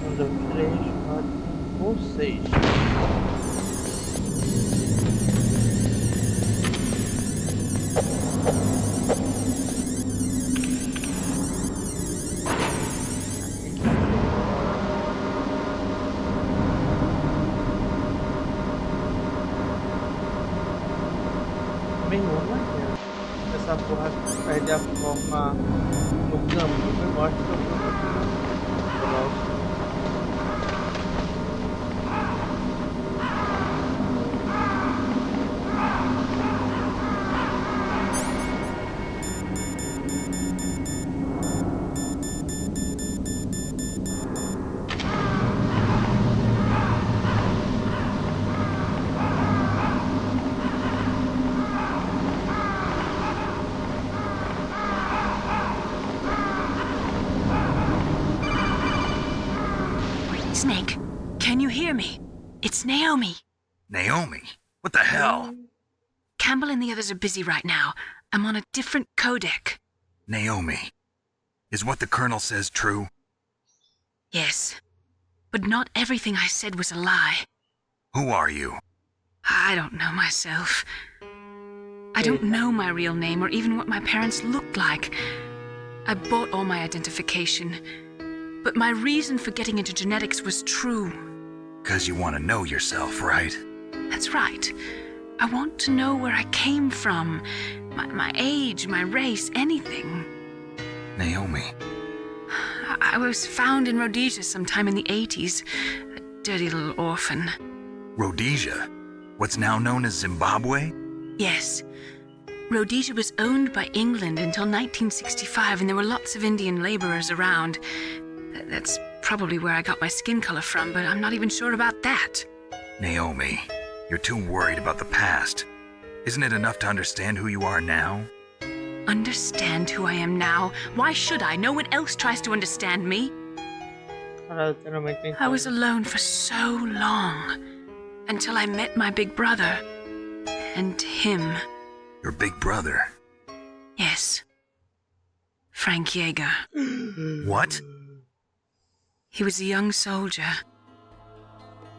1, 2, 3, 4, 5, 6. Essa porra perde a forma no caminho, mostra o Snake, can you hear me? It's Naomi. Naomi? What the hell? Campbell and the others are busy right now. I'm on a different codec. Naomi, is what the Colonel says true? Yes, but not everything I said was a lie. Who are you? I don't know myself. I don't know my real name or even what my parents looked like. I bought all my identification. But my reason for getting into genetics was true. 'Cause you want to know yourself, right? That's right. I want to know where I came from. My age, my race, anything. Naomi. I was found in Rhodesia sometime in the 80s. A dirty little orphan. Rhodesia? What's now known as Zimbabwe? Yes. Rhodesia was owned by England until 1965, and there were lots of Indian laborers around. That's probably where I got my skin color from, but I'm not even sure about that. Naomi, you're too worried about the past. Isn't it enough to understand who you are now? Understand who I am now? Why should I? No one else tries to understand me. I was alone for so long, until I met my big brother. And him. Your big brother? Yes. Frank Yeager. What? He was a young soldier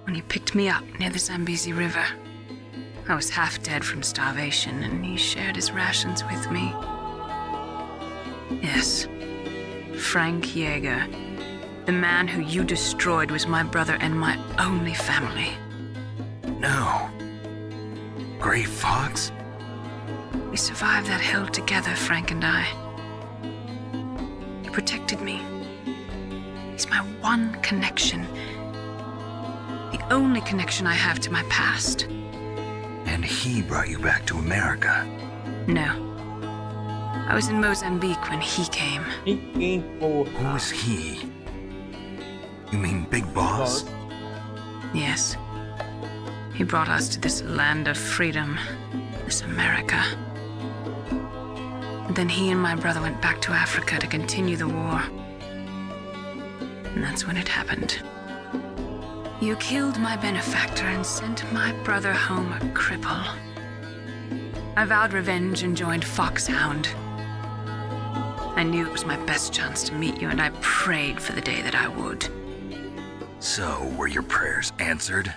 when he picked me up near the Zambezi River. I was half dead from starvation, and he shared his rations with me. Yes, Frank Yeager. The man who you destroyed was my brother and my only family. No. Gray Fox? We survived that hell together, Frank and I. He protected me. He's my one connection. The only connection I have to my past. And he brought you back to America? No. I was in Mozambique when he came. Who was he? You mean Big Boss? Yes. He brought us to this land of freedom, this America. And then he and my brother went back to Africa to continue the war. And that's when it happened. You killed my benefactor and sent my brother home a cripple. I vowed revenge and joined Foxhound. I knew it was my best chance to meet you, and I prayed for the day that I would. So, were your prayers answered?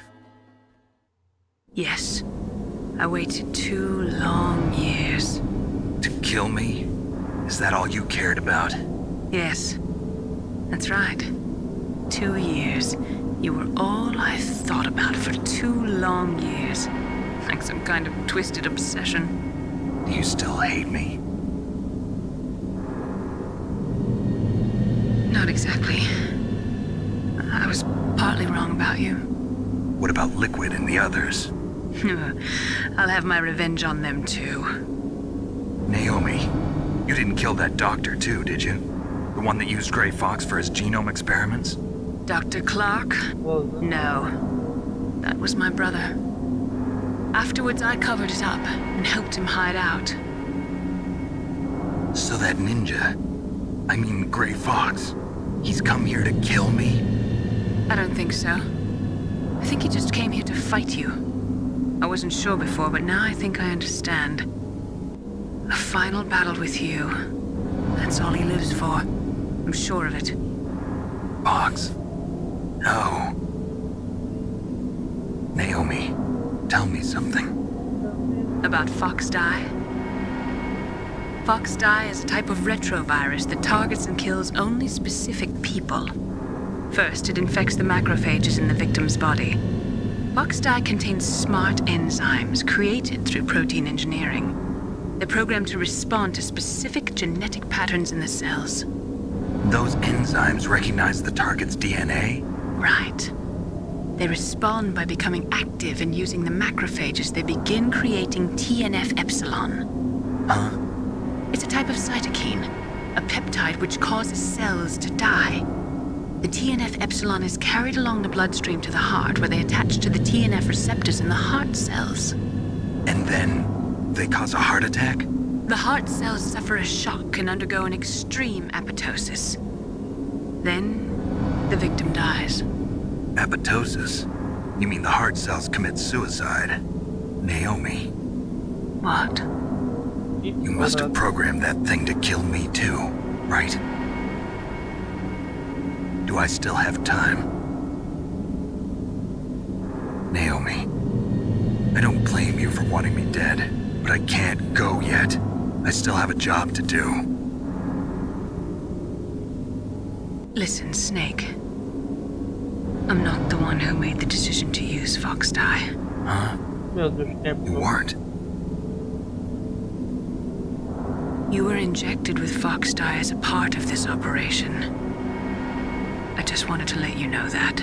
Yes. I waited 2 long years. To kill me? Is that all you cared about? Yes. That's right. 2 years. You were all I thought about for 2 long years. Like some kind of twisted obsession. Do you still hate me? Not exactly. I was partly wrong about you. What about Liquid and the others? I'll have my revenge on them too. Naomi, you didn't kill that doctor too, did you? The one that used Grey Fox for his genome experiments? Dr. Clark? No. That was my brother. Afterwards, I covered it up and helped him hide out. So that ninja, I mean Grey Fox, he's come here to kill me? I don't think so. I think he just came here to fight you. I wasn't sure before, but now I think I understand. A final battle with you. That's all he lives for. I'm sure of it. Fox? No. Naomi, tell me something. About Fox Die? Fox Die is a type of retrovirus that targets and kills only specific people. First, it infects the macrophages in the victim's body. Fox Die contains smart enzymes created through protein engineering. They're programmed to respond to specific genetic patterns in the cells. Those enzymes recognize the target's DNA? Right. They respond by becoming active and using the macrophages. They begin creating TNF-epsilon. Huh? It's a type of cytokine, a peptide which causes cells to die. The TNF-epsilon is carried along the bloodstream to the heart, where they attach to the TNF receptors in the heart cells. And then they cause a heart attack? The heart cells suffer a shock and undergo an extreme apoptosis. Then, the victim dies. Apoptosis? You mean the heart cells commit suicide? Naomi. What? You must have programmed that thing to kill me too, right? Do I still have time? Naomi, I don't blame you for wanting me dead, but I can't go yet. I still have a job to do. Listen, Snake. I'm not the one who made the decision to use Fox Die. Huh? You weren't. You were injected with Fox Die as a part of this operation. I just wanted to let you know that.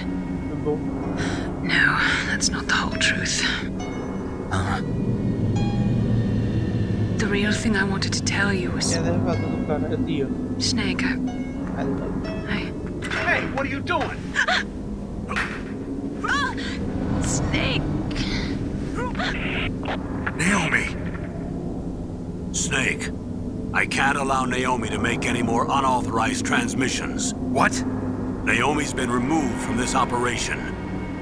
No, that's not the whole truth. Huh? The real thing I wanted to tell you was... Snake, Hey, what are you doing? Snake! Naomi! Snake, I can't allow Naomi to make any more unauthorized transmissions. What? Naomi's been removed from this operation.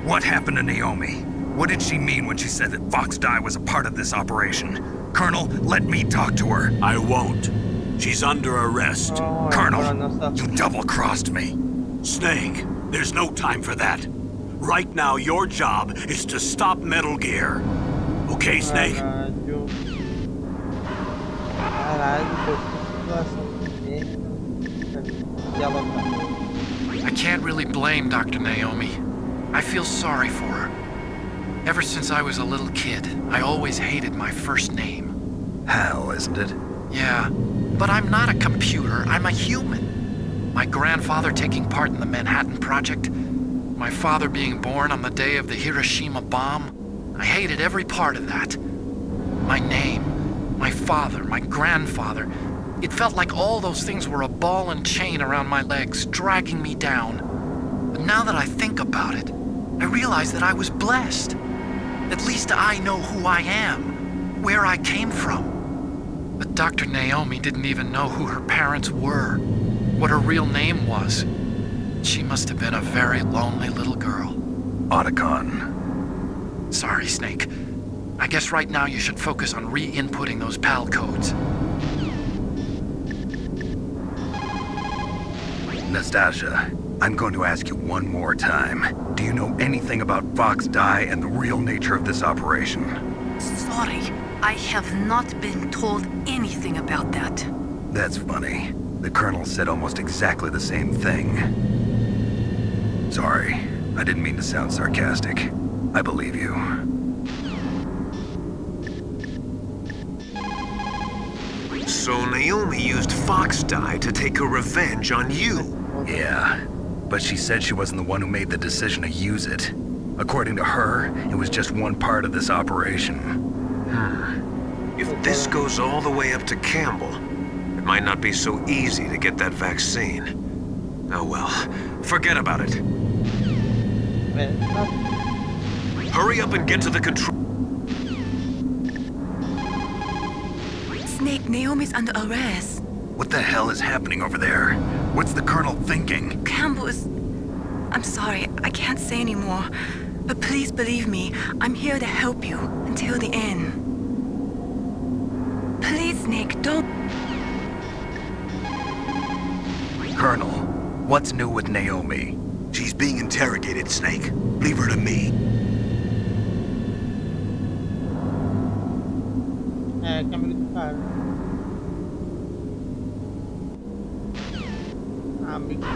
What happened to Naomi? What did she mean when she said that Fox Die was a part of this operation? Colonel, let me talk to her. I won't. She's under arrest. Colonel, you double-crossed me. Snake, there's no time for that. Right now, your job is to stop Metal Gear. Okay, Snake? I can't really blame Dr. Naomi. I feel sorry for her. Ever since I was a little kid, I always hated my first name. Hal, isn't it? Yeah, but I'm not a computer, I'm a human. My grandfather taking part in the Manhattan Project, my father being born on the day of the Hiroshima bomb. I hated every part of that. My name, my father, my grandfather. It felt like all those things were a ball and chain around my legs, dragging me down. But now that I think about it, I realize that I was blessed. At least I know who I am, where I came from. But Dr. Naomi didn't even know who her parents were, what her real name was. She must have been a very lonely little girl. Otacon. Sorry, Snake. I guess right now you should focus on re-inputting those PAL codes. Nastasia, I'm going to ask you one more time. Do you know anything about Fox Die and the real nature of this operation? Sorry, I have not been told anything about that. That's funny. The Colonel said almost exactly the same thing. Sorry, I didn't mean to sound sarcastic. I believe you. So Naomi used Fox Die to take her revenge on you. Yeah, but she said she wasn't the one who made the decision to use it. According to her, it was just one part of this operation. If this goes all the way up to Campbell, it might not be so easy to get that vaccine. Oh well, forget about it. Hurry up and get to the control. Snake, Naomi's under arrest. What the hell is happening over there? What's the Colonel thinking? Campbell is... I'm sorry, I can't say anymore. But please believe me, I'm here to help you until the end. Please, Snake, don't... Colonel, what's new with Naomi? She's being interrogated, Snake. Leave her to me. Cambio de cara. Amigo.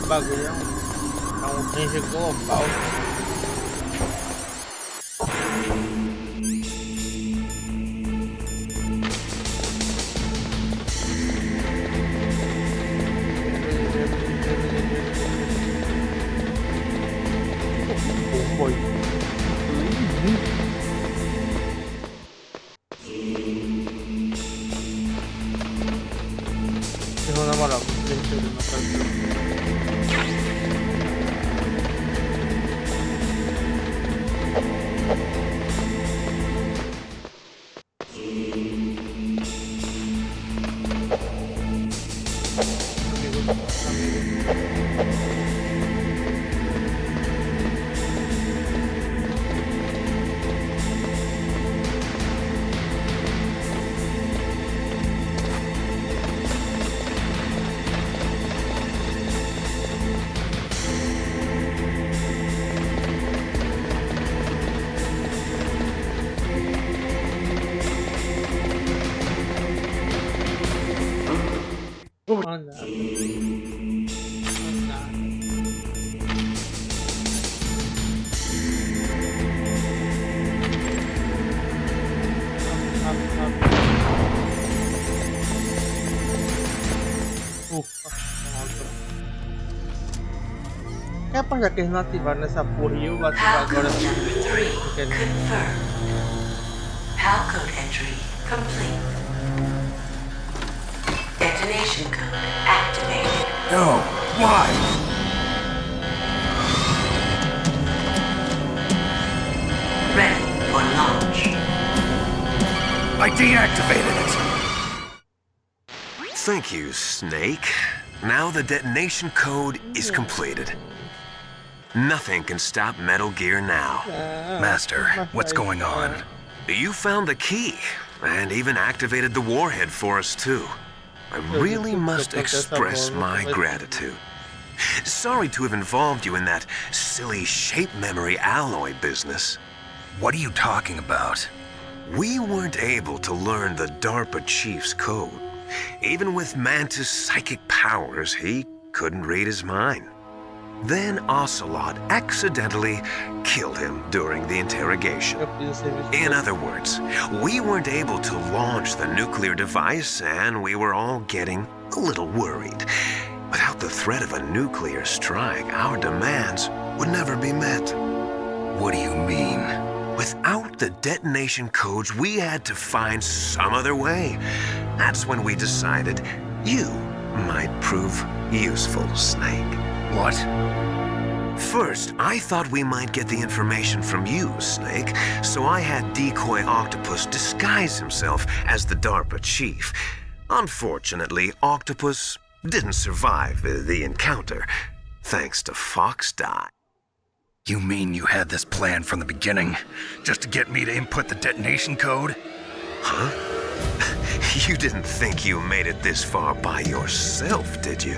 Bagulho é um range global. Namoral, é pra já que eles não ativaram nessa porra e eu vou ativar agora. PAL code entry complete. Detonation code activated. No, why? Ready for launch. I deactivated it. Thank you, Snake. Now the detonation code is completed. Nothing can stop Metal Gear now. Master, what's going on? You found the key, and even activated the warhead for us too. I really must express my gratitude. Sorry to have involved you in that silly shape memory alloy business. What are you talking about? We weren't able to learn the DARPA chief's code. Even with Mantis' psychic powers, he couldn't read his mind. Then Ocelot accidentally killed him during the interrogation. In other words, we weren't able to launch the nuclear device, and we were all getting a little worried. Without the threat of a nuclear strike, our demands would never be met. What do you mean? Without the detonation codes, we had to find some other way. That's when we decided you might prove useful, Snake. What? First, I thought we might get the information from you, Snake, so I had Decoy Octopus disguise himself as the DARPA chief. Unfortunately, Octopus didn't survive the encounter, thanks to Fox Die. You mean you had this plan from the beginning, just to get me to input the detonation code? Huh? You didn't think you made it this far by yourself, did you?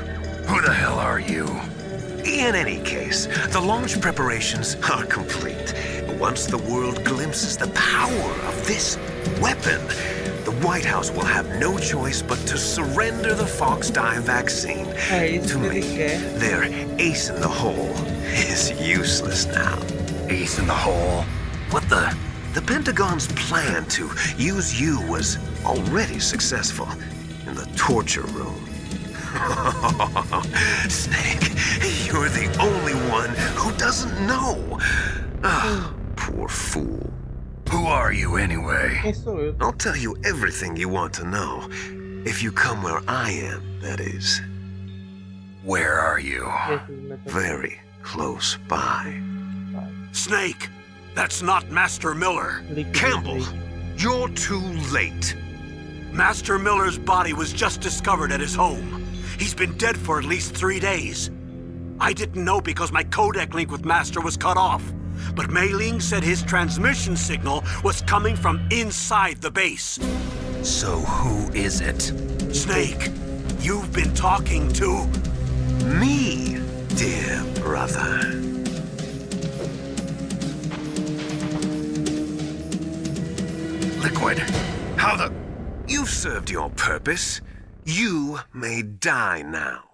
Who the hell are you? In any case, the launch preparations are complete. Once the world glimpses the power of this weapon, the White House will have no choice but to surrender the Fox Die vaccine to me. Their ace in the hole is useless now. Ace in the hole? What the? The Pentagon's plan to use you was already successful in the torture room. Snake, you're the only one who doesn't know. Poor fool. Who are you anyway? I'll tell you everything you want to know. If you come where I am, that is. Where are you? Very close by. Snake, that's not Master Miller. Campbell, you're too late. Master Miller's body was just discovered at his home. He's been dead for at least 3 days. I didn't know because my codec link with Master was cut off. But Mei Ling said his transmission signal was coming from inside the base. So who is it? Snake, you've been talking to... me, dear brother. Liquid, how the... You've served your purpose. You may die now.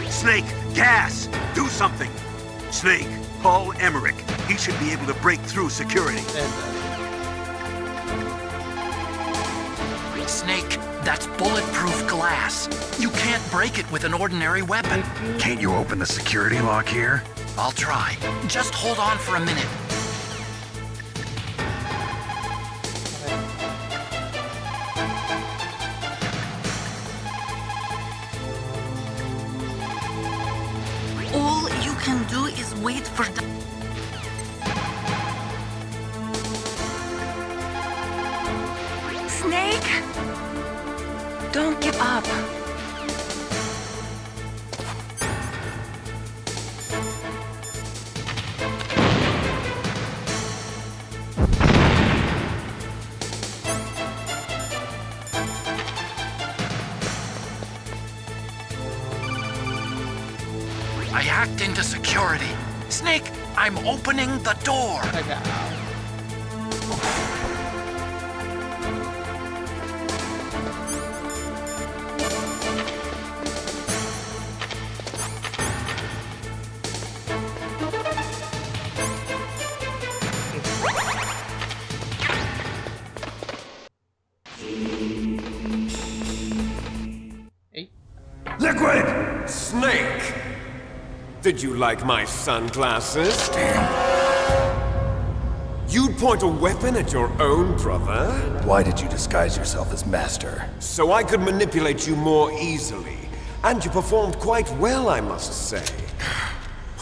Snake, gas! Do something! Snake, call Emmerich. He should be able to break through security. Snake, that's bulletproof glass. You can't break it with an ordinary weapon. Can't you open the security lock here? I'll try. Just hold on for a minute. All you can do is wait for the... Snake! Don't give up. I hacked into security. Snake, I'm opening the door. Liquid! Snake! Did you like my sunglasses? Damn. You'd point a weapon at your own brother? Why did you disguise yourself as Master? So I could manipulate you more easily. And you performed quite well, I must say.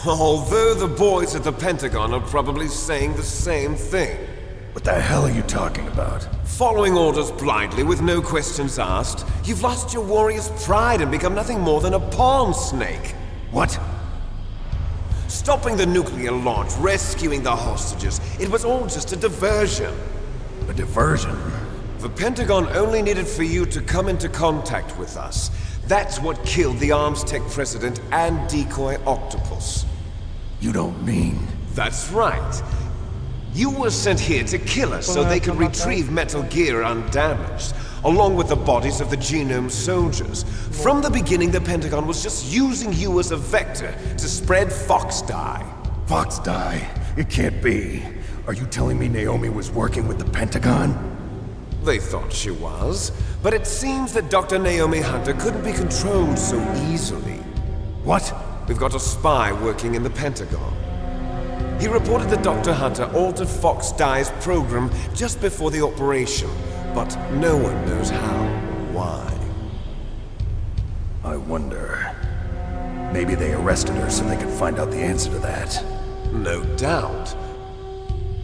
Although the boys at the Pentagon are probably saying the same thing. What the hell are you talking about? Following orders blindly with no questions asked, you've lost your warrior's pride and become nothing more than a pawn, Snake. What? Stopping the nuclear launch, rescuing the hostages, it was all just a diversion. A diversion? The Pentagon only needed for you to come into contact with us. That's what killed the Arms Tech president and decoy Octopus. You don't mean... That's right. You were sent here to kill us so they could retrieve Metal Gear undamaged, along with the bodies of the Genome soldiers. From the beginning, the Pentagon was just using you as a vector to spread Fox Die. Fox Die? It can't be. Are you telling me Naomi was working with the Pentagon? They thought she was, but it seems that Dr. Naomi Hunter couldn't be controlled so easily. What? We've got a spy working in the Pentagon. He reported that Dr. Hunter altered Fox Dye's program just before the operation, but no one knows how or why. I wonder... maybe they arrested her so they could find out the answer to that. No doubt.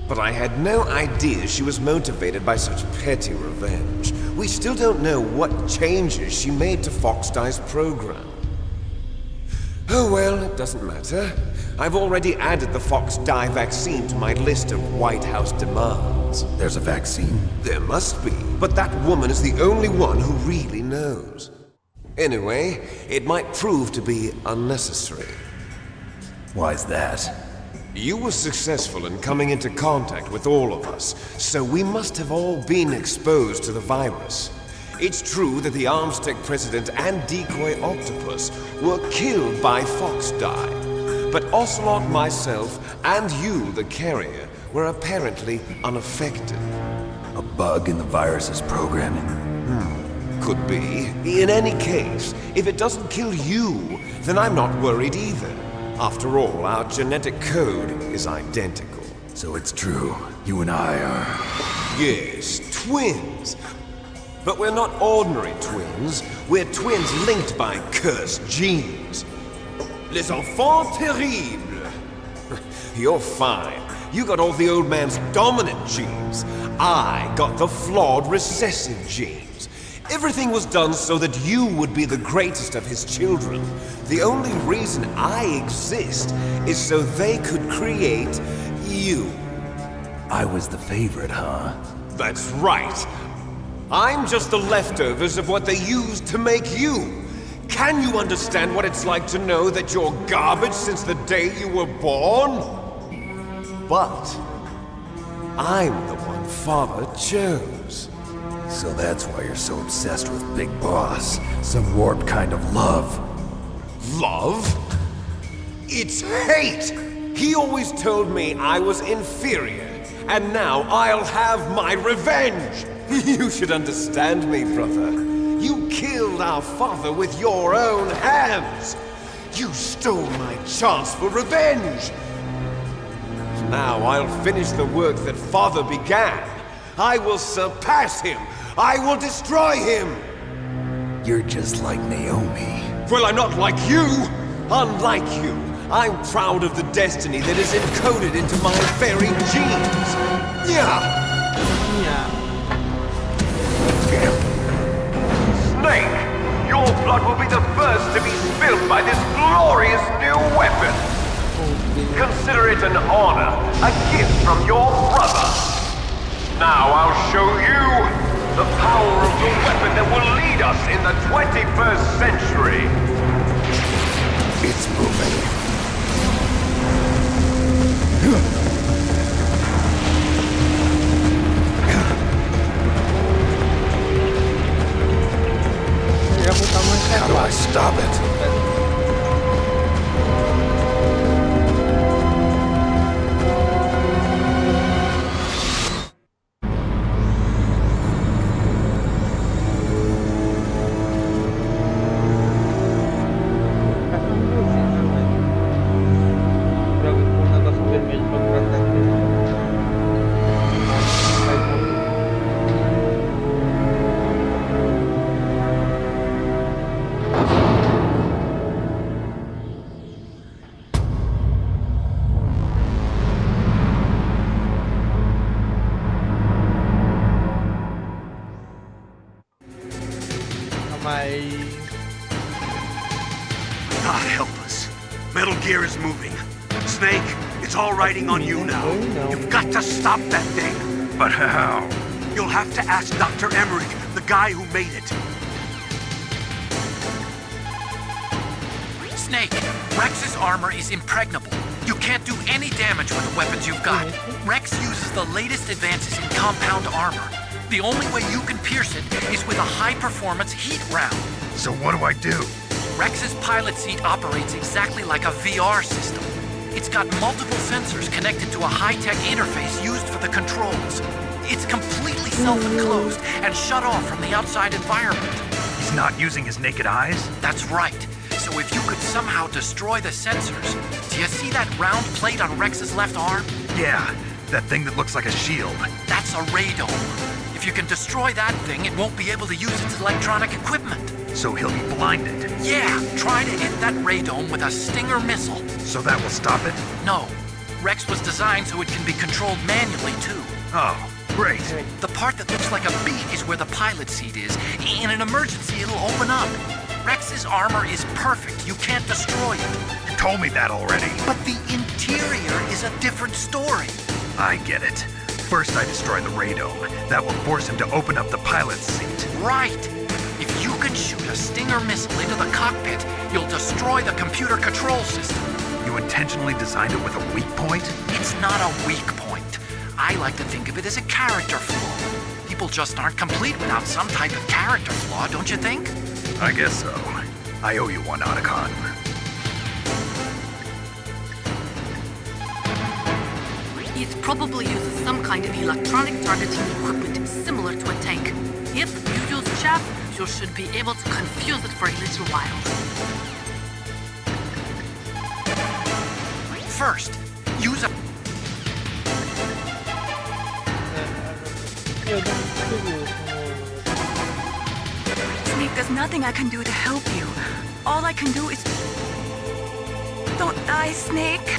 But I had no idea she was motivated by such petty revenge. We still don't know what changes she made to Fox Dye's program. Oh well, it doesn't matter. I've already added the Fox Dye vaccine to my list of White House demands. There's a vaccine? There must be, but that woman is the only one who really knows. Anyway, it might prove to be unnecessary. Why's that? You were successful in coming into contact with all of us, so we must have all been exposed to the virus. It's true that the Armstech president and decoy octopus were killed by Fox Dye, but Ocelot, myself, and you, the carrier, were apparently unaffected. A bug in the virus's programming? Could be. In any case, if it doesn't kill you, then I'm not worried either. After all, our genetic code is identical. So it's true. You and I are... Yes, twins. But we're not ordinary twins. We're twins linked by cursed genes. Les enfants terribles. You're fine. You got all the old man's dominant genes. I got the flawed recessive genes. Everything was done so that you would be the greatest of his children. The only reason I exist is so they could create you. I was the favorite, huh? That's right. I'm just the leftovers of what they used to make you. Can you understand what it's like to know that you're garbage since the day you were born? But I'm the one Father chose. So that's why you're so obsessed with Big Boss. Some warped kind of love. Love? It's hate! He always told me I was inferior, and now I'll have my revenge! You should understand me, brother. You killed our father with your own hands! You stole my chance for revenge! Now I'll finish the work that Father began. I will surpass him! I will destroy him! You're just like Naomi. Well, I'm not like you! Unlike you, I'm proud of the destiny that is encoded into my very genes! Yeah! Snake, your blood will be the first to be spilled by this glorious new weapon! Consider it an honor, a gift from your brother! Now I'll show you the power of the weapon that will lead us in the 21st century! It's moving. How do I stop it? God help us. Metal Gear is moving. Snake, it's all riding on you now. You've got to stop that thing. But how? You'll have to ask Dr. Emmerich, the guy who made it. Snake, Rex's armor is impregnable. You can't do any damage with the weapons you've got. Rex uses the latest advances in compound armor. The only way you can pierce it is with a high-performance heat round. So what do I do? Rex's pilot seat operates exactly like a VR system. It's got multiple sensors connected to a high-tech interface used for the controls. It's completely self-enclosed and shut off from the outside environment. He's not using his naked eyes? That's right. So if you could somehow destroy the sensors. Do you see that round plate on Rex's left arm? Yeah, that thing that looks like a shield. That's a radome. If you can destroy that thing, it won't be able to use its electronic equipment. So he'll be blinded. Yeah, try to hit that radome with a Stinger missile. So that will stop it? No. Rex was designed so it can be controlled manually, too. Oh, great. The part that looks like a B is where the pilot seat is. In an emergency, it'll open up. Rex's armor is perfect. You can't destroy it. You told me that already. But the interior is a different story. I get it. First I destroy the radome. That will force him to open up the pilot's seat. Right. If you can shoot a Stinger missile into the cockpit, you'll destroy the computer control system. You intentionally designed it with a weak point? It's not a weak point. I like to think of it as a character flaw. People just aren't complete without some type of character flaw, don't you think? I guess so. I owe you one, Otacon. It probably uses some kind of electronic targeting equipment similar to a tank. If you use chaff, you should be able to confuse it for a little while. First, use a... Snake, there's nothing I can do to help you. All I can do is... Don't die, Snake.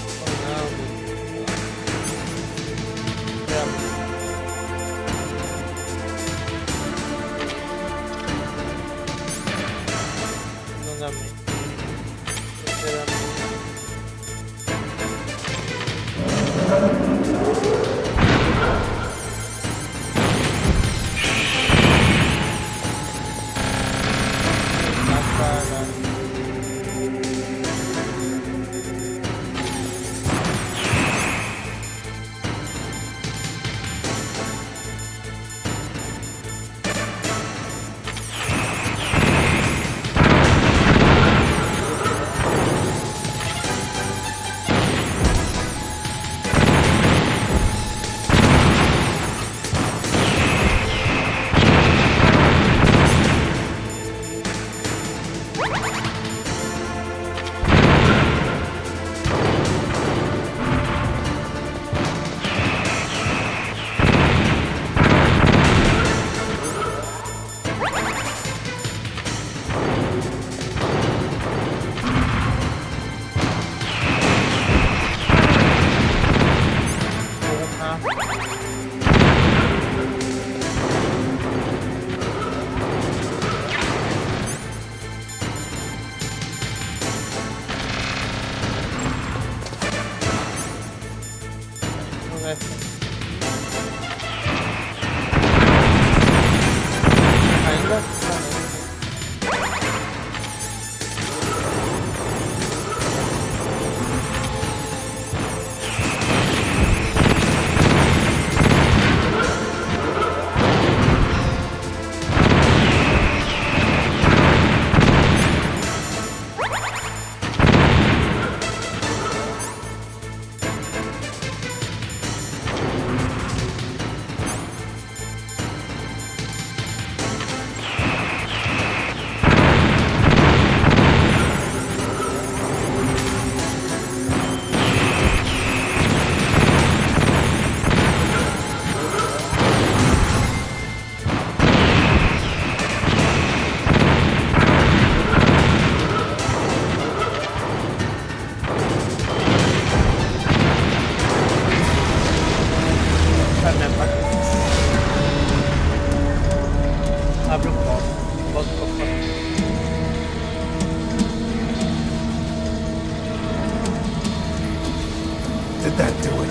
Did that do it?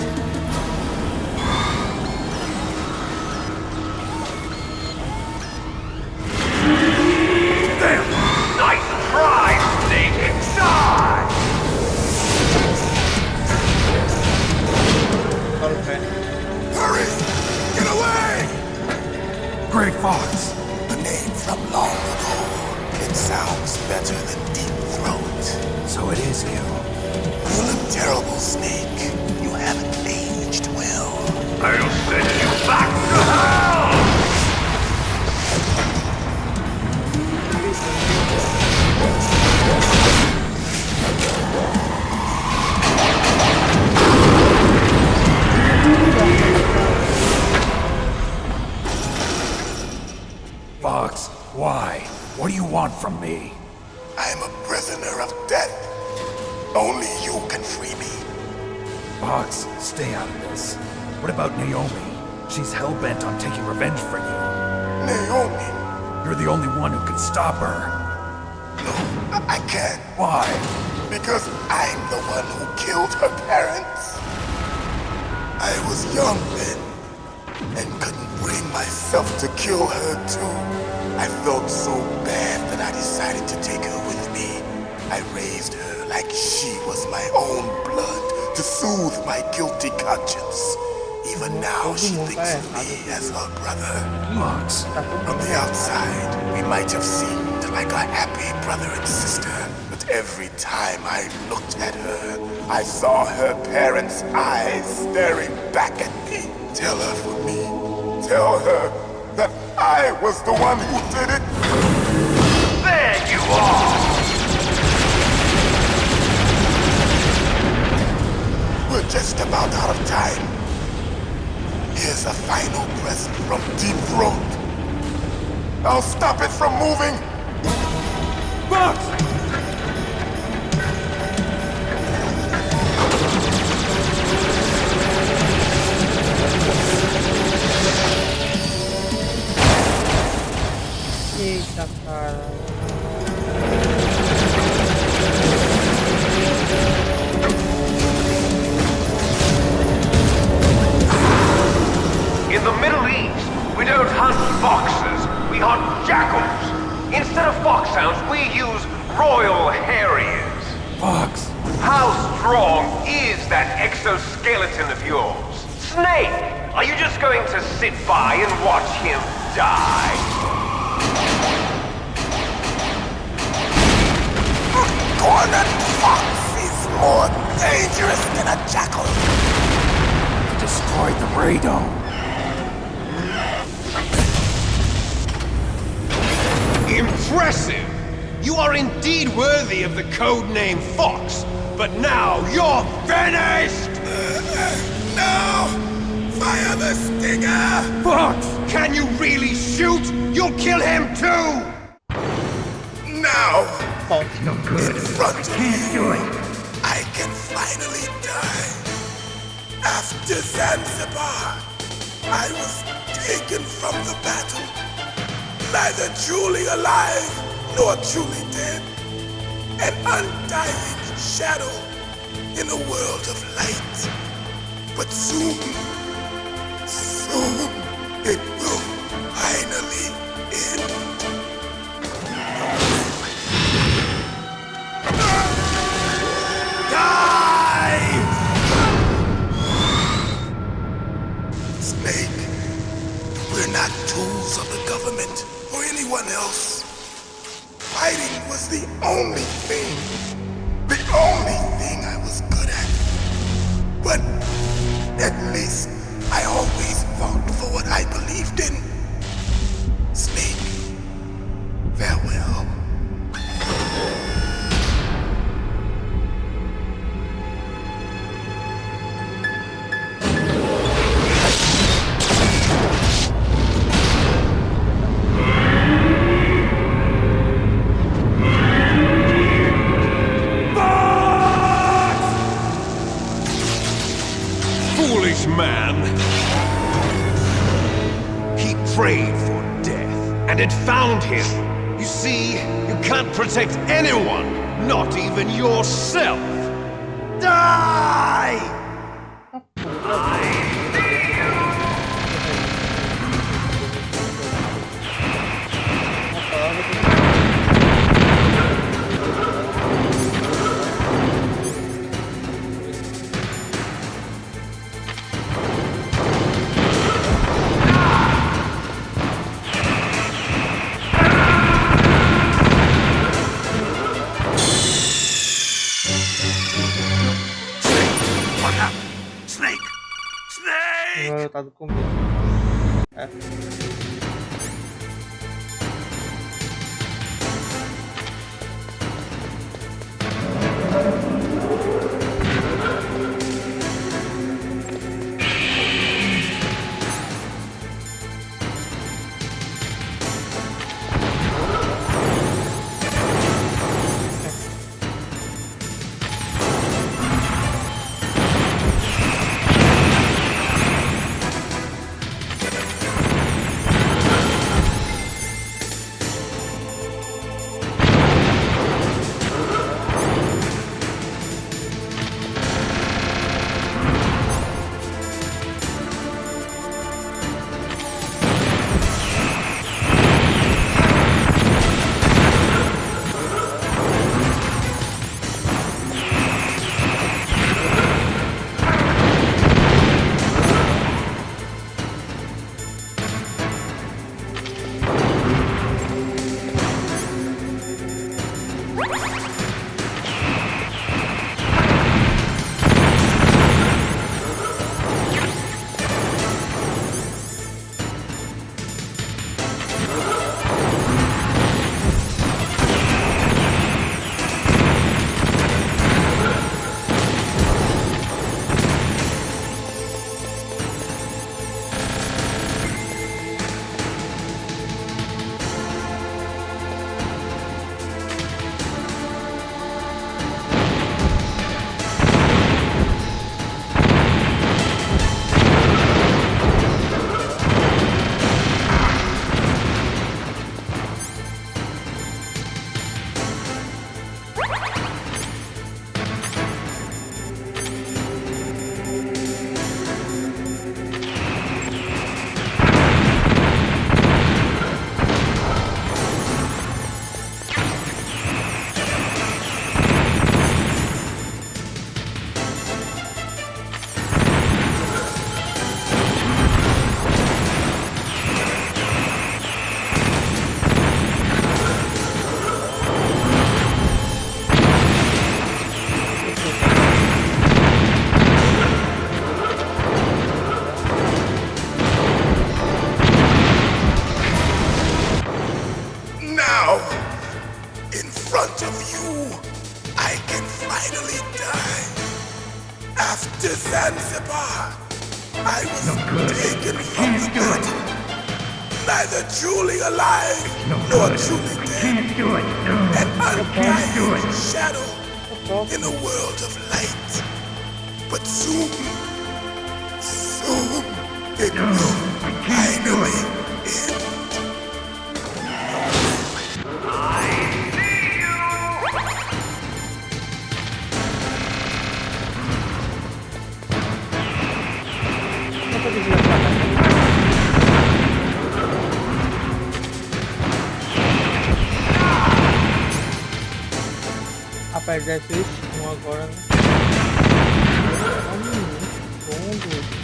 Damn! Nice try, Snake! Die! Hurry! Get away! Great Fox! A name from long ago. It sounds better than Deep Throat. So it is you. You look terrible, Snake. You haven't aged well. I'll send you back to hell! from me. I am a prisoner of death. Only you can free me. Fox, stay out of this. What about Naomi? She's hell-bent on taking revenge for you. Naomi? You're the only one who can stop her. No, I can't. Why? Because I'm the one who killed her parents. I was young then, and couldn't bring myself to kill her too. I felt so bad that I decided to take her with me. I raised her like she was my own blood to soothe my guilty conscience. Even now, she thinks of me as her brother. Fox. From the outside, we might have seemed like a happy brother and sister, but every time I looked at her, I saw her parents' eyes staring back at me. Tell her for me. Tell her that I was the one who did it. There you are! We're just about out of time. Here's a final present from Deep Throat. I'll stop it from moving. Fox! Eita, cara. In the Middle East, we don't hunt foxes, we hunt jackals. Instead of foxhounds, we use royal harriers. Fox! How strong is that exoskeleton of yours? Snake, are you just going to sit by and watch him die? Cornered fox is more dangerous than a jackal. Destroyed the radome. Impressive! You are indeed worthy of the codename Fox, but now you're finished! No! Fire the stinger! Fox! Can you really shoot? You'll kill him too! Now! Fox no good. In front of you, I can finally die. After Zanzibar, I was taken from the battle. Neither truly alive, nor truly dead. An undying shadow in a world of light. But soon, it will finally end. Die! Snake, we're not tools of the government or anyone else. Fighting was the only thing I was good at. But at least I always fought for what I believed in. Snake, farewell. Foolish man! He prayed for death, and it found him. You see, you can't protect anyone, not even yourself. Die! Tá do começo. É. I was taken from the battle, neither truly alive nor truly dead. An undying shadow in a world of light. But soon it will finally end. Rapaz, deve ser um agora, né? Fundo.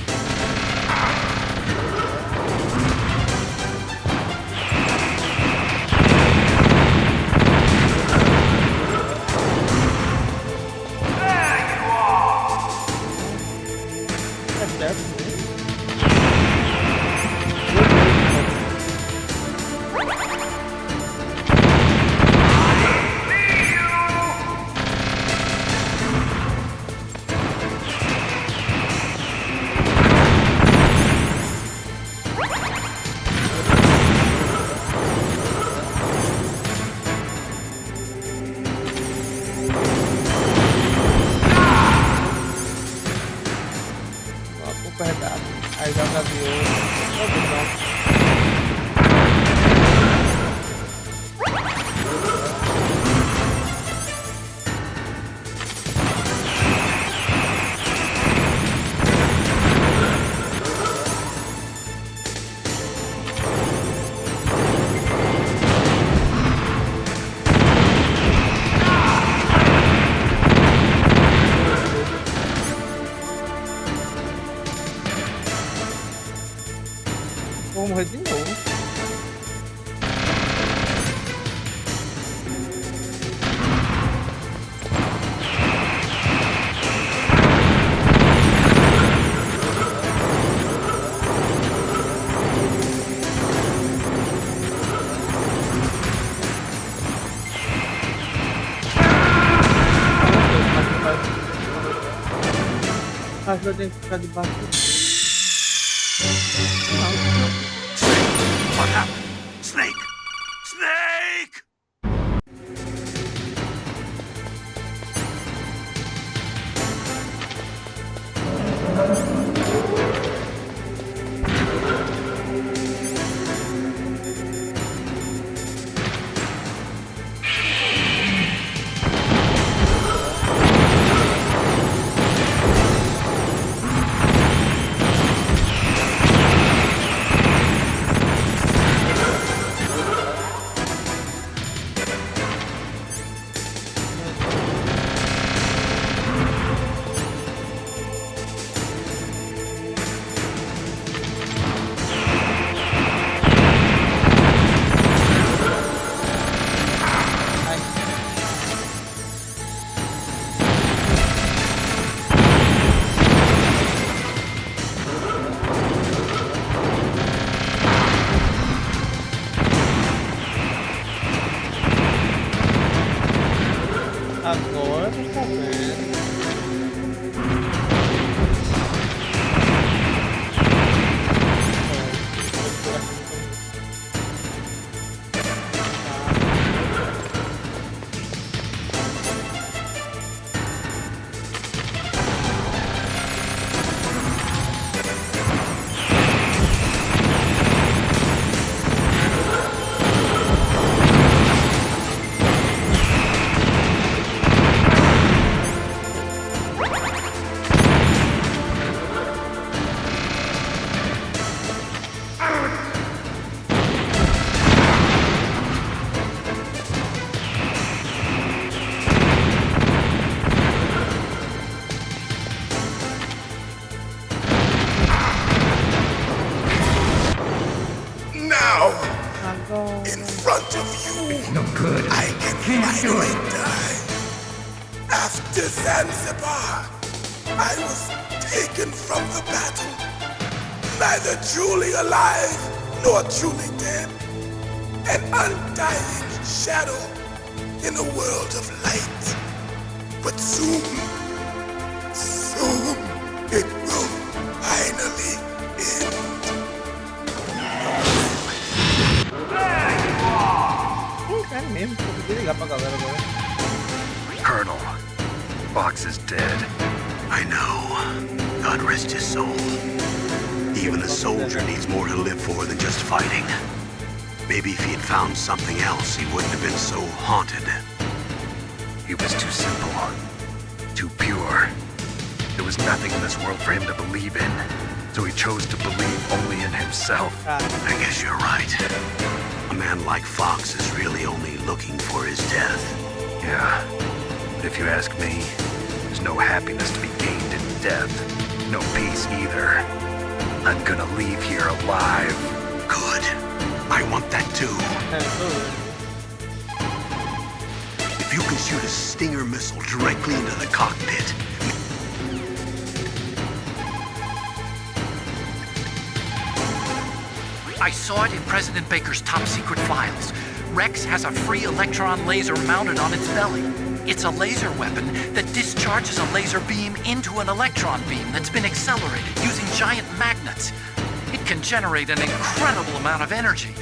Aí joga avião. Vou morrer de novo. Acho que eu tenho que ficar debaixo. What happened? Snake! Snake! Agora eu tô sabendo. In front of you, I can finally die. After Zanzibar, I was taken from the battle, neither truly alive nor truly dead. An undying shadow in a world of light. But soon it will finally ligar pra galera agora. Colonel, Fox is dead. I know. God rest his soul. Even a soldier needs more to live for than just fighting. Maybe if he had found something else, he wouldn't have been so haunted. He was too simple, too pure. There was nothing in this world for him to believe in, so he chose to believe only in himself. I guess you're right. A man like Fox is really only looking for his death. Yeah, but if you ask me, there's no happiness to be gained in death. No peace either. I'm gonna leave here alive. Good. I want that too. If you can shoot a Stinger missile directly into the cockpit. I saw it in President Baker's top secret files. Rex has a free electron laser mounted on its belly. It's a laser weapon that discharges a laser beam into an electron beam that's been accelerated using giant magnets. It can generate an incredible amount of energy,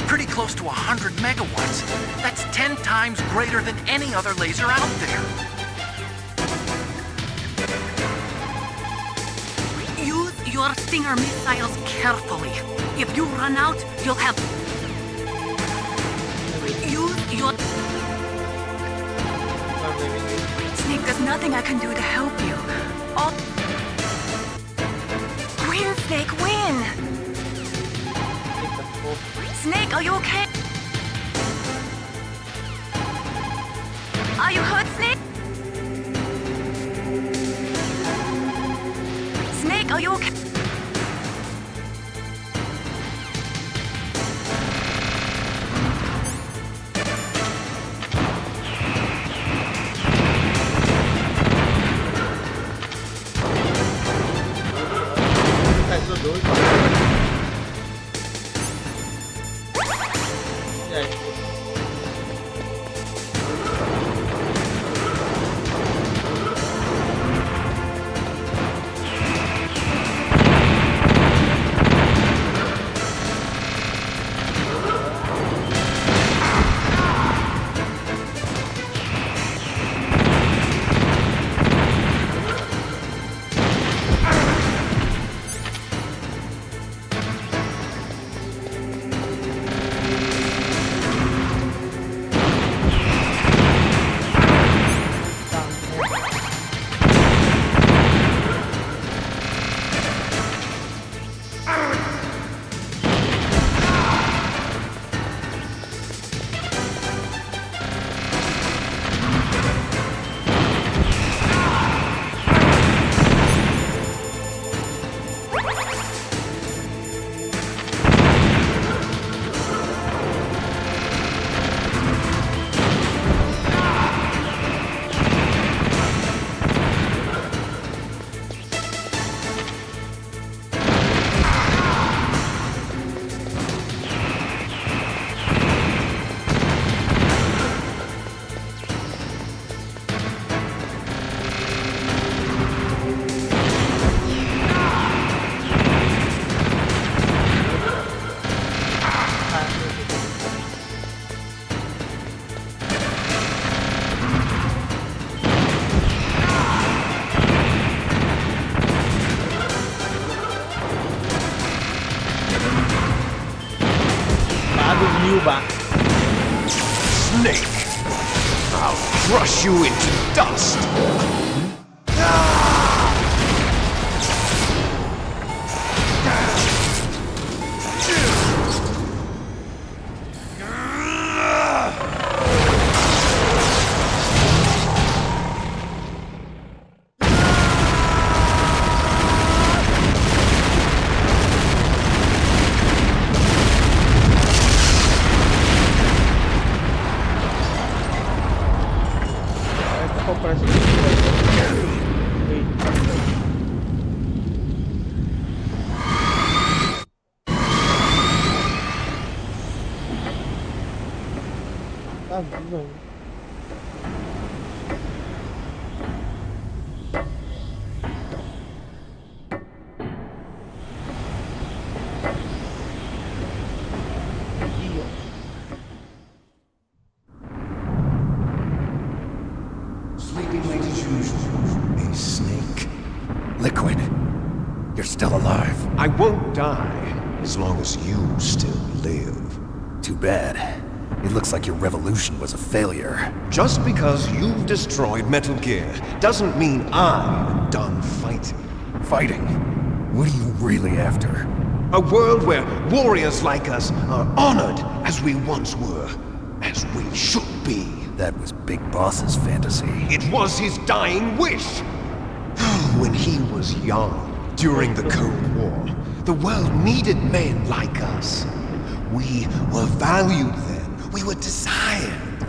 pretty close to 100 megawatts. That's 10 times greater than any other laser out there. Use your Stinger missiles carefully. If you run out, you'll have... Use your... Snake, there's nothing I can do to help you. All... Win, Snake, win! Snake, are you okay? Are you hurt, Snake? Snake, are you okay? Snake! I'll crush you into dust! Tá vivo ainda. Aqui, ó. still alive. I won't die as long as you still live. Too bad. It looks like your revolution was a failure. Just because you've destroyed Metal Gear doesn't mean I'm done fighting. Fighting? What are you really after? A world where warriors like us are honored as we once were, as we should be. That was Big Boss's fantasy. It was his dying wish. When he was young, during the Cold War, the world needed men like us. We were valued then. We were desired.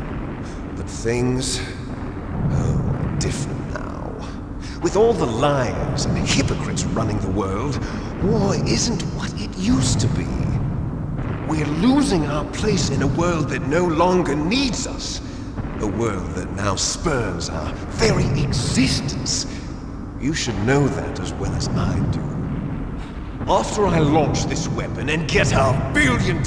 But things are different now. With all the liars and hypocrites running the world, war isn't what it used to be. We're losing our place in a world that no longer needs us. A world that now spurns our very existence. You should know that as well as I do. After I launch this weapon and get our $1 billion,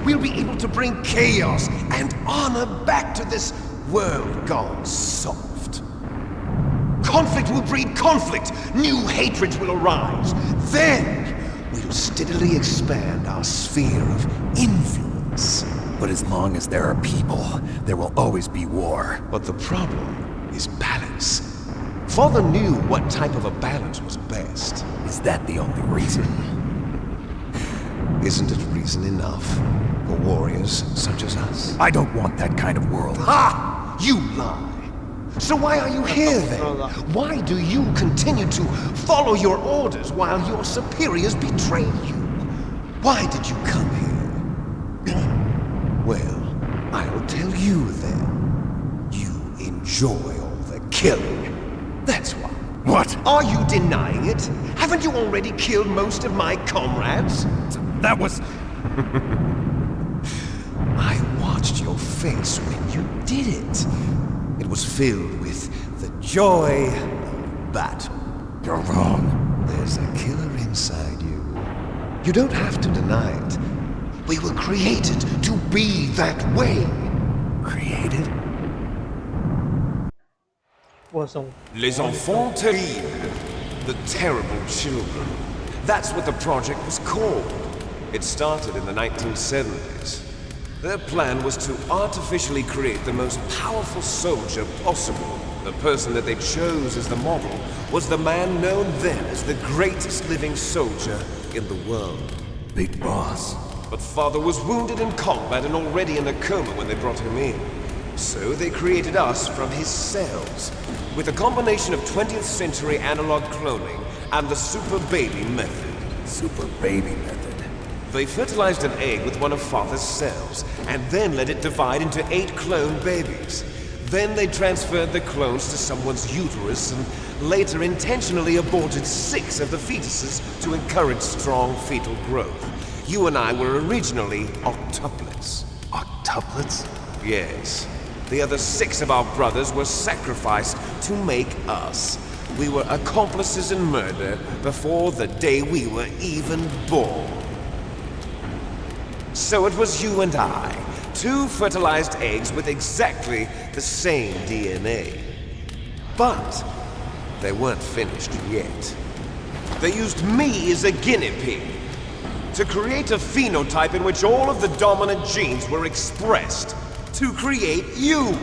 we'll be able to bring chaos and honor back to this world gone soft. Conflict will breed conflict. New hatreds will arise. Then we'll steadily expand our sphere of influence. But as long as there are people, there will always be war. But the problem is balance. Father knew what type of a balance was best. Is that the only reason? Isn't it reason enough for warriors such as us? I don't want that kind of world. Ha! You lie! So why are you here then? Why do you continue to follow your orders while your superiors betray you? Why did you come here? Well, I'll tell you then. You enjoy all the killing. That's why. What? Are you denying it? Haven't you already killed most of my comrades? That was... I watched your face when you did it. It was filled with the joy of battle. You're wrong. There's a killer inside you. You don't have to deny it. We were created to be that way. Created? Les enfants terribles. The terrible children. That's what the project was called. It started in the 1970s. Their plan was to artificially create the most powerful soldier possible. The person that they chose as the model was the man known then as the greatest living soldier in the world. Big Boss. But Father was wounded in combat and already in a coma when they brought him in. So they created us from his cells, with a combination of 20th century analog cloning and the super baby method. Super baby method? They fertilized an egg with one of Father's cells, and then let it divide into 8 clone babies. Then they transferred the clones to someone's uterus, and later intentionally aborted 6 of the fetuses to encourage strong fetal growth. You and I were originally octuplets. Octuplets? Yes. The other 6 of our brothers were sacrificed to make us. We were accomplices in murder before the day we were even born. So it was you and I, 2 fertilized eggs with exactly the same DNA. But they weren't finished yet. They used me as a guinea pig to create a phenotype in which all of the dominant genes were expressed. To create you.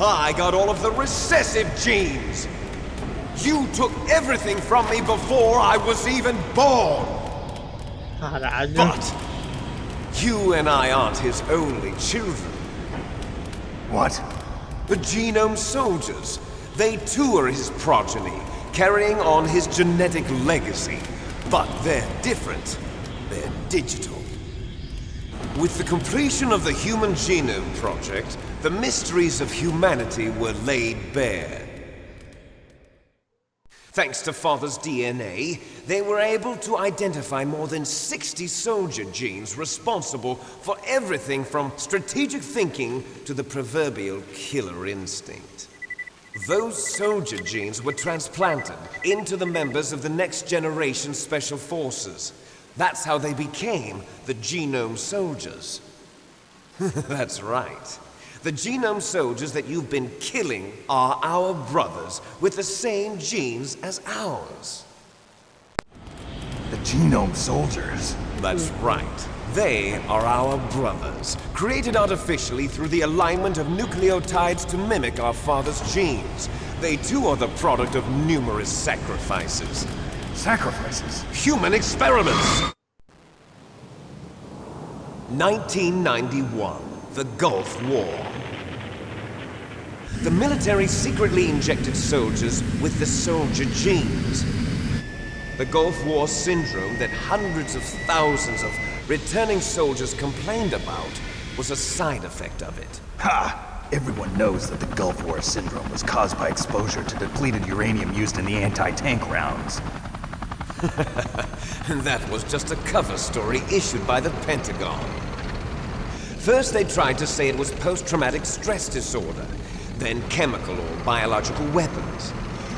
I got all of the recessive genes. You took everything from me before I was even born. But you and I aren't his only children. What? The Genome Soldiers. They too are his progeny, carrying on his genetic legacy. But they're different. They're digital. With the completion of the Human Genome Project, the mysteries of humanity were laid bare. Thanks to Father's DNA, they were able to identify more than 60 soldier genes responsible for everything from strategic thinking to the proverbial killer instinct. Those soldier genes were transplanted into the members of the next generation Special Forces. That's how they became the Genome Soldiers. That's right. The Genome Soldiers that you've been killing are our brothers with the same genes as ours. genome soldiers. That's right. They are our brothers, created artificially through the alignment of nucleotides to mimic our father's genes. They too are the product of numerous sacrifices. Sacrifices? Human experiments! 1991, the Gulf War. The military secretly injected soldiers with the soldier genes. The Gulf War syndrome that hundreds of thousands of returning soldiers complained about was a side effect of it. Ha! Everyone knows that the Gulf War syndrome was caused by exposure to depleted uranium used in the anti-tank rounds. That was just a cover story issued by the Pentagon. First they tried to say it was post-traumatic stress disorder, then chemical or biological weapons.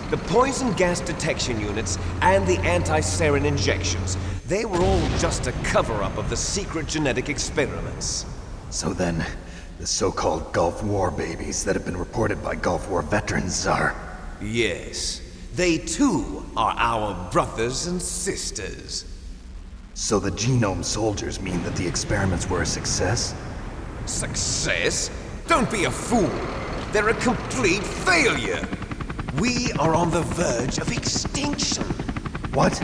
The poison gas detection units and the anti-sarin injections, they were all just a cover-up of the secret genetic experiments. So then, the so-called Gulf War babies that have been reported by Gulf War veterans are... Yes. They too are our brothers and sisters. So the genome soldiers mean that the experiments were a success? Success? Don't be a fool! They're a complete failure! We are on the verge of extinction. What?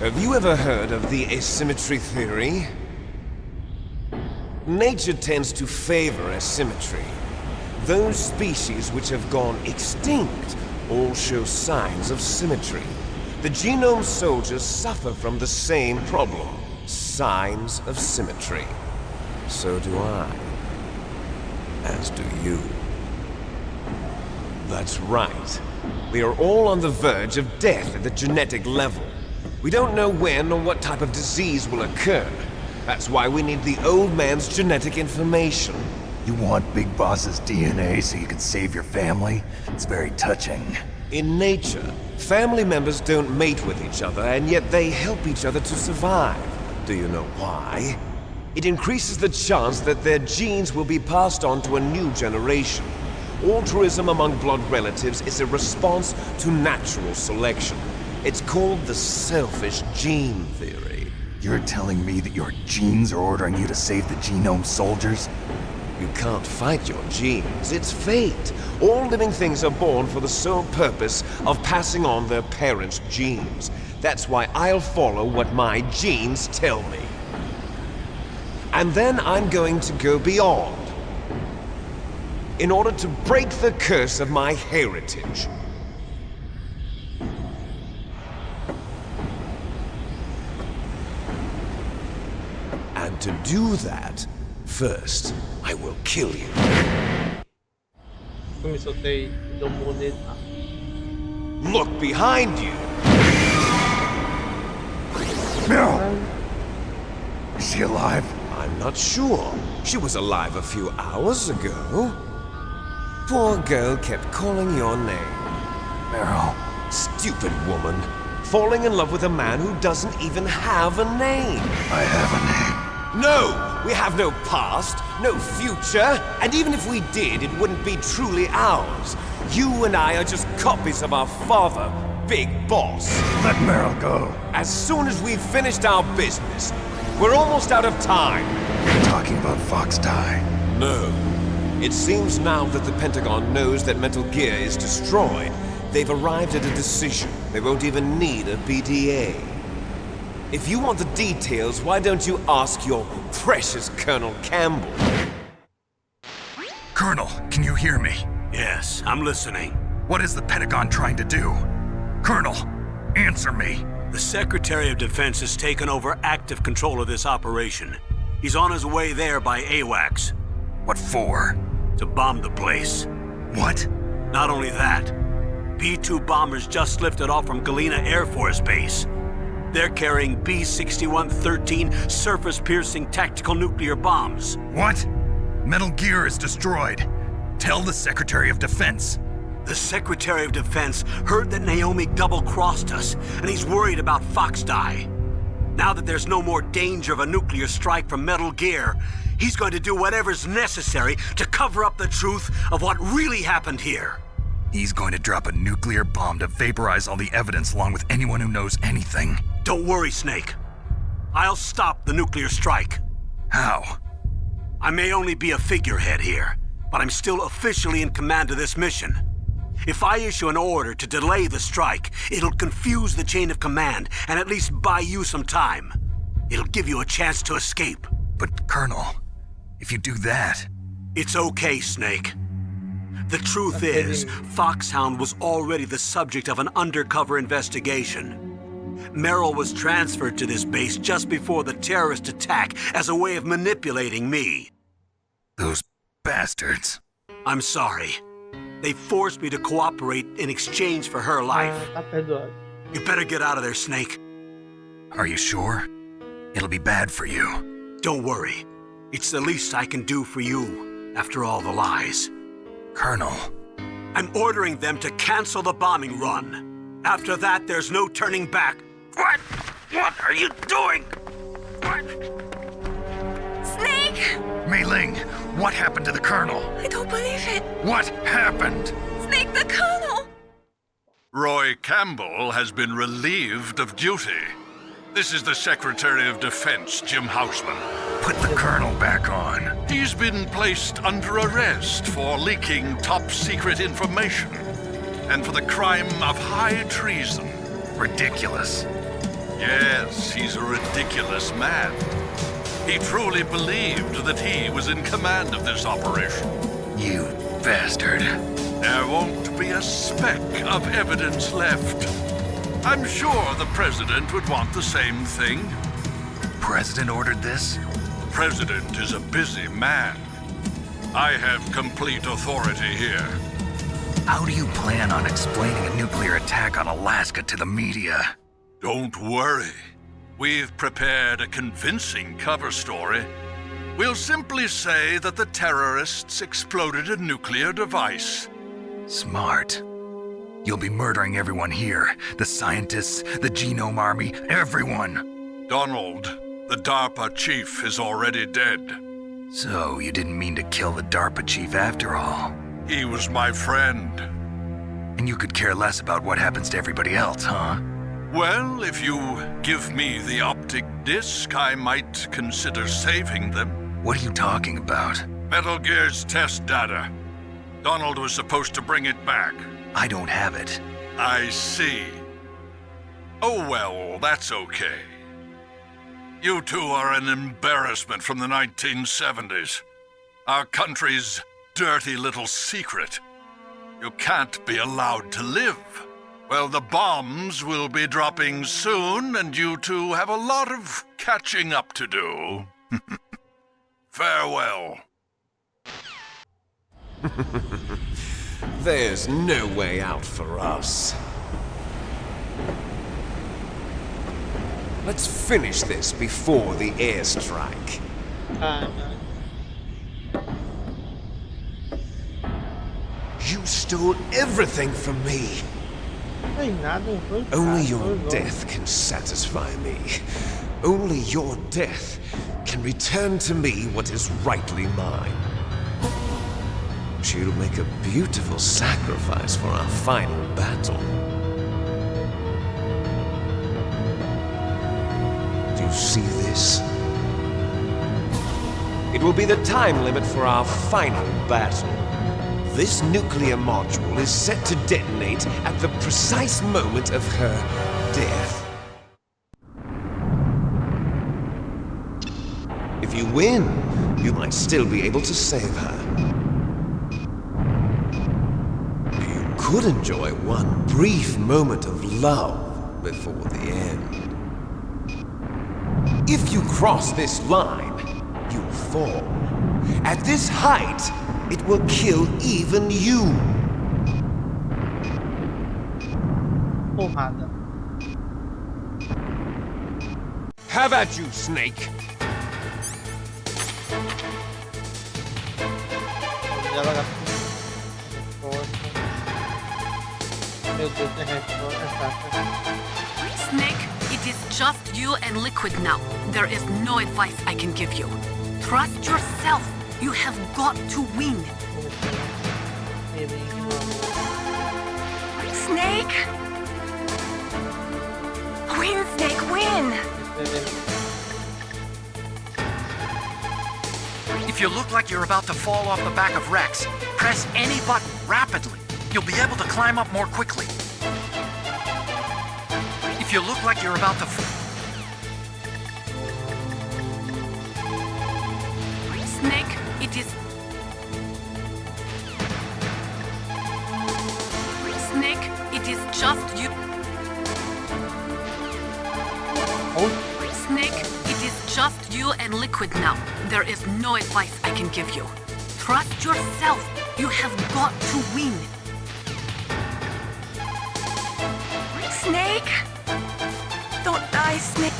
Have you ever heard of the asymmetry theory? Nature tends to favor asymmetry. Those species which have gone extinct all show signs of symmetry. The genome soldiers suffer from the same problem, signs of symmetry. So do I. As do you. That's right. We are all on the verge of death at the genetic level. We don't know when or what type of disease will occur. That's why we need the old man's genetic information. You want Big Boss's DNA so you can save your family? It's very touching. In nature, family members don't mate with each other, and yet they help each other to survive. Do you know why? It increases the chance that their genes will be passed on to a new generation. Altruism among blood relatives is a response to natural selection. It's called the selfish gene theory. You're telling me that your genes are ordering you to save the genome soldiers? You can't fight your genes. It's fate. All living things are born for the sole purpose of passing on their parents' genes. That's why I'll follow what my genes tell me. And then I'm going to go beyond, in order to break the curse of my heritage. And to do that, first, I will kill you. Look behind you! Meryl! Is she alive? I'm not sure. She was alive a few hours ago. Poor girl kept calling your name. Meryl. Stupid woman. Falling in love with a man who doesn't even have a name. I have a name. No! We have no past, no future, and even if we did, it wouldn't be truly ours. You and I are just copies of our father, Big Boss. Let Meryl go. As soon as we've finished our business, we're almost out of time. You're talking about Fox Die. No. It seems now that the Pentagon knows that Metal Gear is destroyed. They've arrived at a decision. They won't even need a BDA. If you want the details, why don't you ask your precious Colonel Campbell? Colonel, can you hear me? Yes, I'm listening. What is the Pentagon trying to do? Colonel, answer me. The Secretary of Defense has taken over active control of this operation. He's on his way there by AWACS. What for? To bomb the place. What? Not only that, B-2 bombers just lifted off from Galena Air Force Base. They're carrying B-6113 surface-piercing tactical nuclear bombs. What? Metal Gear is destroyed. Tell the Secretary of Defense. The Secretary of Defense heard that Naomi double-crossed us, and he's worried about Fox Die. Now that there's no more danger of a nuclear strike from Metal Gear, he's going to do whatever's necessary to cover up the truth of what really happened here. He's going to drop a nuclear bomb to vaporize all the evidence along with anyone who knows anything. Don't worry, Snake. I'll stop the nuclear strike. How? I may only be a figurehead here, but I'm still officially in command of this mission. If I issue an order to delay the strike, it'll confuse the chain of command and at least buy you some time. It'll give you a chance to escape. But, Colonel, if you do that... It's okay, Snake. The truth is, Foxhound was already the subject of an undercover investigation. Merrill was transferred to this base just before the terrorist attack as a way of manipulating me. Those bastards. I'm sorry. They forced me to cooperate in exchange for her life. You better get out of there, Snake. Are you sure? It'll be bad for you. Don't worry. It's the least I can do for you, after all the lies. Colonel. I'm ordering them to cancel the bombing run. After that, there's no turning back. What? What are you doing? What? Snake! Mei Ling, what happened to the Colonel? I don't believe it. What happened? Snake, the Colonel! Roy Campbell has been relieved of duty. This is the Secretary of Defense, Jim Houseman. Put the Colonel back on. He's been placed under arrest for leaking top-secret information and for the crime of high treason. Ridiculous. Yes, he's a ridiculous man. He truly believed that he was in command of this operation. You bastard. There won't be a speck of evidence left. I'm sure the President would want the same thing. President ordered this? President is a busy man. I have complete authority here. How do you plan on explaining a nuclear attack on Alaska to the media? Don't worry. We've prepared a convincing cover story. We'll simply say that the terrorists exploded a nuclear device. Smart. You'll be murdering everyone here. The scientists, the Genome Army, everyone. Donald, the DARPA chief, is already dead. So you didn't mean to kill the DARPA chief after all? He was my friend. And you could care less about what happens to everybody else, huh? Well, if you give me the optic disc, I might consider saving them. What are you talking about? Metal Gear's test data. Donald was supposed to bring it back. I don't have it. I see. Oh well, that's okay. You two are an embarrassment from the 1970s. Our country's dirty little secret. You can't be allowed to live. Well, the bombs will be dropping soon, and you two have a lot of catching up to do. Farewell. There's no way out for us. Let's finish this before the airstrike. You stole everything from me. Only your death can satisfy me. Only your death can return to me what is rightly mine. She'll make a beautiful sacrifice for our final battle. Do you see this? It will be the time limit for our final battle. This nuclear module is set to detonate at the precise moment of her death. If you win, you might still be able to save her. You could enjoy one brief moment of love before the end. If you cross this line, you fall. At this height, it will kill even you. Porrada. Have at you, Snake. Ela resposta. Meu Deus, tem resposta. Snake, it is just you and Liquid now. There is no advice I can give you. Trust yourself. You have got to win. Snake! Win, Snake, win! If you look like you're about to fall off the back of Rex, press any button rapidly. You'll be able to climb up more quickly. If you look like you're about to... Snake, it is... Snake, it is just you. Snake, it is just you and Liquid now. There is no advice I can give you. Trust yourself. You have got to win. Snake! Don't die, Snake.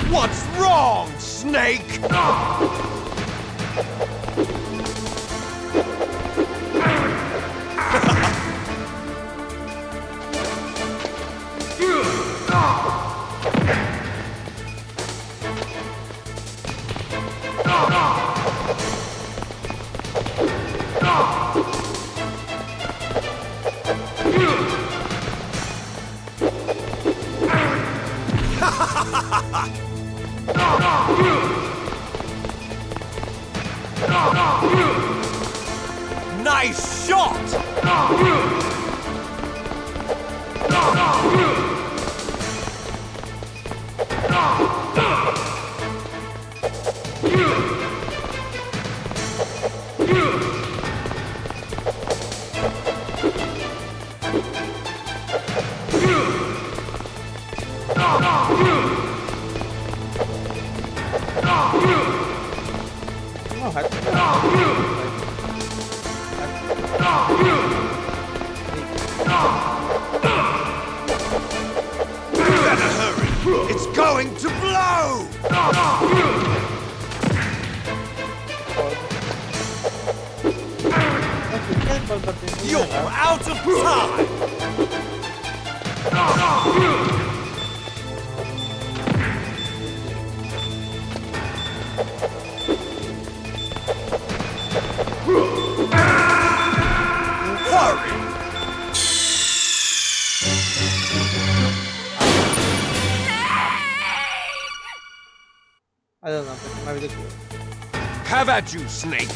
What's wrong, Snake? Nice shot! Better hurry! It's going to blow! You're out of time! Hurry! I don't know, but maybe the cure. Have at you, Snake!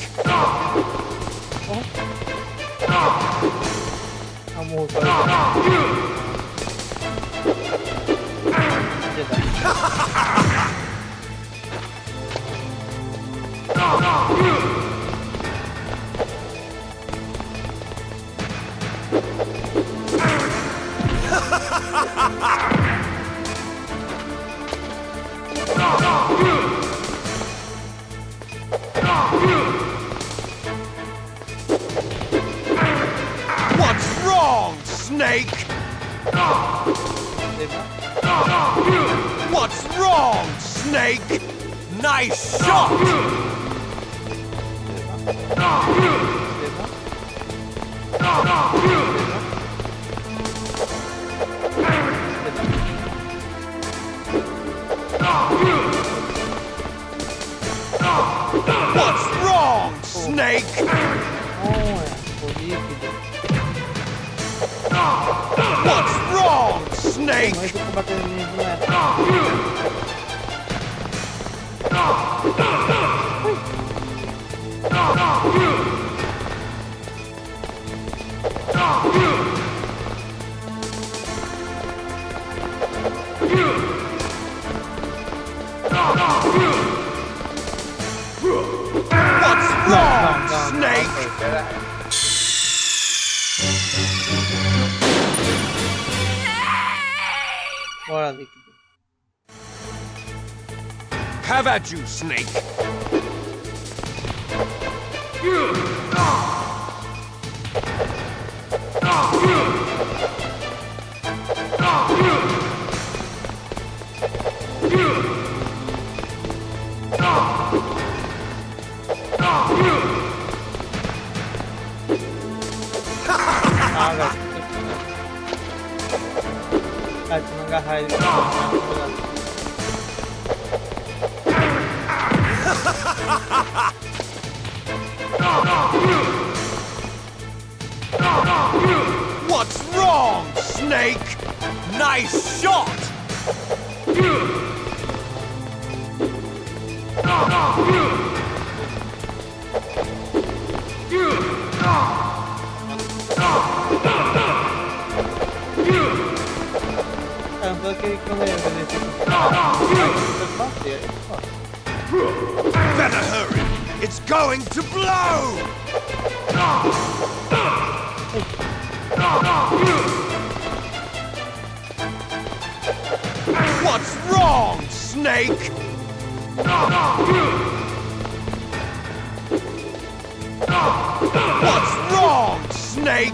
Vamos What's wrong, Snake? What's wrong, Snake? Nice shot! What's wrong, Snake? What's wrong, Snake? What's wrong, Snake? Bora, líquido. Have at you, Snake. Ah, se não agarrar ele. What's wrong, Snake? Nice shot! Tanto que quando ele Better hurry! It's going to blow! What's wrong, Snake? What's wrong, Snake?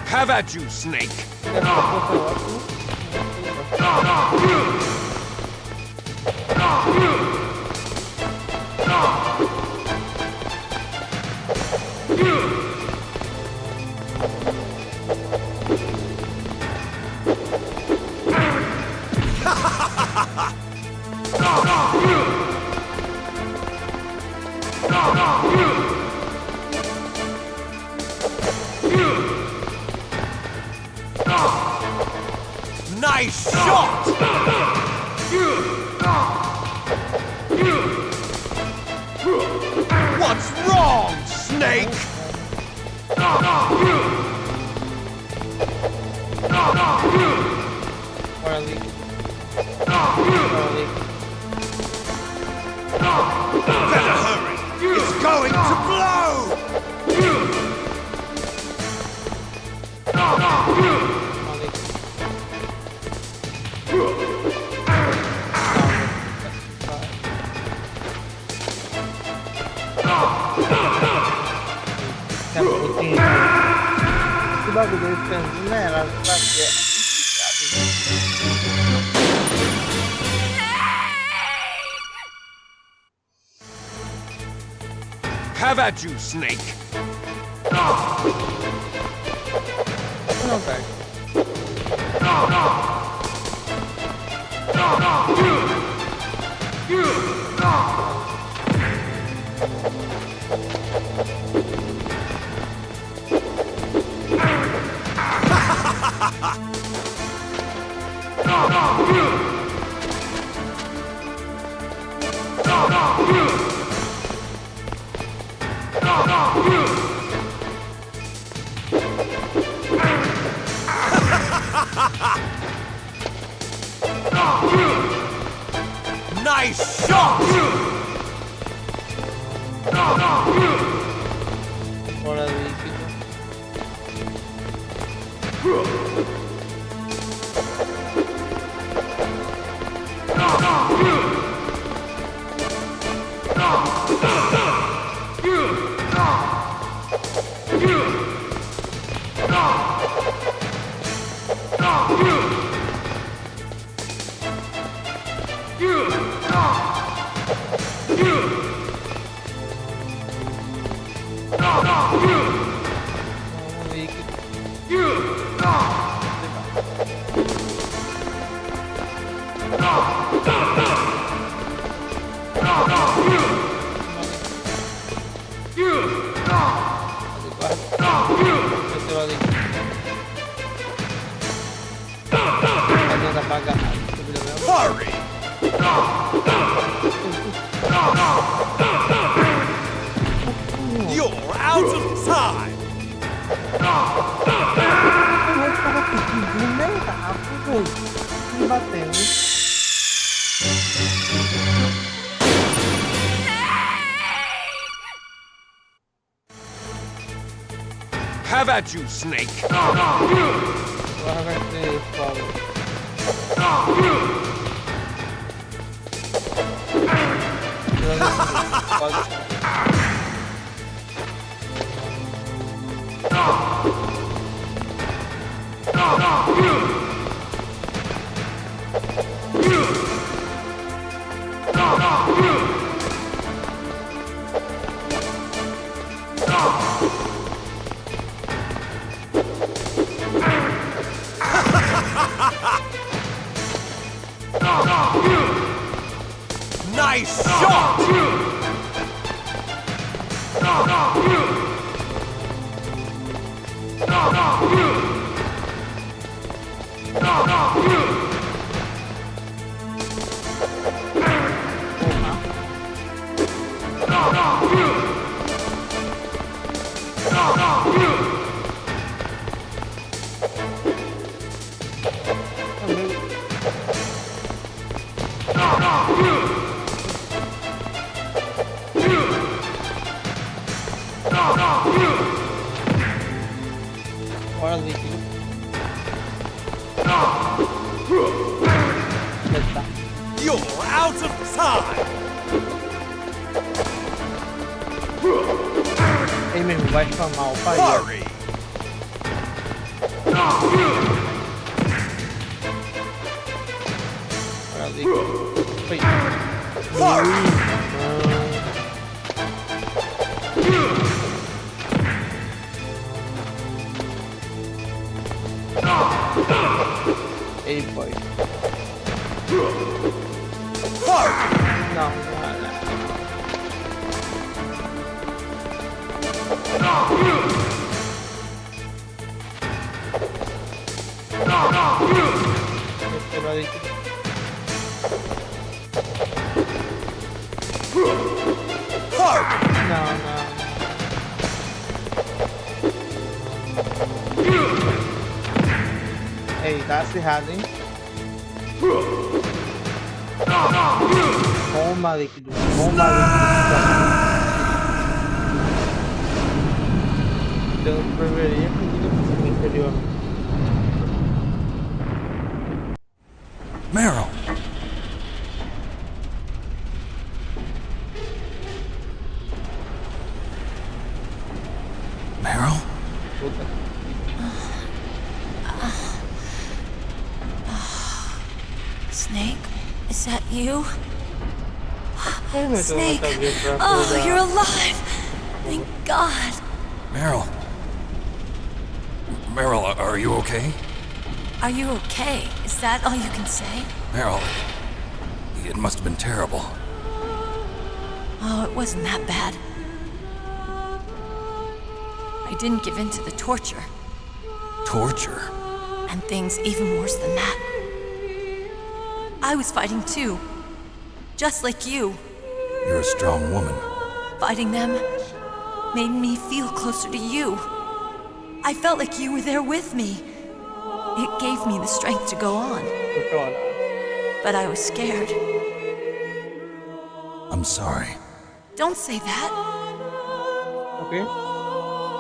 Have at you, Snake! Nice shot! What's wrong, Snake? Better hurry! It's going to blow! Esse bagulho dele ficando minerado pra Have at you, Snake! não, cara. Nice shot! Fora líquido. anda pra agarrar. Hurry! You're out of time! Eu tava pedindo meio rápido, me batendo. Have at you, Snake! Agora vai ser foda. Nice shot! Bora líquido. You're out of time! Ei, meu irmão, vai spamar o pai. Hurry! Bora líquido. Foi. Ei, boy. Não, Ei, tá acirrado, hein? Bomba líquido. Bomba líquido. Então, preveria que ele interior. Meryl! Meryl? Snake, is that you? Snake! Snake! Oh, you're alive! Thank God! Meryl? Meryl, are you okay? Are you okay? Is that all you can say? Meryl, it must have been terrible. Oh, it wasn't that bad. I didn't give in to the torture. Torture? And things even worse than that. I was fighting too. Just like you. You're a strong woman. Fighting them made me feel closer to you. I felt like you were there with me. It gave me the strength to go on. But I was scared. I'm sorry. Don't say that. Okay.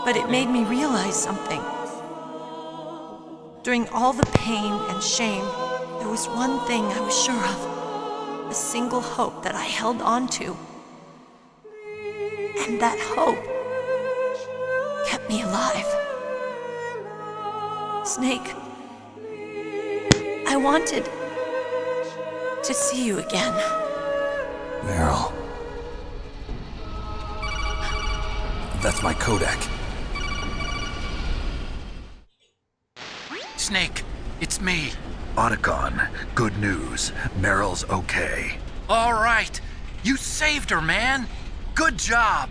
But it made me realize something. During all the pain and shame, there was one thing I was sure of. A single hope that I held on to. And that hope kept me alive. Snake, I wanted to see you again. Meryl. That's my Kodak. Snake, it's me. Otacon, good news. Meryl's okay. All right. You saved her, man. Good job.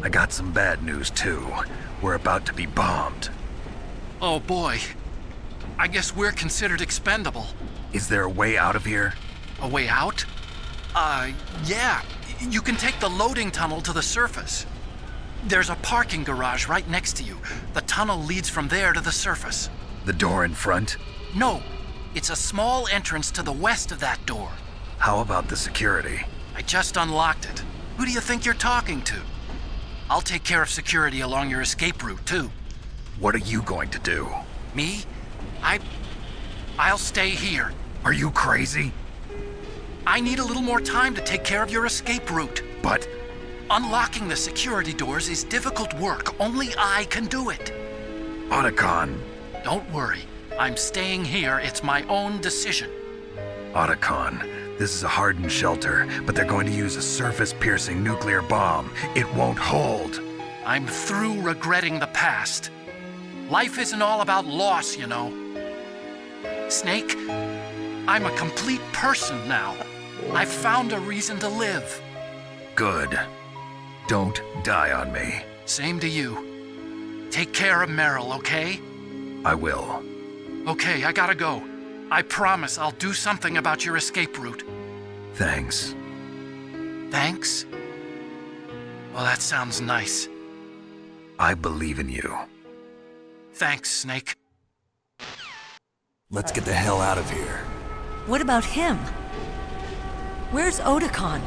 I got some bad news, too. We're about to be bombed. Oh, boy. I guess we're considered expendable. Is there a way out of here? A way out? Yeah. You can take the loading tunnel to the surface. There's a parking garage right next to you. The tunnel leads from there to the surface. The door in front? No, it's a small entrance to the west of that door. How about the security? I just unlocked it. Who do you think you're talking to? I'll take care of security along your escape route, too. What are you going to do? Me? I'll stay here. Are you crazy? I need a little more time to take care of your escape route. But... Unlocking the security doors is difficult work. Only I can do it. Otacon. Don't worry. I'm staying here. It's my own decision. Otacon, this is a hardened shelter, but they're going to use a surface-piercing nuclear bomb. It won't hold. I'm through regretting the past. Life isn't all about loss, you know. Snake, I'm a complete person now. I've found a reason to live. Good. Don't die on me. Same to you. Take care of Meryl, okay? I will. Okay, I gotta go. I promise I'll do something about your escape route. Thanks. Thanks? Well, that sounds nice. I believe in you. Thanks, Snake. Let's get the hell out of here. What about him? Where's Otacon?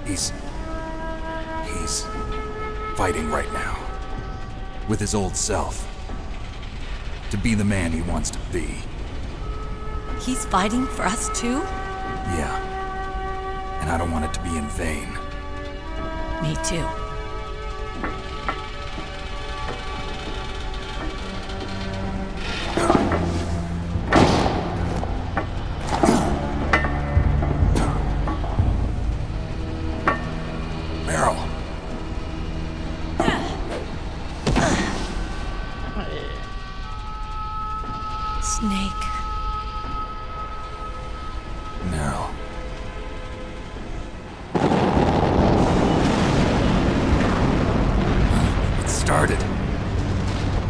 He's fighting right now. With his old self. To be the man he wants to be. He's fighting for us too? Yeah. And I don't want it to be in vain. Me too. Snake. No. It started.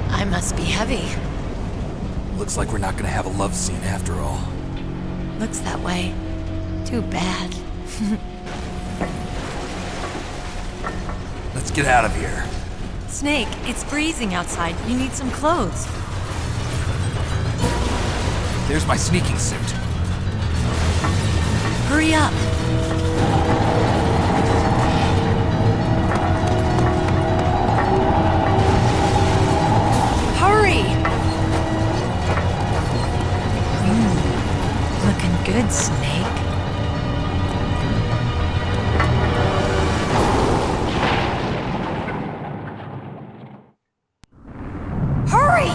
I must be heavy. Looks like we're not gonna have a love scene after all. Looks that way. Too bad. Let's get out of here. Snake, it's freezing outside. You need some clothes. There's my sneaking suit. Hurry up. Hurry! Looking good, Snake. Hurry!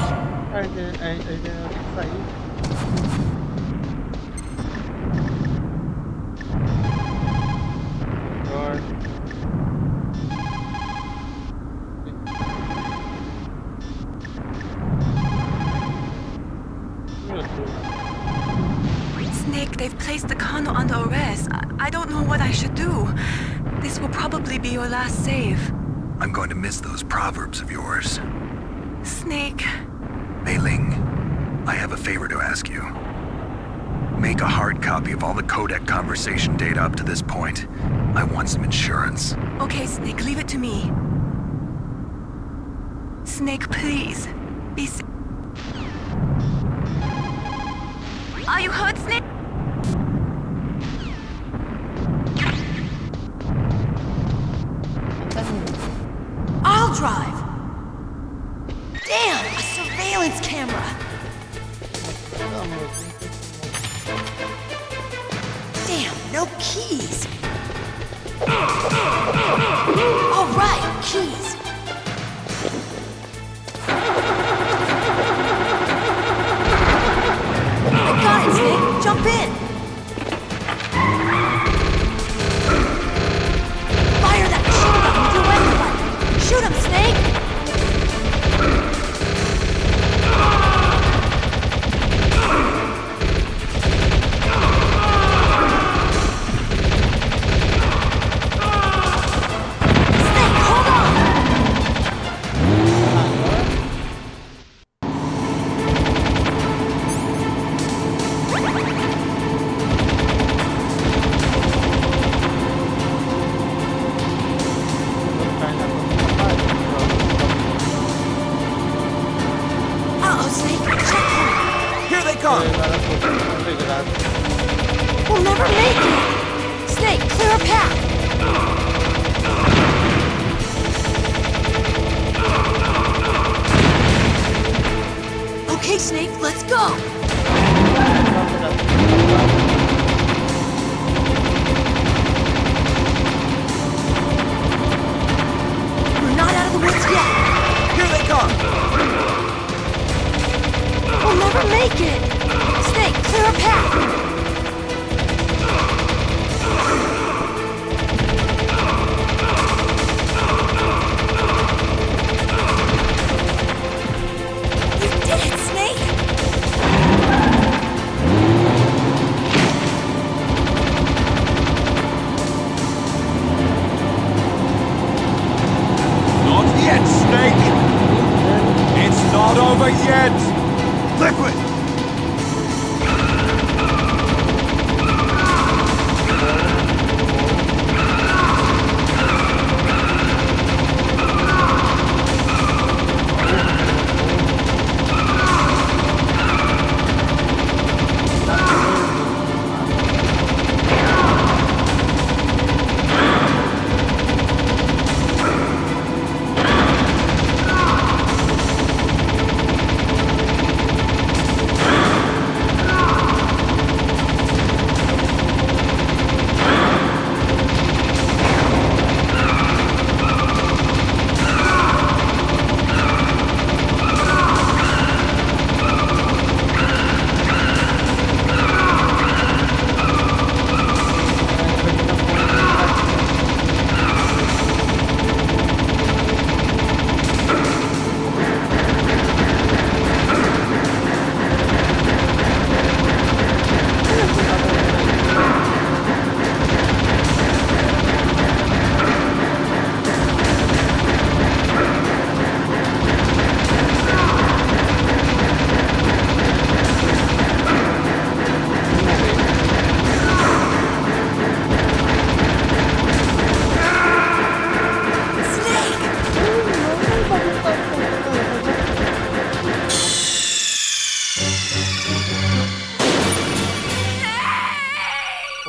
Snake, they've placed the condo under arrest. I don't know what I should do. This will probably be your last save. I'm going to miss those proverbs of yours. Snake. Mei Ling, I have a favor to ask you. Make a hard copy of all the codec conversation data up to this point. I want some insurance. Okay, Snake, leave it to me. Snake, please. Be safe. Are you hurt, Snake? I'll drive. Damn, a surveillance camera. Damn, no keys. All right, keys. I got it, Snake. Jump in. Fire that shotgun to everyone. Shoot him, Snake.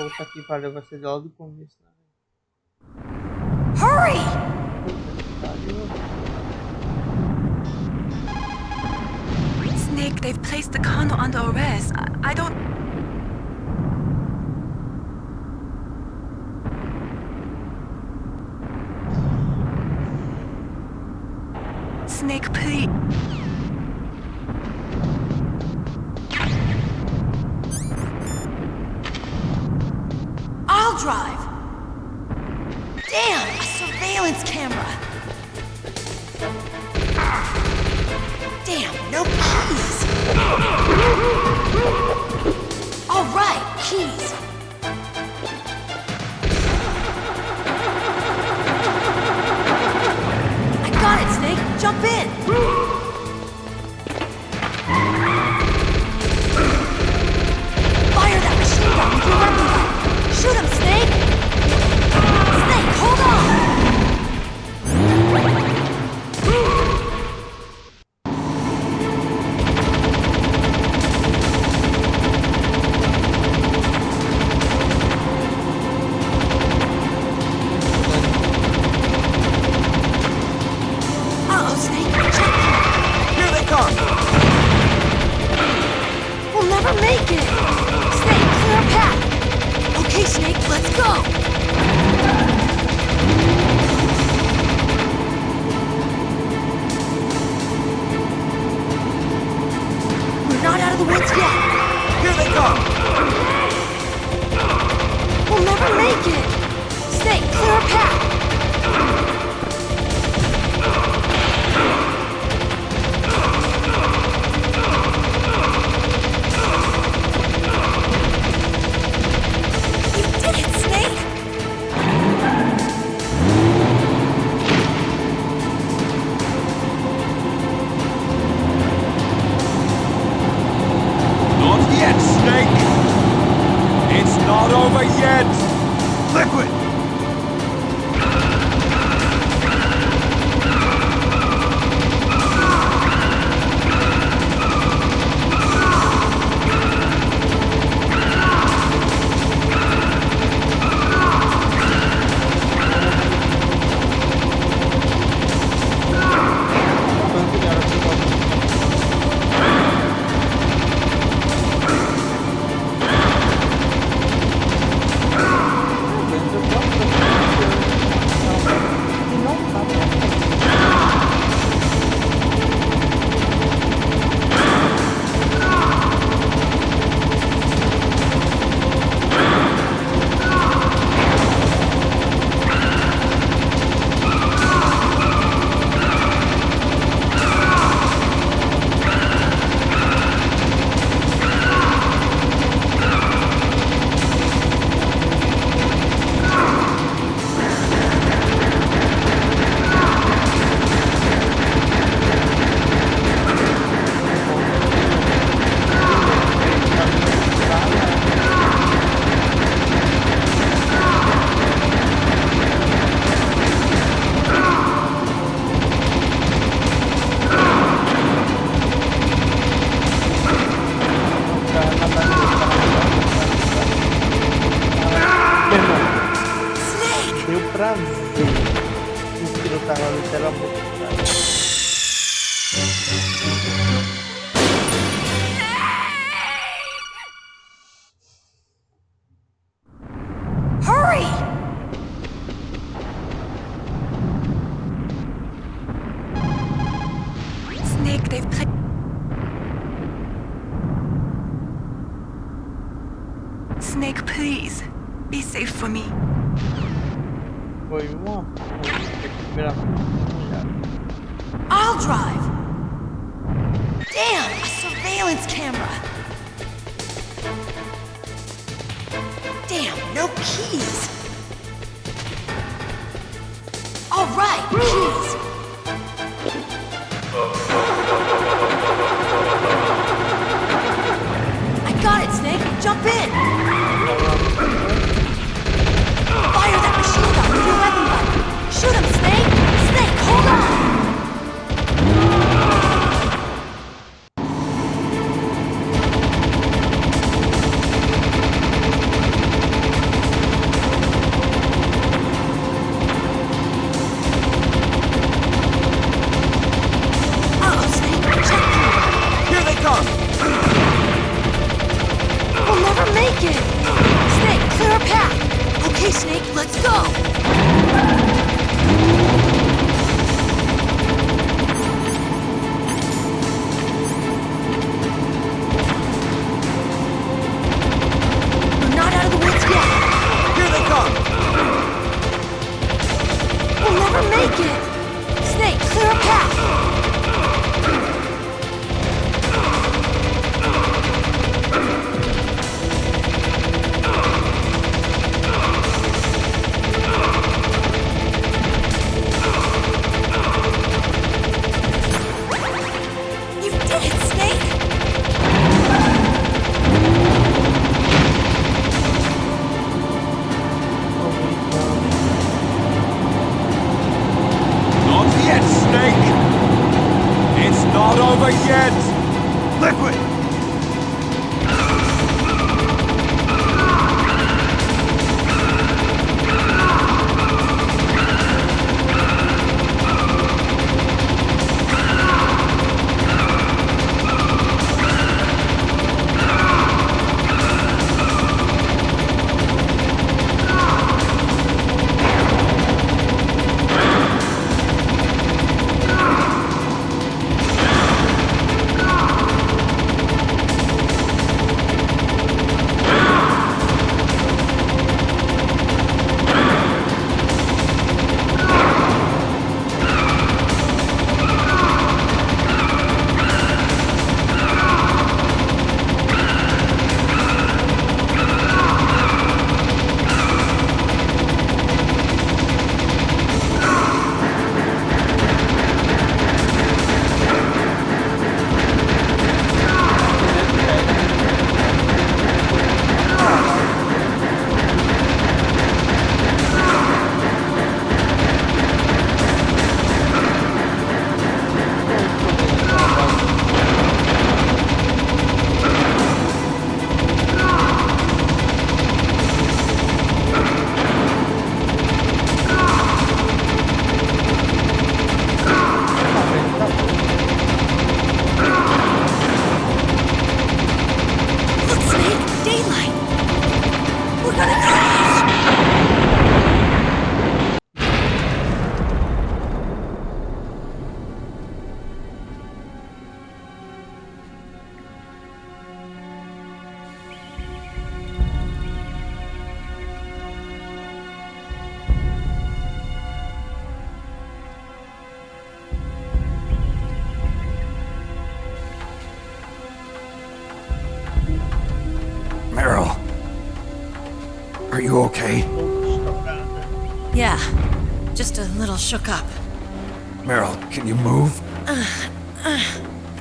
Puta que pariu, vai ser logo do começo, né? Hurry! Snake, they've placed the colonel under arrest. I don't... Snake, please. I'll drive. Damn, a surveillance camera. Damn, no keys. All right, keys. I got it, Snake. Jump in. Fire that machine gun with your weapon gun. Shoot him, Snake. Snake, hold on. Uh-oh, Snake. Check. Here they come. We'll never make it. Snake, clear a path. Okay, Snake, let's go. We're not out of the woods yet. Here they come. We'll never make it. Snake, clear a path. You did it, Snake! Not yet, Snake! It's not over yet! Liquid! Deu pra ver o tiro tava literalmente. Hurry! Snake, they've played... Snake, please. Be safe for me. Foi uma primeira I'll drive! Damn, a surveillance camera! Damn, no keys! All right, keys! I got it, Snake! Jump in! Fire that machine gun with your weapon gun! Shoot him, Snake! Snake, hold on! never make it! Snake, clear a path! Okay, Snake, let's go! We're not out of the woods yet! Here they come! We'll never make it! Snake, clear a path! You did it, Snake! Not yet, Snake! It's not over yet! Liquid! Are you okay? Yeah, just a little shook up. Meryl, can you move?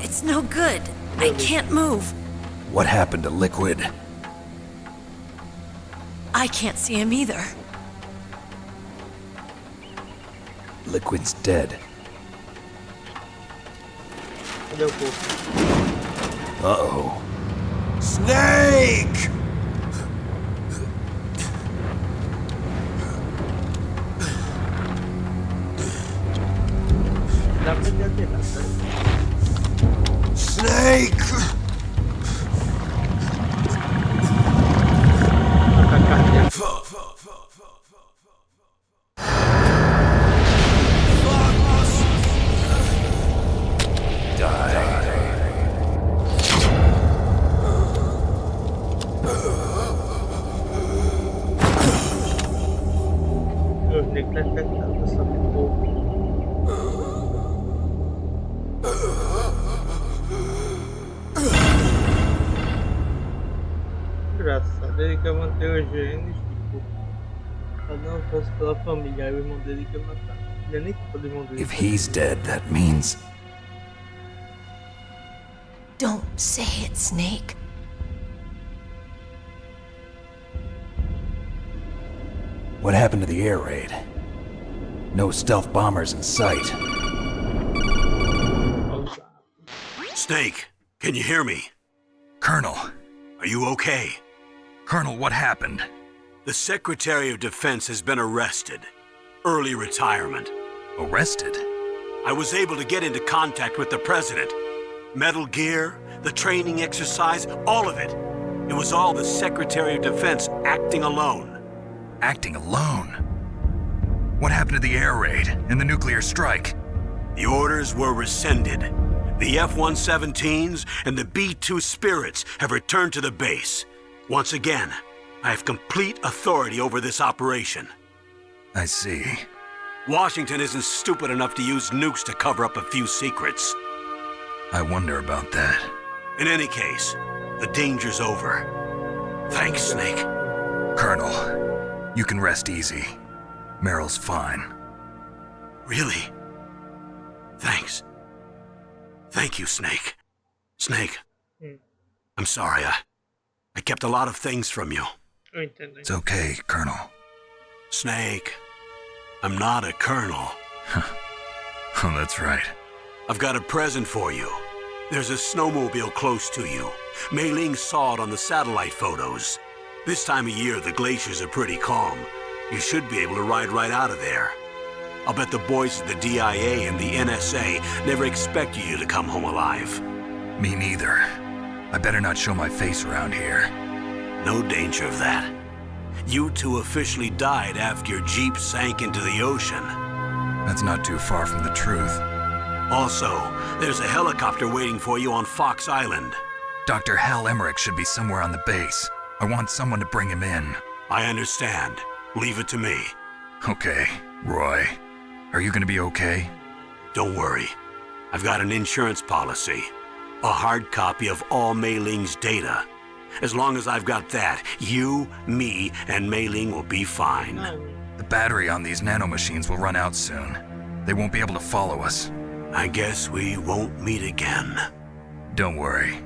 It's no good. I can't move. What happened to Liquid? I can't see him either. Liquid's dead. Uh-oh. Snake! Snake! Engraçado, ele quer manter os genes, tipo, cada um faz pela família, aí o irmão dele quer matar. Ele nem culpa do irmão dele. If he's dead, that means... Don't say it, Snake. What happened to the air raid? No stealth bombers in sight. Snake, can you hear me? Colonel. Are you okay? Colonel, what happened? The Secretary of Defense has been arrested. Early retirement. Arrested? I was able to get into contact with the President. Metal Gear, the training exercise, all of it. It was all the Secretary of Defense acting alone. Acting alone? What happened to the air raid and the nuclear strike? The orders were rescinded. The F-117s and the B-2 Spirits have returned to the base. Once again, I have complete authority over this operation. I see. Washington isn't stupid enough to use nukes to cover up a few secrets. I wonder about that. In any case, the danger's over. Thanks, Snake. Colonel, you can rest easy. Meryl's fine. Really? Thanks. Thank you, Snake. Snake, I'm sorry. I kept a lot of things from you. It's okay, Colonel. Snake, I'm not a colonel. Oh, that's right. I've got a present for you. There's a snowmobile close to you. Mei Ling saw it on the satellite photos. This time of year, the glaciers are pretty calm. You should be able to ride right out of there. I'll bet the boys at the DIA and the NSA never expected you to come home alive. Me neither. I better not show my face around here. No danger of that. You two officially died after your Jeep sank into the ocean. That's not too far from the truth. Also, there's a helicopter waiting for you on Fox Island. Dr. Hal Emmerich should be somewhere on the base. I want someone to bring him in. I understand. Leave it to me. Okay, Roy. Are you gonna be okay? Don't worry. I've got an insurance policy. A hard copy of all Mei Ling's data. As long as I've got that, you, me, and Mei Ling will be fine. The battery on these nanomachines will run out soon. They won't be able to follow us. I guess we won't meet again. Don't worry.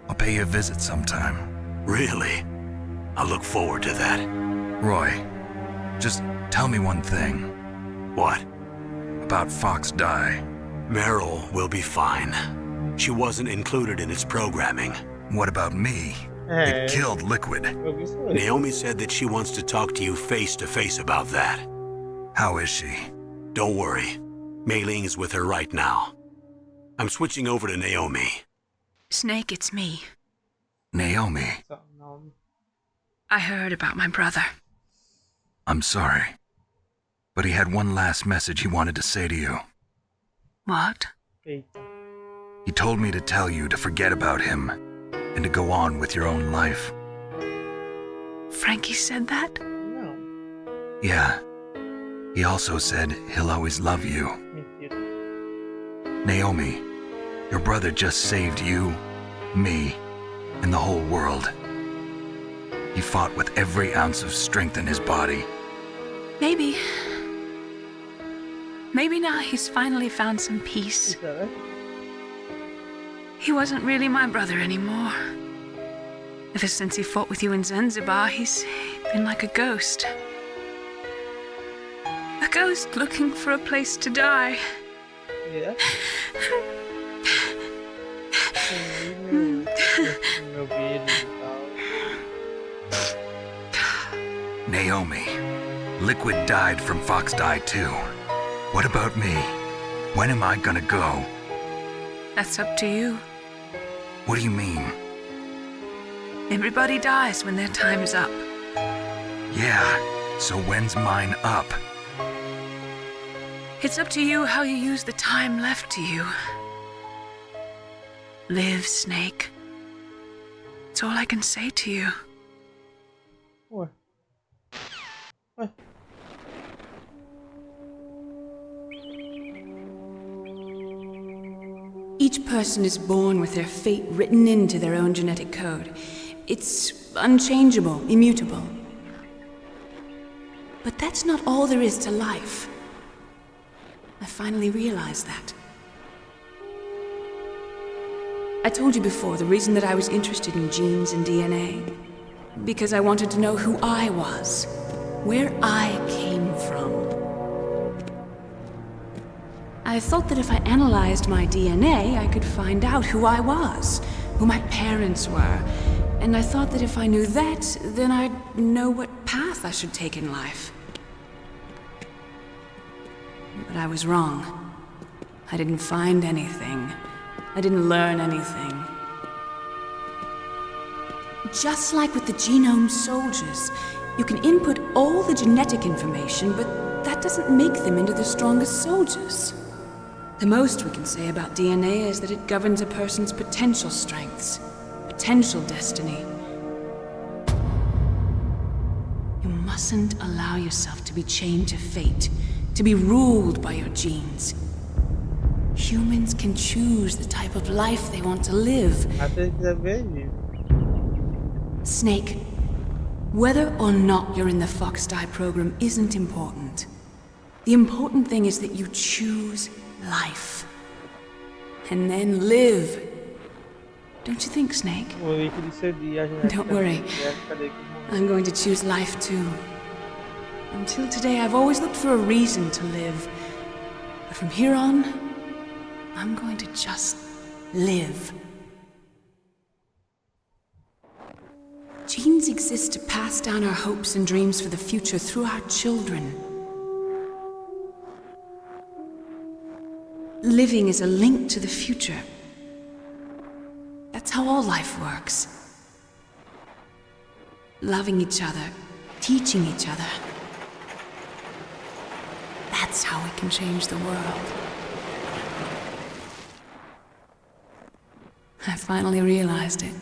I'll pay you a visit sometime. Really? I look forward to that. Roy, just tell me one thing. What? About Fox Die. Meryl will be fine. She wasn't included in its programming. What about me? It killed Liquid. Naomi said that she wants to talk to you face to face about that. How is she? Don't worry. Mei Ling is with her right now. I'm switching over to Naomi. Snake, it's me. Naomi. I heard about my brother. I'm sorry. But he had one last message he wanted to say to you. What? He told me to tell you to forget about him and to go on with your own life. Frankie said that? No. Yeah. He also said he'll always love you. Naomi, your brother just saved you, me, and the whole world. He fought with every ounce of strength in his body. Maybe. Maybe now he's finally found some peace. He wasn't really my brother anymore. Ever since he fought with you in Zanzibar, he's been like a ghost. A ghost looking for a place to die. Yeah. Naomi, Liquid died from Fox Die too. What about me? When am I gonna go? That's up to you. What do you mean? Everybody dies when their time's up. Yeah, so when's mine up? It's up to you how you use the time left to you. Live, Snake. That's all I can say to you. What? Each person is born with their fate written into their own genetic code. It's unchangeable, immutable. But that's not all there is to life. I finally realized that. I told you before the reason that I was interested in genes and DNA. Because I wanted to know who I was, where I came from. I thought that if I analyzed my DNA, I could find out who I was, who my parents were. And I thought that if I knew that, then I'd know what path I should take in life. But I was wrong. I didn't find anything. I didn't learn anything. Just like with the genome soldiers, you can input all the genetic information, but that doesn't make them into the strongest soldiers. The most we can say about DNA is that it governs a person's potential strengths, potential destiny. You mustn't allow yourself to be chained to fate, to be ruled by your genes. Humans can choose the type of life they want to live. Snake, whether or not you're in the Fox-Die program isn't important. The important thing is that you choose life. And then live. Don't you think, Snake? Don't worry. I'm going to choose life too. Until today, I've always looked for a reason to live. But from here on, I'm going to just live. Genes exist to pass down our hopes and dreams for the future through our children. Living is a link to the future. That's how all life works. Loving each other, teaching each other. That's how we can change the world. I finally realized it.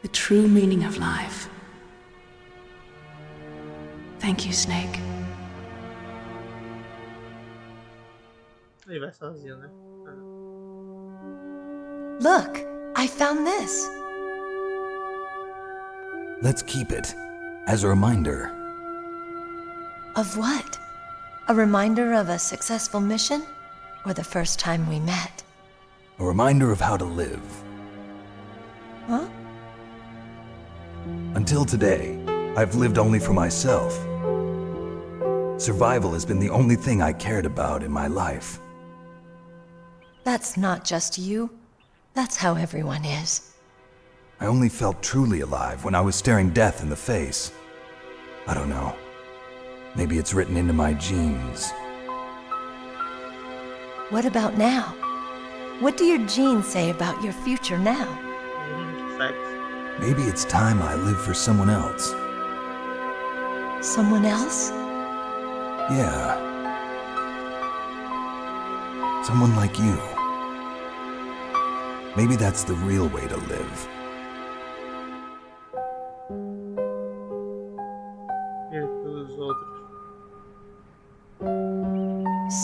The true meaning of life. Thank you, Snake. Ele vai sozinho, né? Look, I found this. Let's keep it as a reminder. Of what? A reminder of a successful mission? Or the first time we met? A reminder of how to live. Huh? Until today, I've lived only for myself. Survival has been the only thing I cared about in my life. That's not just you. That's how everyone is. I only felt truly alive when I was staring death in the face. I don't know. Maybe it's written into my genes. What about now? What do your genes say about your future now? Maybe it's time I live for someone else. Someone else? Yeah. Someone like you. Maybe that's the real way to live.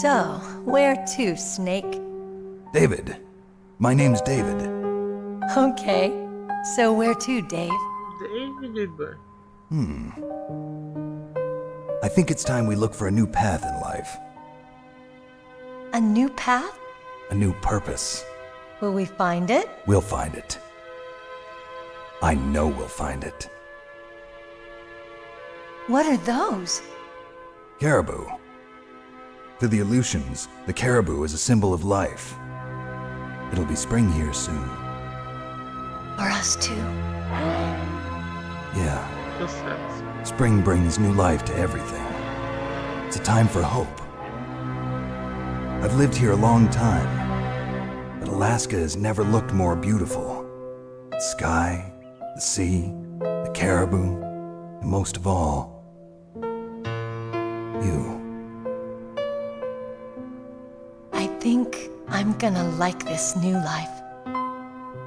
So, where to, Snake? David. My name's David. Okay. So where to, Dave? David. I think it's time we look for a new path in life. A new path? A new purpose. Will we find it? We'll find it. I know we'll find it. What are those? Caribou. To the Aleutians, the caribou is a symbol of life. It'll be spring here soon. For us too. Yeah. Spring brings new life to everything. It's a time for hope. I've lived here a long time, but Alaska has never looked more beautiful. The sky, the sea, the caribou, and most of all, you. I think I'm gonna like this new life.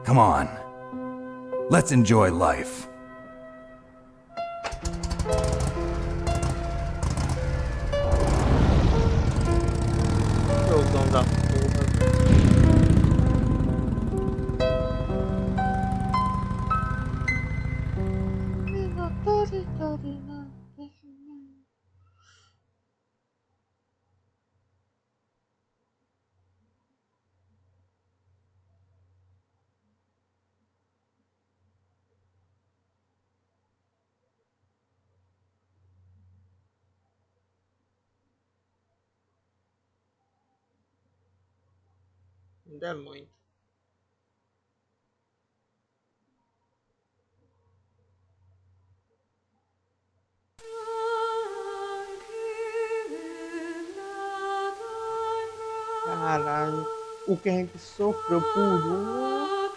Come on. Let's enjoy life. Ainda é muito. Caralho, o que a gente sofreu por uma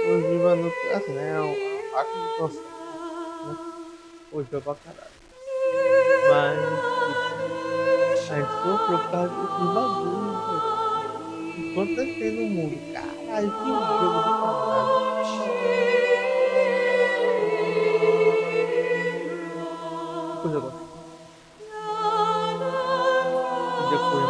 ogiva no assim, né? faca no processo, né? Hoje é pra caralho. Mas, tipo, a gente sofreu por causa desses bagulhos, velho. Enquanto eu tem no mundo, caralho, que jogo do caralho. Que coisa gostosa. E depois.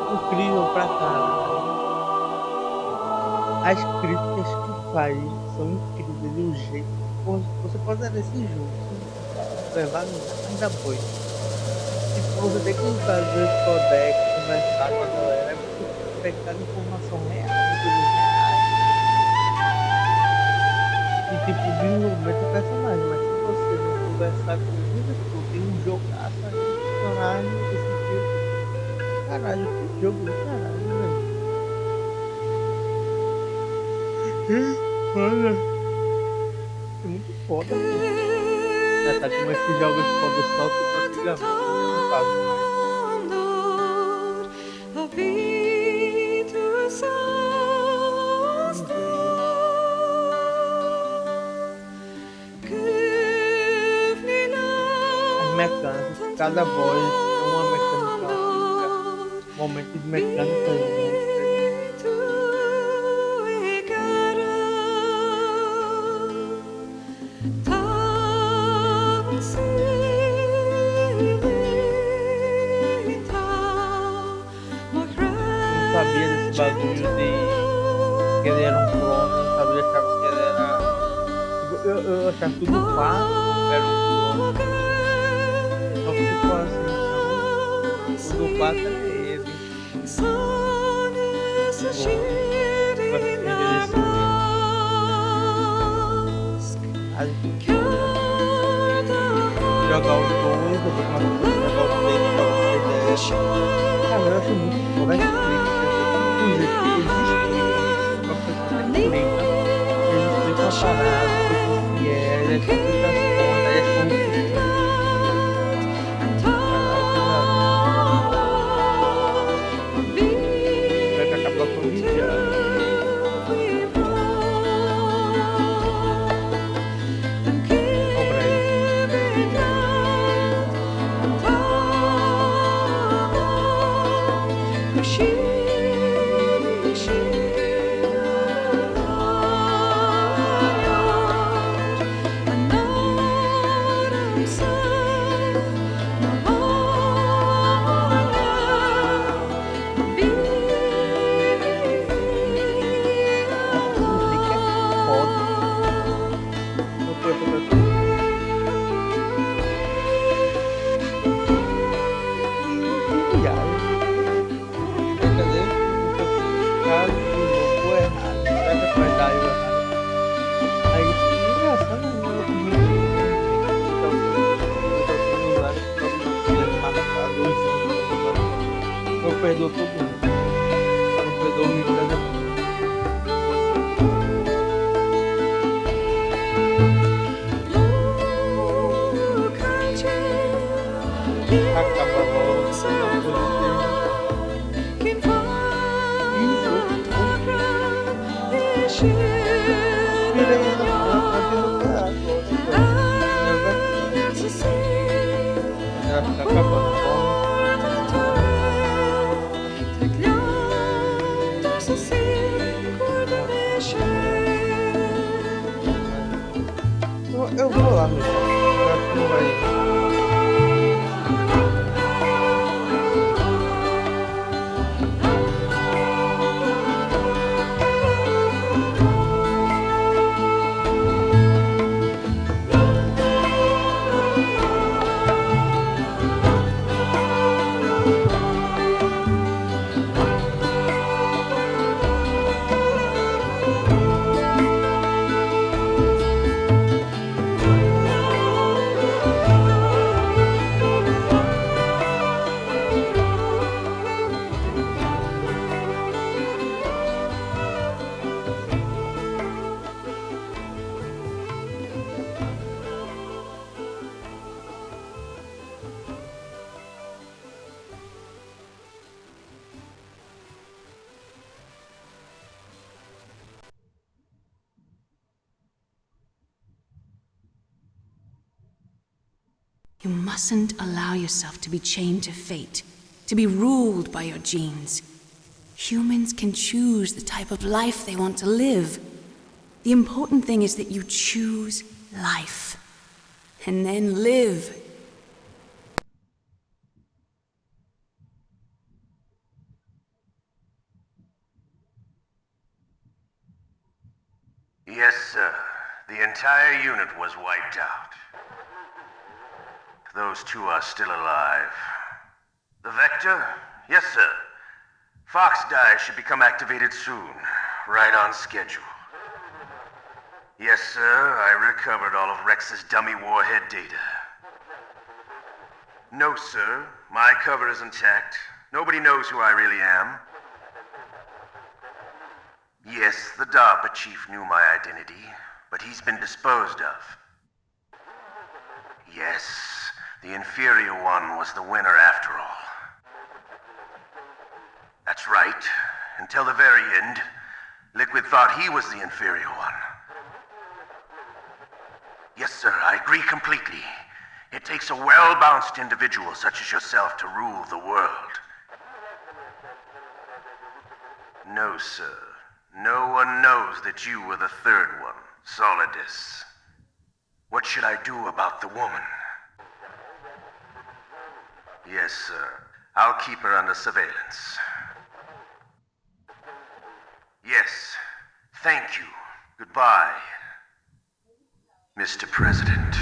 Incrível pra caralho. As críticas que faz são incríveis e o jeito. Você pode dar esse jogo sem levar nada boi. Tipo, você tem que fazer o codec, conversar com a galera, você pegar informação real de coisas reais. E tipo, desenvolvimento do personagem, mas se você não conversar com tudo, tipo, tem um jogaço aí, personagem, esse tipo. Caralho, que jogo do caralho, velho. Olha, é muito foda, pô. Já tá como esses jogos foda só que antigamente eu não faço mais. As mecânicas, cada voz tem uma mecânica única, momento de mecânica única. Sabia desse bagulho de que ele era um clone, eu sabia, achava que ele era. Eu achava tudo fácil, era um clone. Só que ficou assim, então, o do 4 é ele. Jogar o 2, eu vou jogar o 3, jogar o 3DS. Cara, eu acho muito foda as críticas. O jeito que eles explicam, uma coisa que explica, eles explicam a parada, o que é, as complicações, aí as corrupções. Vai que acaba com o vídeo. Perdoou todo mundo. Não perdoou o Micano. Acaba logo. Eu vou lá, meu irmão. Eu acho que não vai. You mustn't allow yourself to be chained to fate, to be ruled by your genes. Humans can choose the type of life they want to live. The important thing is that you choose life. And then live. Yes, sir. The entire unit was wiped out. Those two are still alive. The Vector? Yes, sir. Fox Die should become activated soon. Right on schedule. Yes, sir. I recovered all of Rex's dummy warhead data. No, sir. My cover is intact. Nobody knows who I really am. Yes, the DARPA chief knew my identity, but he's been disposed of. Yes, the inferior one was the winner after all. That's right. Until the very end, Liquid thought he was the inferior one. Yes, sir, I agree completely. It takes a well-balanced individual such as yourself to rule the world. No, sir. No one knows that you were the third one, Solidus. What should I do about the woman? Yes, sir. I'll keep her under surveillance. Yes. Thank you. Goodbye, Mr. President.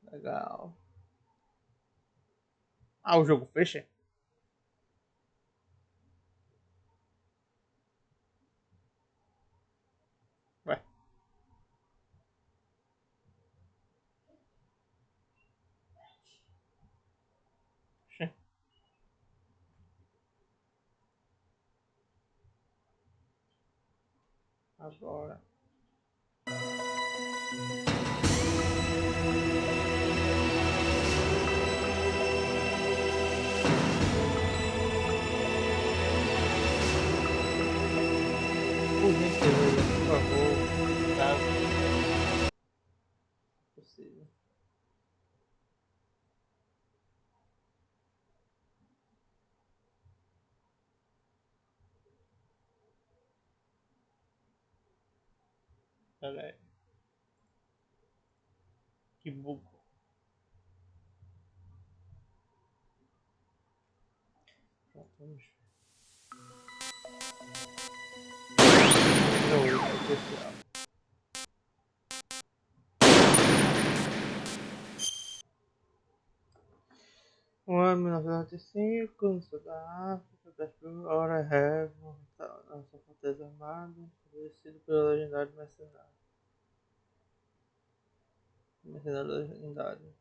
Legal. Ah, o jogo fecha? Ué. Oxê. Agora. Por gentileza, por favor, caso possível. Pera aí. Que bug. Pronto, vamos. Jogo especial. O ano 1995, no sul da África, 10 por hora, Heaven, nossa fortaleza armada, estabelecido pelo legendário mercenário. Mercenário legendário.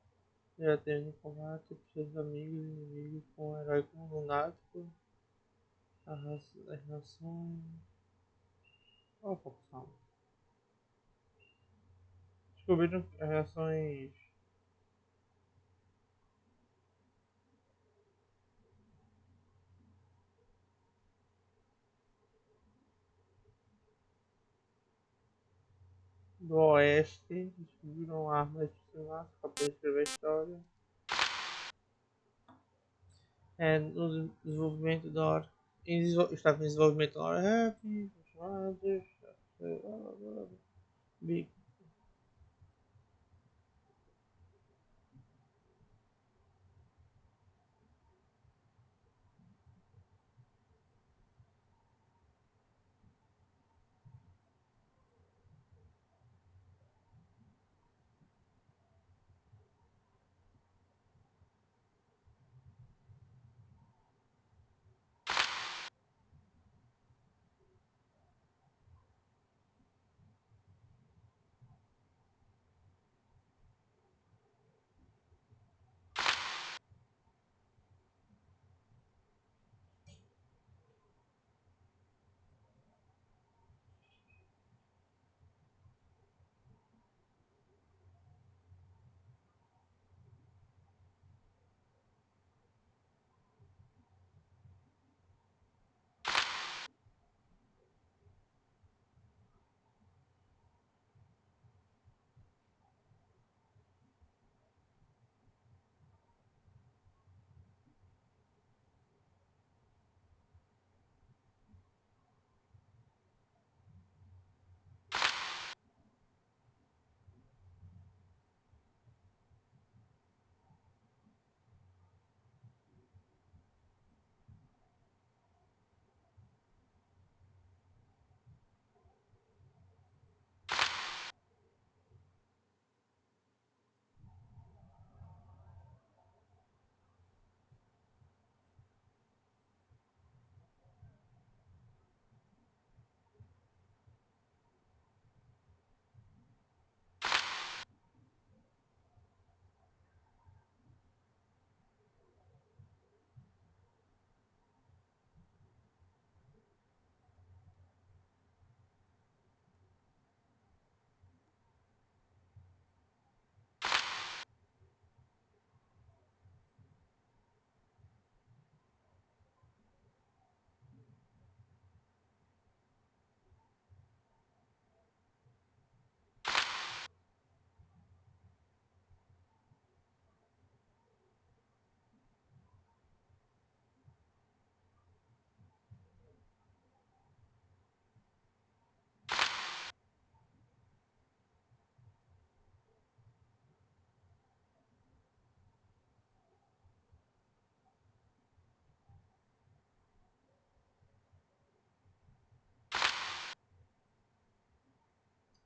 Já teve em combate por seus amigos e inimigos com um herói lunático, as nações. Qual a função? Descobriram as reações do Oeste, descobriram armas de massa para poder escrever a história. No desenvolvimento da hora. Estava em desenvolvimento da hora Happy, Big.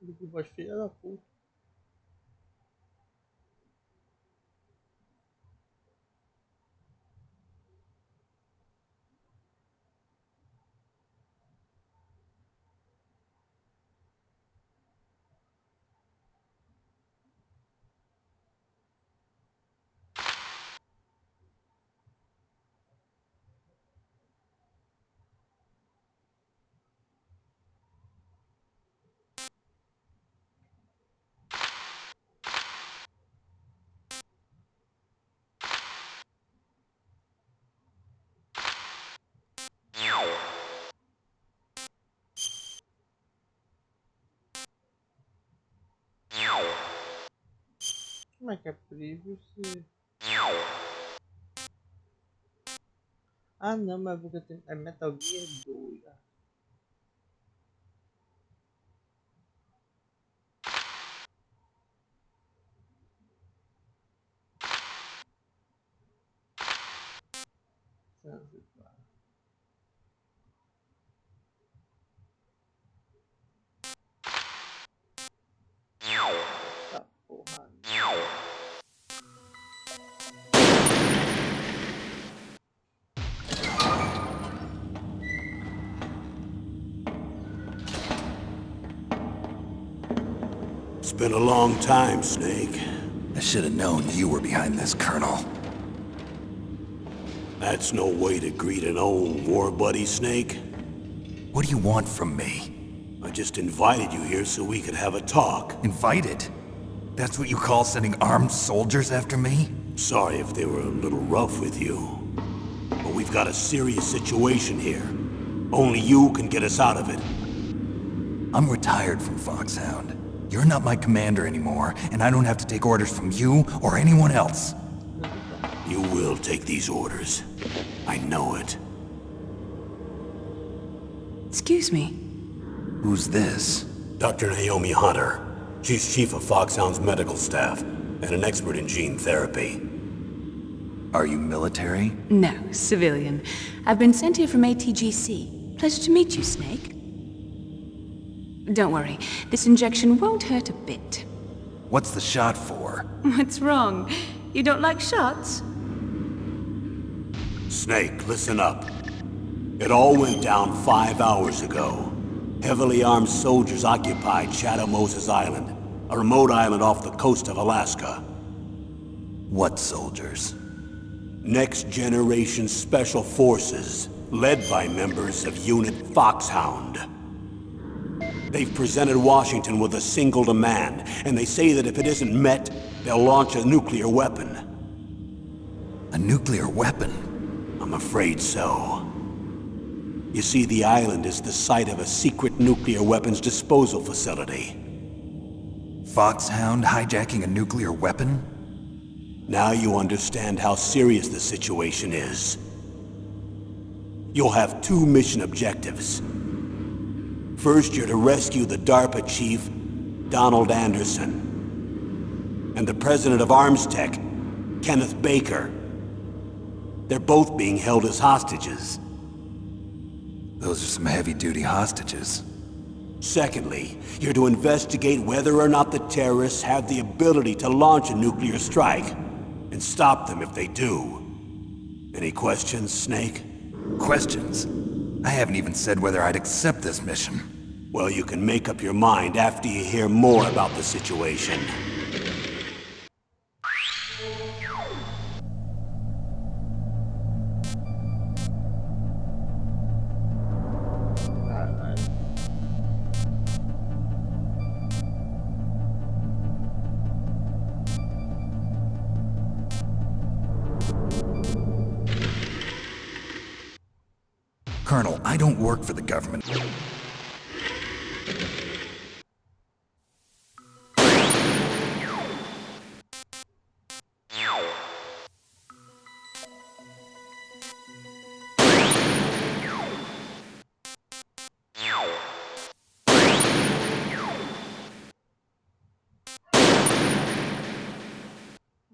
Que voz filha da puta. Como é que é privacy? Ah não, mas porque tem... é Metal Gear 2. Zanzibar. Essa porra. It's been a long time, Snake. I should have known you were behind this, Colonel. That's no way to greet an old war buddy, Snake. What do you want from me? I just invited you here so we could have a talk. Invited? That's what you call sending armed soldiers after me? Sorry if they were a little rough with you. But we've got a serious situation here. Only you can get us out of it. I'm retired from Foxhound. You're not my commander anymore, and I don't have to take orders from you or anyone else. You will take these orders. I know it. Excuse me. Who's this? Dr. Naomi Hunter. She's chief of Foxhound's medical staff, and an expert in gene therapy. Are you military? No, civilian. I've been sent here from ATGC. Pleasure to meet you, Snake. Don't worry, this injection won't hurt a bit. What's the shot for? What's wrong? You don't like shots? Snake, listen up. It all went down 5 hours ago. Heavily armed soldiers occupied Shadow Moses Island, a remote island off the coast of Alaska. What soldiers? Next Generation Special Forces, led by members of Unit Foxhound. They've presented Washington with a single demand, and they say that if it isn't met, they'll launch a nuclear weapon. A nuclear weapon? I'm afraid so. You see, the island is the site of a secret nuclear weapons disposal facility. Foxhound hijacking a nuclear weapon? Now you understand how serious the situation is. You'll have 2 mission objectives. First, you're to rescue the DARPA chief, Donald Anderson, and the president of ArmsTech, Kenneth Baker. They're both being held as hostages. Those are some heavy-duty hostages. Secondly, you're to investigate whether or not the terrorists have the ability to launch a nuclear strike, and stop them if they do. Any questions, Snake? Questions? I haven't even said whether I'd accept this mission. Well, you can make up your mind after you hear more about the situation. Colonel, I don't work for the government.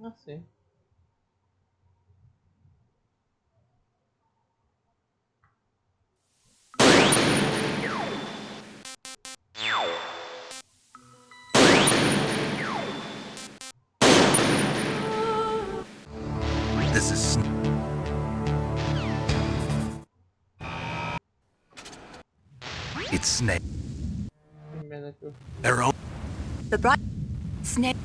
Assim. This is... It's Snake. Their own. The bright snake.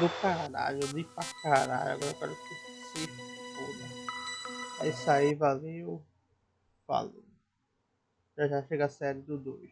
do caralho, eu li pra caralho, agora eu quero que se foda. É isso aí, valeu, falou. Já já chega a série do 2.